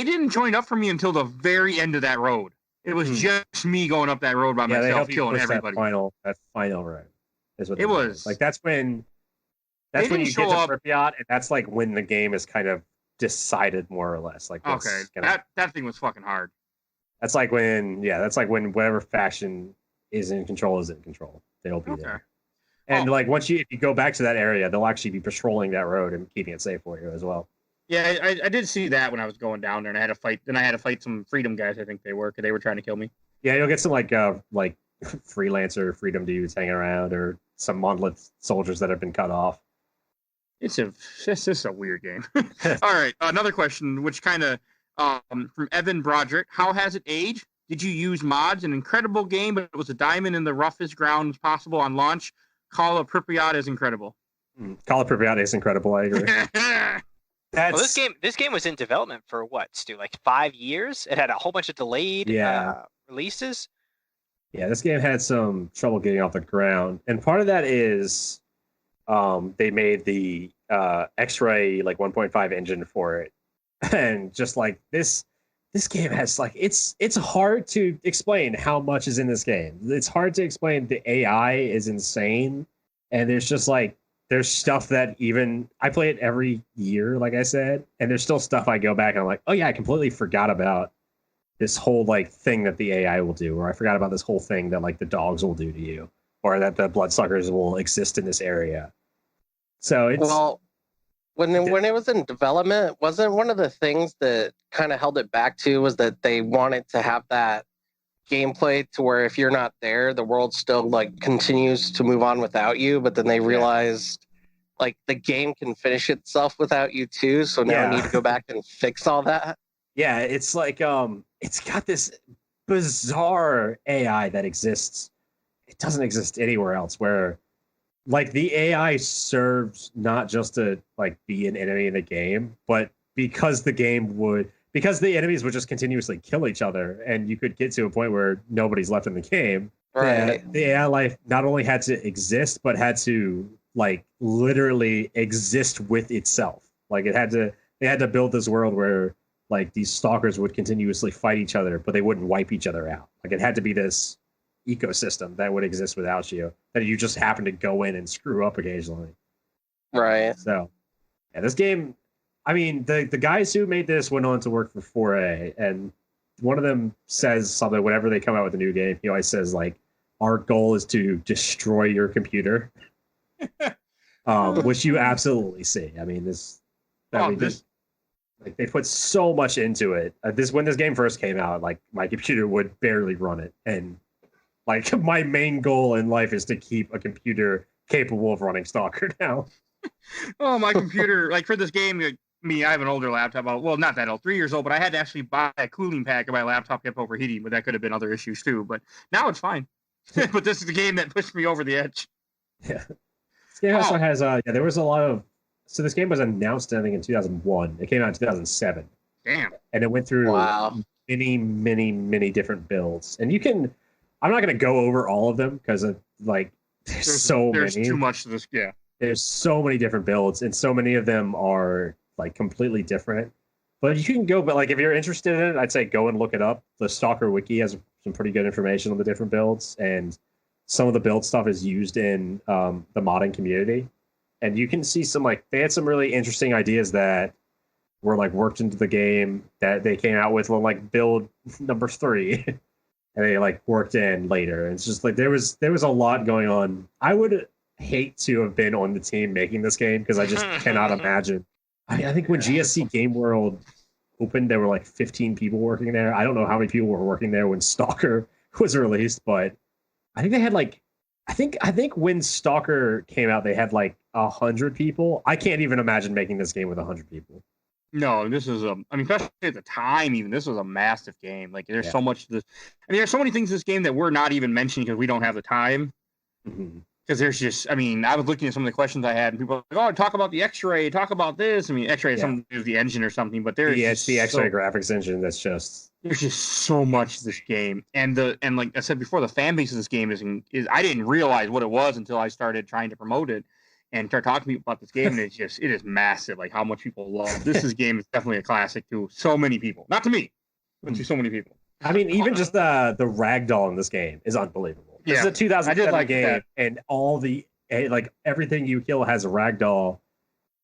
didn't join up for me until the very end of that road. It was just me going up that road by myself, killing everybody. That final road is what it was. Like that's when you get to Pripyat, and that's like when the game is kind of decided more or less. Like that thing was fucking hard. That's like when whatever faction is in control. They'll be there. And like if you go back to that area, they'll actually be patrolling that road and keeping it safe for you as well. Yeah, I did see that when I was going down there, and I had to fight. Then I had to fight some Freedom guys. I think they were, because they were trying to kill me. Yeah, you'll get some like freelancer Freedom dudes hanging around, or some monolith soldiers that have been cut off. It's just a weird game. All right, another question, which kind of from Evan Broderick: how has it aged? Did you use mods? An incredible game, but it was a diamond in the roughest ground possible on launch. Call of Pripyat is incredible. Call of Pripyat is incredible. I agree. Well, this game was in development for what, Stu? Like 5 years? It had a whole bunch of delayed releases. Yeah, this game had some trouble getting off the ground, and part of that is they made the X-Ray like 1.5 engine for it, and just like this game has like it's hard to explain how much is in this game. It's hard to explain. The AI is insane, and there's just like. There's stuff that even I play it every year, like I said, and there's still stuff I go back and I'm like, oh yeah, I completely forgot about this whole like thing that the AI will do, or I forgot about this whole thing that like the dogs will do to you, or that the bloodsuckers will exist in this area. So it's when it was in development, wasn't one of the things that kind of held it back too was that they wanted to have that gameplay to where if you're not there, the world still like continues to move on without you, but then they realized like the game can finish itself without you too, so now I need to go back and fix all that. Yeah, it's like it's got this bizarre AI that exists. It doesn't exist anywhere else, where like the AI serves not just to like be an enemy in the game, but because the enemies would just continuously kill each other, and you could get to a point where nobody's left in the game. Right. The AI life not only had to exist, but had to like literally exist with itself. Like they had to build this world where like these stalkers would continuously fight each other, but they wouldn't wipe each other out. Like it had to be this ecosystem that would exist without you, that you just happen to go in and screw up occasionally. Right. So, yeah, this game, I mean, the guys who made this went on to work for 4A, and one of them says something, whenever they come out with a new game, he always says, like, our goal is to destroy your computer, which you absolutely see. I mean, like they put so much into it. When this game first came out, like my computer would barely run it, and like my main goal in life is to keep a computer capable of running Stalker now. Oh, my computer, like for this game, I have an older laptop. Well, not that old, 3 years old, but I had to actually buy a cooling pack, and my laptop kept overheating. But that could have been other issues too. But now it's fine. But this is the game that pushed me over the edge. Yeah. This game also has there was a lot of. So this game was announced, I think, in 2001. It came out in 2007. Damn. And it went through many different builds. And you can, I'm not going to go over all of them because there's so many. There's too much to this. Yeah. There's so many different builds, and so many of them are like completely different. But you can go, but like if you're interested in it, I'd say go and look it up. The Stalker Wiki has some pretty good information on the different builds, and some of the build stuff is used in the modding community. And you can see they had some really interesting ideas that were like worked into the game that they came out with on like build number 3, and they like worked in later. And it's just like there was a lot going on. I would hate to have been on the team making this game because I just cannot imagine. I think when GSC Game World opened, there were like 15 people working there. I don't know how many people were working there when Stalker was released, but I think they had like. I think when Stalker came out, they had like 100 people. I can't even imagine making this game with 100 people. No, this is especially at the time, even this was a massive game. Like there's so much. There's so many things in this game that we're not even mentioning because we don't have the time. Because there's just, I was looking at some of the questions I had, and people were like, "Oh, talk about the X-ray, talk about this." X-ray is something to do with the engine or something, but there's the X-ray graphics engine that's just. There's just so much to this game, and like I said before, the fan base of this game is I didn't realize what it was until I started trying to promote it and start talking to people about this game, and it is massive. Like how much people love this game is definitely a classic to so many people, not to me, but to so many people. I mean, even just the ragdoll in this game is unbelievable. This is a 2007 game, and all the like everything you kill has a ragdoll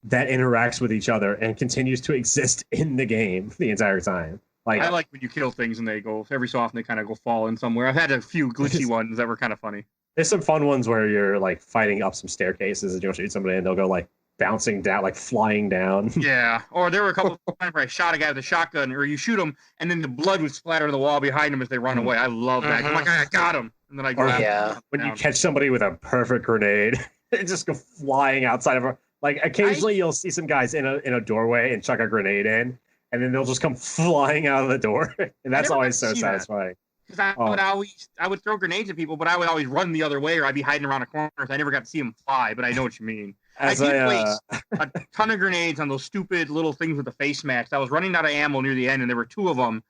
that interacts with each other and continues to exist in the game the entire time. Like, I like when you kill things and they go every so often they kind of go fall in somewhere. I've had a few glitchy ones that were kind of funny. There's some fun ones where you're like fighting up some staircases and you'll shoot somebody and they'll go like bouncing down, like flying down. Yeah. Or there were a couple of times where I shot a guy with a shotgun, or you shoot him and then the blood would splatter on the wall behind him as they run away. I love that. I'm like, I got him. And then I grab him. When you catch somebody with a perfect grenade and just go flying outside of a, like occasionally you'll see some guys in a doorway and chuck a grenade in. And then they'll just come flying out of the door, and that's always so satisfying. Because I would throw grenades at people, but I would always run the other way, or I'd be hiding around a corner. So I never got to see them fly, but I know what you mean. I did waste a ton of grenades on those stupid little things with the face masks. I was running out of ammo near the end, and there were 2 of them,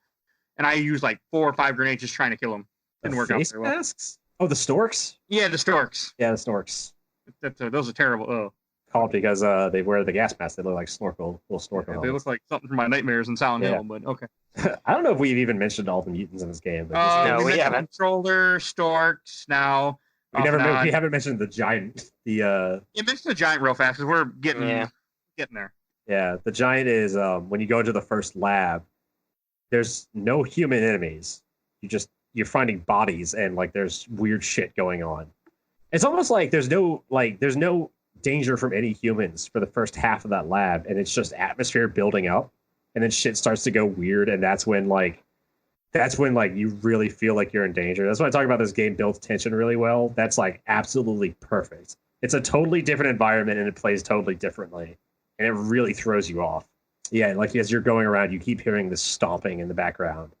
and I used like 4 or 5 grenades just trying to kill them. Didn't work out very well. Masks? Oh, the storks? Yeah, the storks. Yeah, the storks. Those are terrible. Oh. Called because they wear the gas mask. They look like little snorkel. Yeah, they look like something from my nightmares in Silent Hill, but okay. I don't know if we've even mentioned all the mutants in this game. No, we haven't. Controller, storks, now. We haven't mentioned the giant. You mentioned the giant real fast because we're getting there. Yeah, the giant is when you go into the first lab, there's no human enemies. You're finding bodies and like there's weird shit going on. It's almost like there's no danger from any humans for the first half of that lab, and it's just atmosphere building up, and then shit starts to go weird, and that's when you really feel like you're in danger. That's why I talk about this game builds tension really well. That's like absolutely perfect. It's a totally different environment and it plays totally differently, and it really throws you off. Yeah, like as you're going around, you keep hearing this stomping in the background,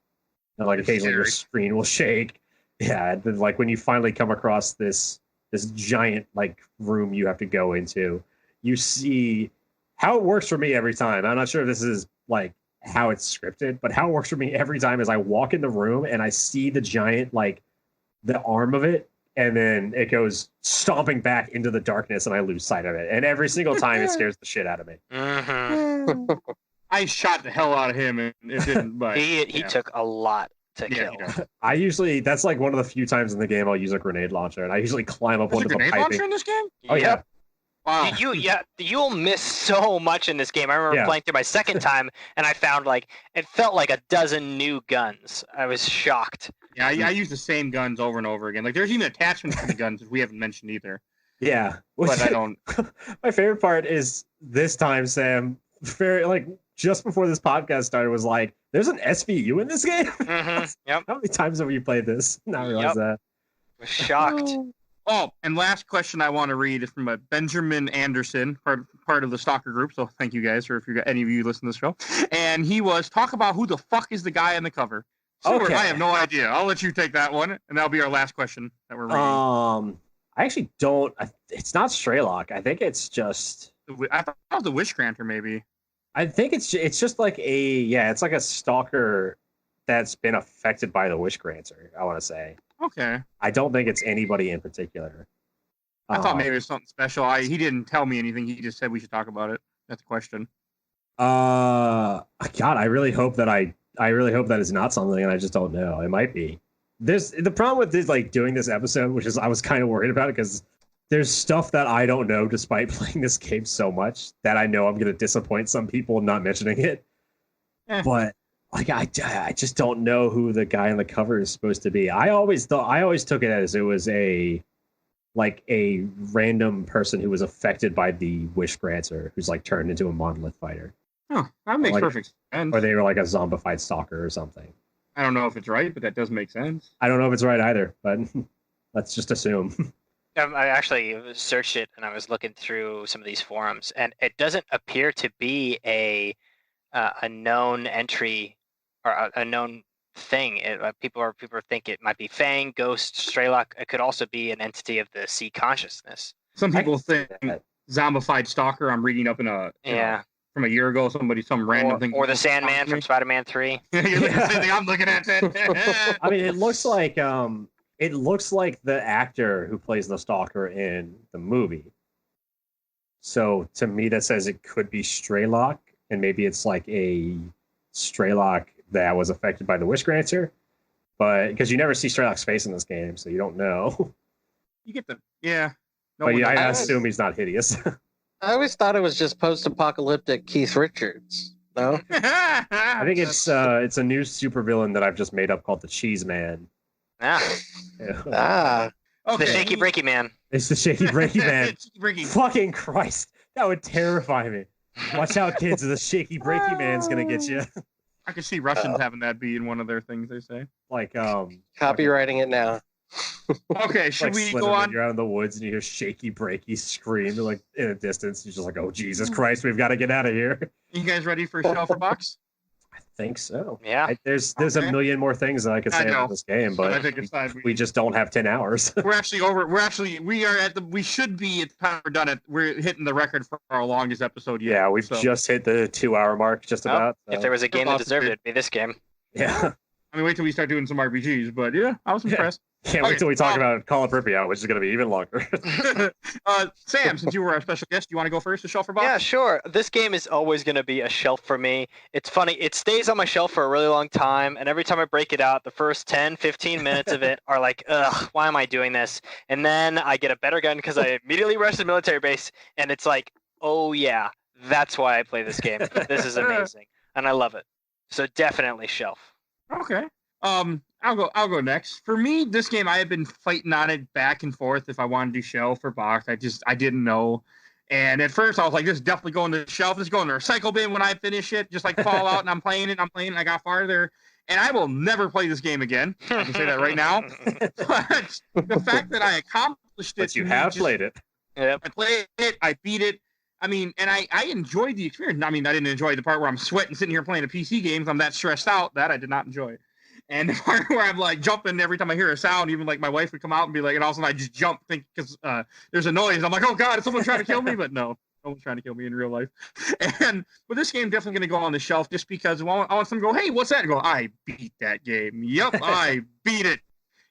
and like occasionally your screen will shake. Yeah, and then like when you finally come across this giant like room you have to go into, you see how it works for me every time. I'm not sure if this is like how it's scripted, but how it works for me every time is I walk in the room and I see the giant, like the arm of it, and then it goes stomping back into the darkness, and I lose sight of it. And every single time, it scares the shit out of me. Mm-hmm. I shot the hell out of him, and it didn't. But he took a lot to kill. I usually that's like one of the few times in the game I'll use a grenade launcher, and I usually climb up onto the piping. Grenade launcher in this game? Oh yeah. Wow. You'll miss so much in this game. I remember playing through my second time, and I found it felt like a dozen new guns. I was shocked. Yeah, I use the same guns over and over again. Like there's even attachments to the guns that we haven't mentioned either. Yeah, but I don't. My favorite part is this time, Sam. Just before this podcast started, was like, "There's an SVU in this game." Mm-hmm. Yep. How many times have you played this? Now I realize that. I was shocked. Oh, and last question I want to read is from a Benjamin Anderson, part of the Stalker group. So thank you guys, or if you got any of you listen to the show. And he was talk about who the fuck is the guy on the cover. Stuart, okay. I have no idea. I'll let you take that one, and that'll be our last question that we're reading. I actually don't. It's not S.T.A.L.K.E.R. I think it's just. I thought it was the Wish Granter, maybe. I think it's just like it's like a stalker that's been affected by the Wish Granter, I want to say. Okay. I don't think it's anybody in particular. I thought maybe it was something special. He didn't tell me anything. He just said we should talk about it. That's a question. God, I really hope that is not something, and I just don't know. It might be. There's the problem with this, doing this episode, which is I was kind of worried about it because there's stuff that I don't know, despite playing this game so much, that I know I'm going to disappoint some people not mentioning it. But I just don't know who the guy on the cover is supposed to be. I always took it as it was a random person who was affected by the Wish Granter, who's turned into a monolith fighter. Oh, that makes perfect sense. Or they were a zombified stalker or something. I don't know if it's right, but that does make sense. I don't know if it's right either, but let's just assume. I actually searched it, and I was looking through some of these forums, and it doesn't appear to be a known entry or a known thing. People think it might be Fang, Ghost, Stray-Lock. It could also be an entity of the sea consciousness. Some people think zombified stalker. I'm reading up in from a year ago, some random thing. Or the Sandman from Spider-Man 3. You're looking at the same thing I'm looking at. I mean, it looks like the actor who plays the stalker in the movie. So to me, that says it could be Stray-Lock, and maybe it's a Stray-Lock that was affected by the Wish Granter. But because you never see Stray-Lock's face in this game, so you don't know. You get the I assume he's not hideous. I always thought it was just post-apocalyptic Keith Richards. No, I think it's a new supervillain that I've just made up called the Cheese Man. Okay. The Shaky Breaky Man. It's the Shaky Breaky Man. Fucking Christ, that would terrify me. Watch out, kids! The Shaky Breaky Man's gonna get you. I can see Russians having that be in one of their things they say. Copywriting it now. Okay, should we go on? You're out in the woods and you hear Shaky Breaky scream in a distance. You're just oh Jesus Christ, we've got to get out of here. You guys ready for Shelf or Box? I think so. Yeah. There's a million more things that I could say about this game, but I think it's time. We just don't have 10 hours. We should be at the time we're done it. We're hitting the record for our longest episode yet. Yeah, we've just hit the 2-hour mark just about. So. If there was a game that deserved it, it'd be this game. Yeah. I mean, wait till we start doing some RPGs, but yeah, I was impressed. Can't wait till we talk about Call of Pripyat, which is going to be even longer. Sam, since you were our special guest, do you want to go first to Shelf or Box? Yeah, sure. This game is always going to be a shelf for me. It's funny. It stays on my shelf for a really long time, and every time I break it out, the first 10, 15 minutes of it are ugh, why am I doing this? And then I get a better gun because I immediately rush to the military base, and it's oh yeah, that's why I play this game. This is amazing, and I love it. So definitely shelf. Okay. I'll go next. For me, this game, I had been fighting on it back and forth if I wanted to do shelf or box. I didn't know. And at first I was this is definitely going to the shelf. This is going to the recycle bin when I finish it, just like Fallout, and I'm playing it. I got farther. And I will never play this game again. I can say that right now. But the fact that I accomplished it. But you have played it. Yep. I played it. I beat it. I mean, and I enjoyed the experience. I mean, I didn't enjoy the part where I'm sweating sitting here playing a PC game. I'm that stressed out. That I did not enjoy. And the part where I'm jumping every time I hear a sound, even my wife would come out and be and all of a sudden I just jump because there's a noise. I'm oh God, is someone trying to kill me? But no, no one's trying to kill me in real life. But this game definitely going to go on the shelf just because I want someone to go, hey, what's that? And go, I beat that game. Yep, I beat it.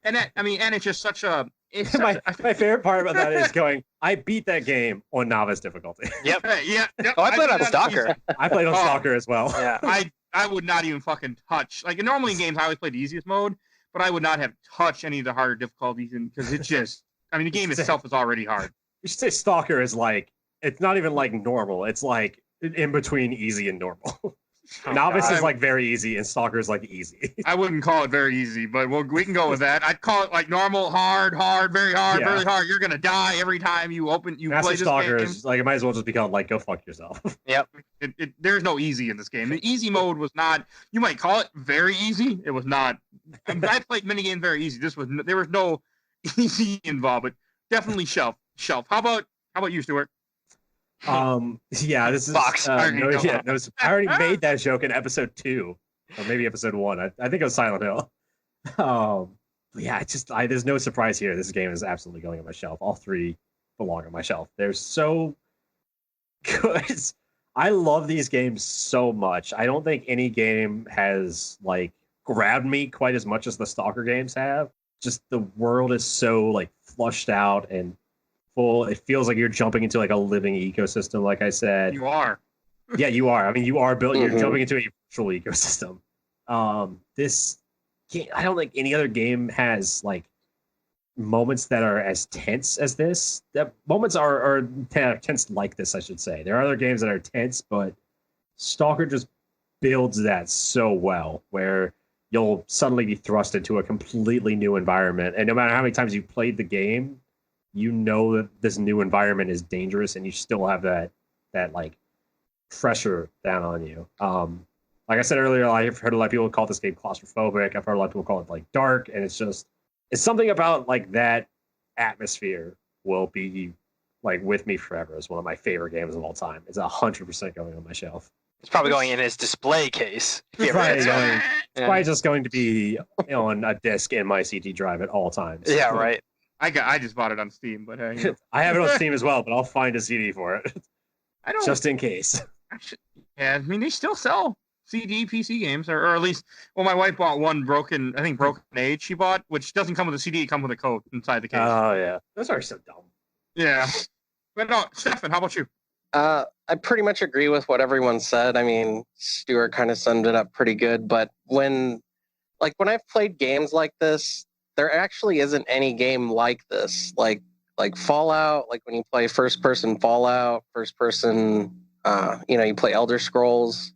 And it's just such a it's my favorite part about that is going, I beat that game on novice difficulty. Yep. Yeah. Oh, I played on Stalker. I played on Stalker as well. Yeah. I would not even fucking touch. Like normally in games, I always play the easiest mode, but I would not have touched any of the harder difficulties because it's just. I mean, the game itself is already hard. You should say Stalker is like it's not even like normal. It's like in between easy and normal. Novice is like very easy, and Stalker is like easy. I wouldn't call it very easy, but we can go with that. I'd call it like normal, hard, very hard, really hard. You're gonna die every time you play this Stalker game. Is like it might as well just be called like go fuck yourself. Yep. There's no easy in this game. The easy mode was not. You might call it very easy. It was not. I played mini games very easy. There was no easy involved, but definitely shelf. How about you, Stuart? Yeah, this is Box. I already made that joke in episode 2 or maybe episode 1. I think it was Silent Hill. Yeah, there's no surprise here. This game is absolutely going on my shelf. All 3 belong on my shelf. They're so good. I love these games so much. I don't think any game has like grabbed me quite as much as the Stalker games have. Just the world is so like flushed out and full. It feels like you're jumping into like a living ecosystem, like I said. You are. Yeah, you are. I mean, you are building. You're jumping into a virtual ecosystem. This game, I don't think any other game has like moments that are as tense as this. That moments are tense like this, I should say. There are other games that are tense, but Stalker just builds that so well, where you'll suddenly be thrust into a completely new environment, and no matter how many times you played the game, you know that this new environment is dangerous, and you still have that like pressure down on you. Like I said earlier, I've heard a lot of people call this game claustrophobic. I've heard a lot of people call it like dark, and it's something about like that atmosphere will be like with me forever. It's one of my favorite games of all time. It's 100% going on my shelf. It's probably going in his display case. It's probably just going to be on a disc in my CD drive at all times. Yeah, right. I just bought it on Steam, but hey. I have it on Steam as well, but I'll find a CD for it. Just in case. Yeah, I mean they still sell CD PC games, or at least, well, my wife bought one Broken Age she bought, which doesn't come with a CD, it comes with a code inside the case. Oh yeah, those are so dumb. Yeah, but no, Stefan, how about you? I pretty much agree with what everyone said. I mean, Stuart kind of summed it up pretty good. But when I've played games like this, there actually isn't any game like this. Like Fallout, like when you play first-person Fallout, first-person, you play Elder Scrolls.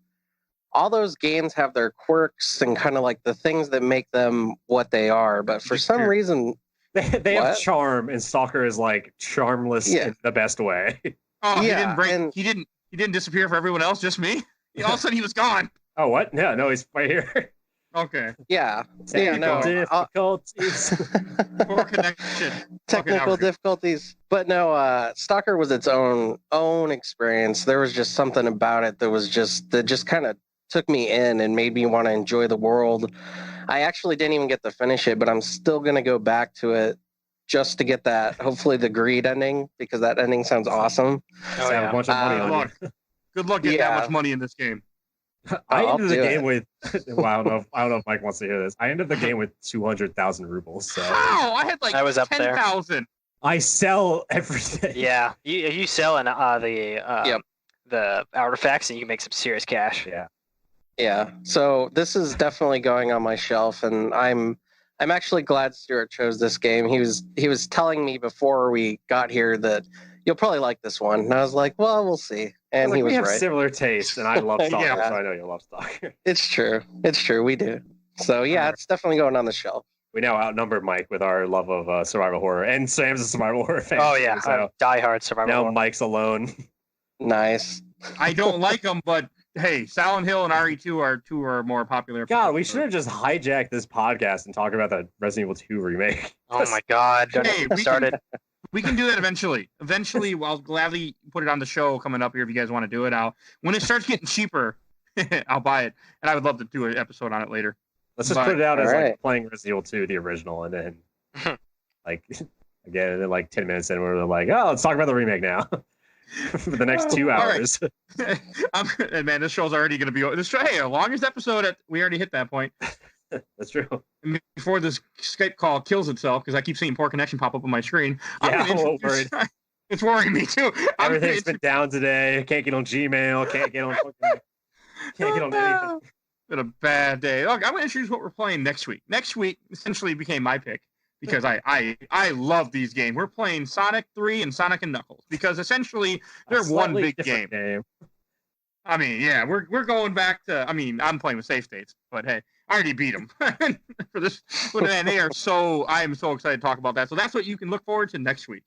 All those games have their quirks and kind of like the things that make them what they are. But for some reason, they have charm, and Stalker is like charmless in the best way. Oh, yeah, he didn't disappear for everyone else, just me? All of a sudden he was gone. Oh, what? Yeah, no, he's right here. Okay. Yeah. Difficulties. Poor connection. Technical difficulties. But no, Stalker was its own experience. There was just something about it that just kind of took me in and made me want to enjoy the world. I actually didn't even get to finish it, but I'm still going to go back to it just to get that, hopefully the greed ending, because that ending sounds awesome. Oh, yeah. A bunch of money on you. Good luck getting that much money in this game. I ended the game with. Well, I don't know if Mike wants to hear this. I ended the game with 200,000 rubles. So how? I had like 10,000. I sell everything. Yeah, you sell in the artifacts, and you can make some serious cash. Yeah. So this is definitely going on my shelf, and I'm actually glad Stuart chose this game. He was telling me before we got here that you'll probably like this one, and I was like, well, we'll see. And he was right. We have similar tastes, and I love Stalker, so I know you'll love Stalker. It's true. We do. So yeah, it's definitely going on the shelf. We now outnumber Mike with our love of survival horror, and Sam's a survival horror fan. Oh yeah, so diehard survival horror. Now Mike's alone. Nice. I don't like them, but hey, Silent Hill and RE2 are more popular. God, we should have just hijacked this podcast and talk about the Resident Evil 2 remake. Oh my God! We can do that eventually. Eventually, I'll gladly put it on the show coming up here if you guys want to do it. When it starts getting cheaper, I'll buy it, and I would love to do an episode on it later. Let's just put it out as like playing Resident Evil 2, the original, and then like again, and then like 10 minutes in, we're like, oh, let's talk about the remake now. For the next 2 hours. Right. Man, this show's already going to be this show. Hey, our longest episode. We already hit that point. That's true. Before this Skype call kills itself, because I keep seeing poor connection pop up on my screen. Yeah, I'm a little worried. It's worrying me too. Everything's been down today. Can't get on Gmail. Can't get on anything. Been a bad day. Look, I'm going to introduce what we're playing next week. Next week essentially became my pick because I love these games. We're playing Sonic 3 and Sonic and Knuckles because essentially they're one big game. I mean, yeah, we're going back to. I mean, I'm playing with save states, but hey, I already beat them for this. And they are so. I am so excited to talk about that. So that's what you can look forward to next week.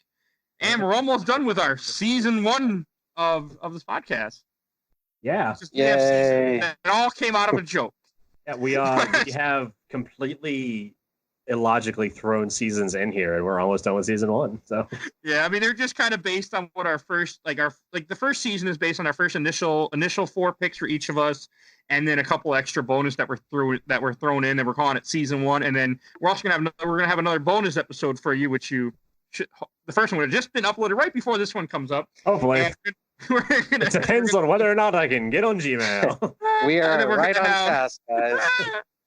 And we're almost done with our season 1 of this podcast. Yeah. Yay. It all came out of a joke. Yeah, we have completely illogically thrown seasons in here, and we're almost done with season 1. So yeah, I mean they're just kind of based on what our first the first season is based on our first initial 4 picks for each of us, and then a couple extra bonus that were thrown in that we're calling it season 1, and then we're also gonna have another bonus episode for you, which you should. The first one would have just been uploaded right before this one comes up. Hopefully. It depends on whether or not I can get on Gmail. We are right on task, guys.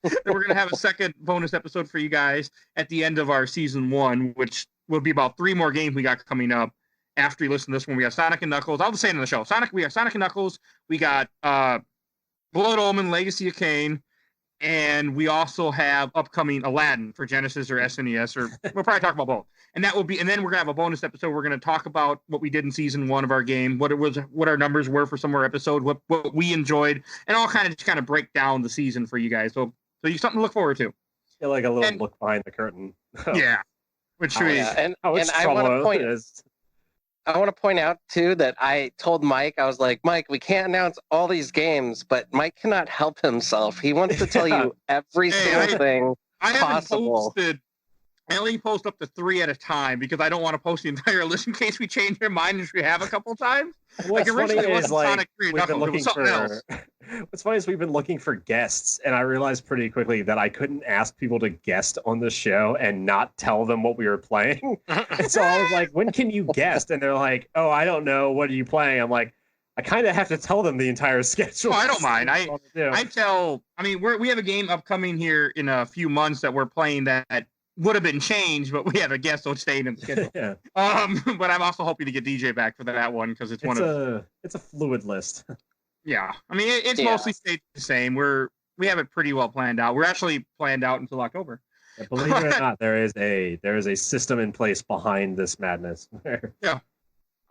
Then we're going to have a second bonus episode for you guys at the end of our season 1, which will be about 3 more games we got coming up after you listen to this one. We got Sonic and Knuckles. I'll just say it on the show. We got Sonic and Knuckles. We got Blood Omen, Legacy of Kain. And we also have upcoming Aladdin for Genesis or SNES, or we'll probably talk about both. And that will be, and then we're gonna have a bonus episode. We're gonna talk about what we did in season 1 of our game, what our numbers were for some of our episodes, what we enjoyed, and all kind of break down the season for you guys. So you something to look forward to. Yeah, like a little look behind the curtain. Yeah, which is and I want to point out too that I told Mike, I was like, Mike, we can't announce all these games, but Mike cannot help himself. He wants to tell you every single thing possible. I only post up to 3 at a time because I don't want to post the entire list in case we change our mind, which we have a couple times. What's funny is what's funny is we've been looking for guests, and I realized pretty quickly that I couldn't ask people to guest on the show and not tell them what we were playing. And so I was like, when can you guest? And they're like, oh, I don't know. What are you playing? I'm like, I kind of have to tell them the entire schedule. Oh, I don't mind. I mean, we have a game upcoming here in a few months that we're playing that would have been changed, but we have a guest, so it's staying in the schedule. Yeah. But I'm also hoping to get DJ back for that one because it's a fluid list. Yeah, I mean it's mostly stayed the same. We have it pretty well planned out. We're actually planned out until October. Yeah, believe it or not, there is a system in place behind this madness. Yeah.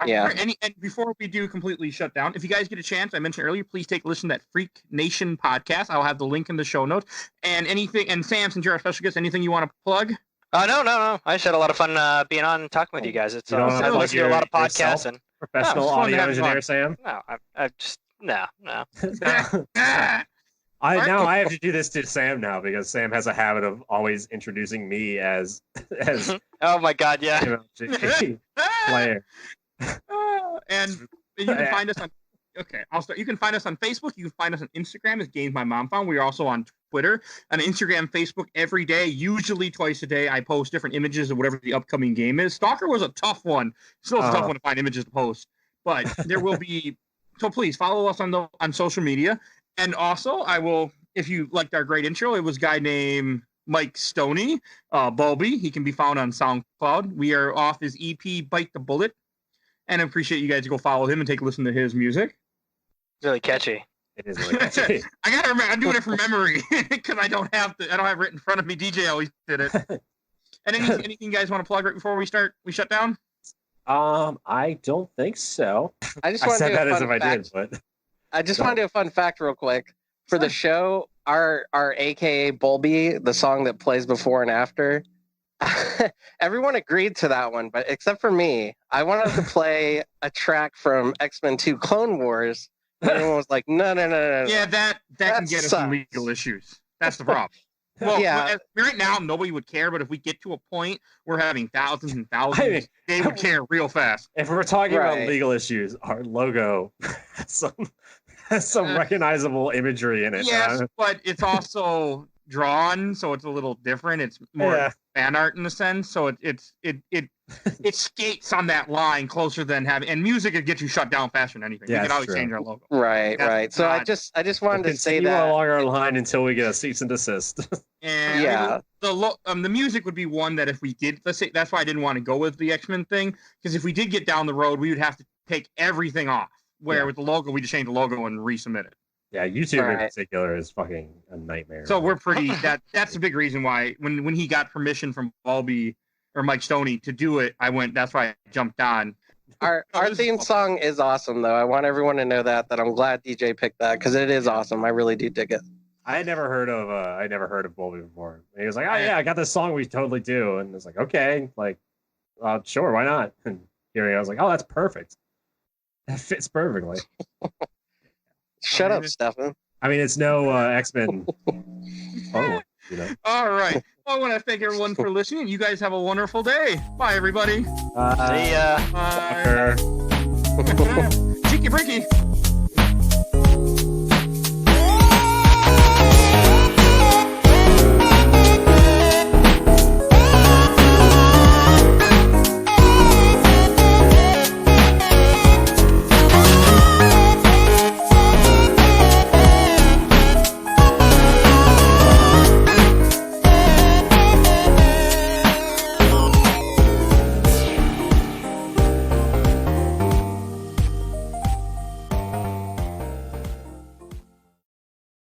Yeah. And before we do completely shut down, if you guys get a chance, I mentioned earlier, please take a listen to that Freak Nation podcast. I'll have the link in the show notes. And Sam, since you're our special guest, anything you want to plug? No. I just had a lot of fun being on and talking with you guys. It's I listen to a lot of podcasts and professional audio engineer, Sam. No, I just no. I have to do this to Sam now because Sam has a habit of always introducing me as oh my god, yeah. Player. And you can find us on. Okay, I'll start. You can find us on Facebook. You can find us on Instagram as Games My Mom Found. We are also on Twitter, on Instagram, Facebook every day. Usually twice a day, I post different images of whatever the upcoming game is. Stalker was a tough one. Still a tough one to find images to post, but there will be. So please follow us on social media, and also I will. If you liked our great intro, it was a guy named Mike Stoney, Bulby. He can be found on SoundCloud. We are off his EP, Bite the Bullet. And I appreciate you guys to go follow him and take a listen to his music. Really catchy. It is really catchy. I gotta remember. I'm doing it from memory because I don't have it written in front of me. DJ always did it. And anything you guys want to plug right before we shut down? I don't think so. I said that as if I did, but I just want to do a fun fact real quick for the show. Our AKA Bulby, the song that plays before and after. Everyone agreed to that one, but except for me, I wanted to play a track from X-Men 2 Clone Wars. Everyone was like, no. Yeah, that can get us some legal issues. That's the problem. Well, yeah. Right now, nobody would care, but if we get to a point we're having thousands and thousands, they would care real fast. If we're talking about legal issues, our logo has some recognizable imagery in it. Yes, but it's also drawn, so it's a little different. It's more fan art in a sense, so it skates on that line closer than having. And music could get you shut down faster than anything. Yeah, we could always true. change our logo. Right. So I just wanted to say that along our line until we get a cease and desist. And yeah, the music would be one that if we did, let's say, that's why I didn't want to go with the X-Men thing, because if we did get down the road, we would have to take everything off. Where with the logo, we just change the logo and resubmit it. Yeah, YouTube in particular is fucking a nightmare. So we're pretty. That's a big reason why when he got permission from Balby or Mike Stoney to do it, I went. That's why I jumped on. Our theme song is awesome, though. I want everyone to know that I'm glad DJ picked that because it is awesome. I really do dig it. I had never heard of Balby before. And he was like, "Oh yeah, I got this song we totally do," and it's like, "Okay, like, sure, why not?" And here I was like, "Oh, that's perfect. That fits perfectly." Shut up, Stefan. I mean, it's no X-Men. All right. Well, I want to thank everyone for listening. You guys have a wonderful day. Bye, everybody. See ya. Bye. Cheeky Freaky.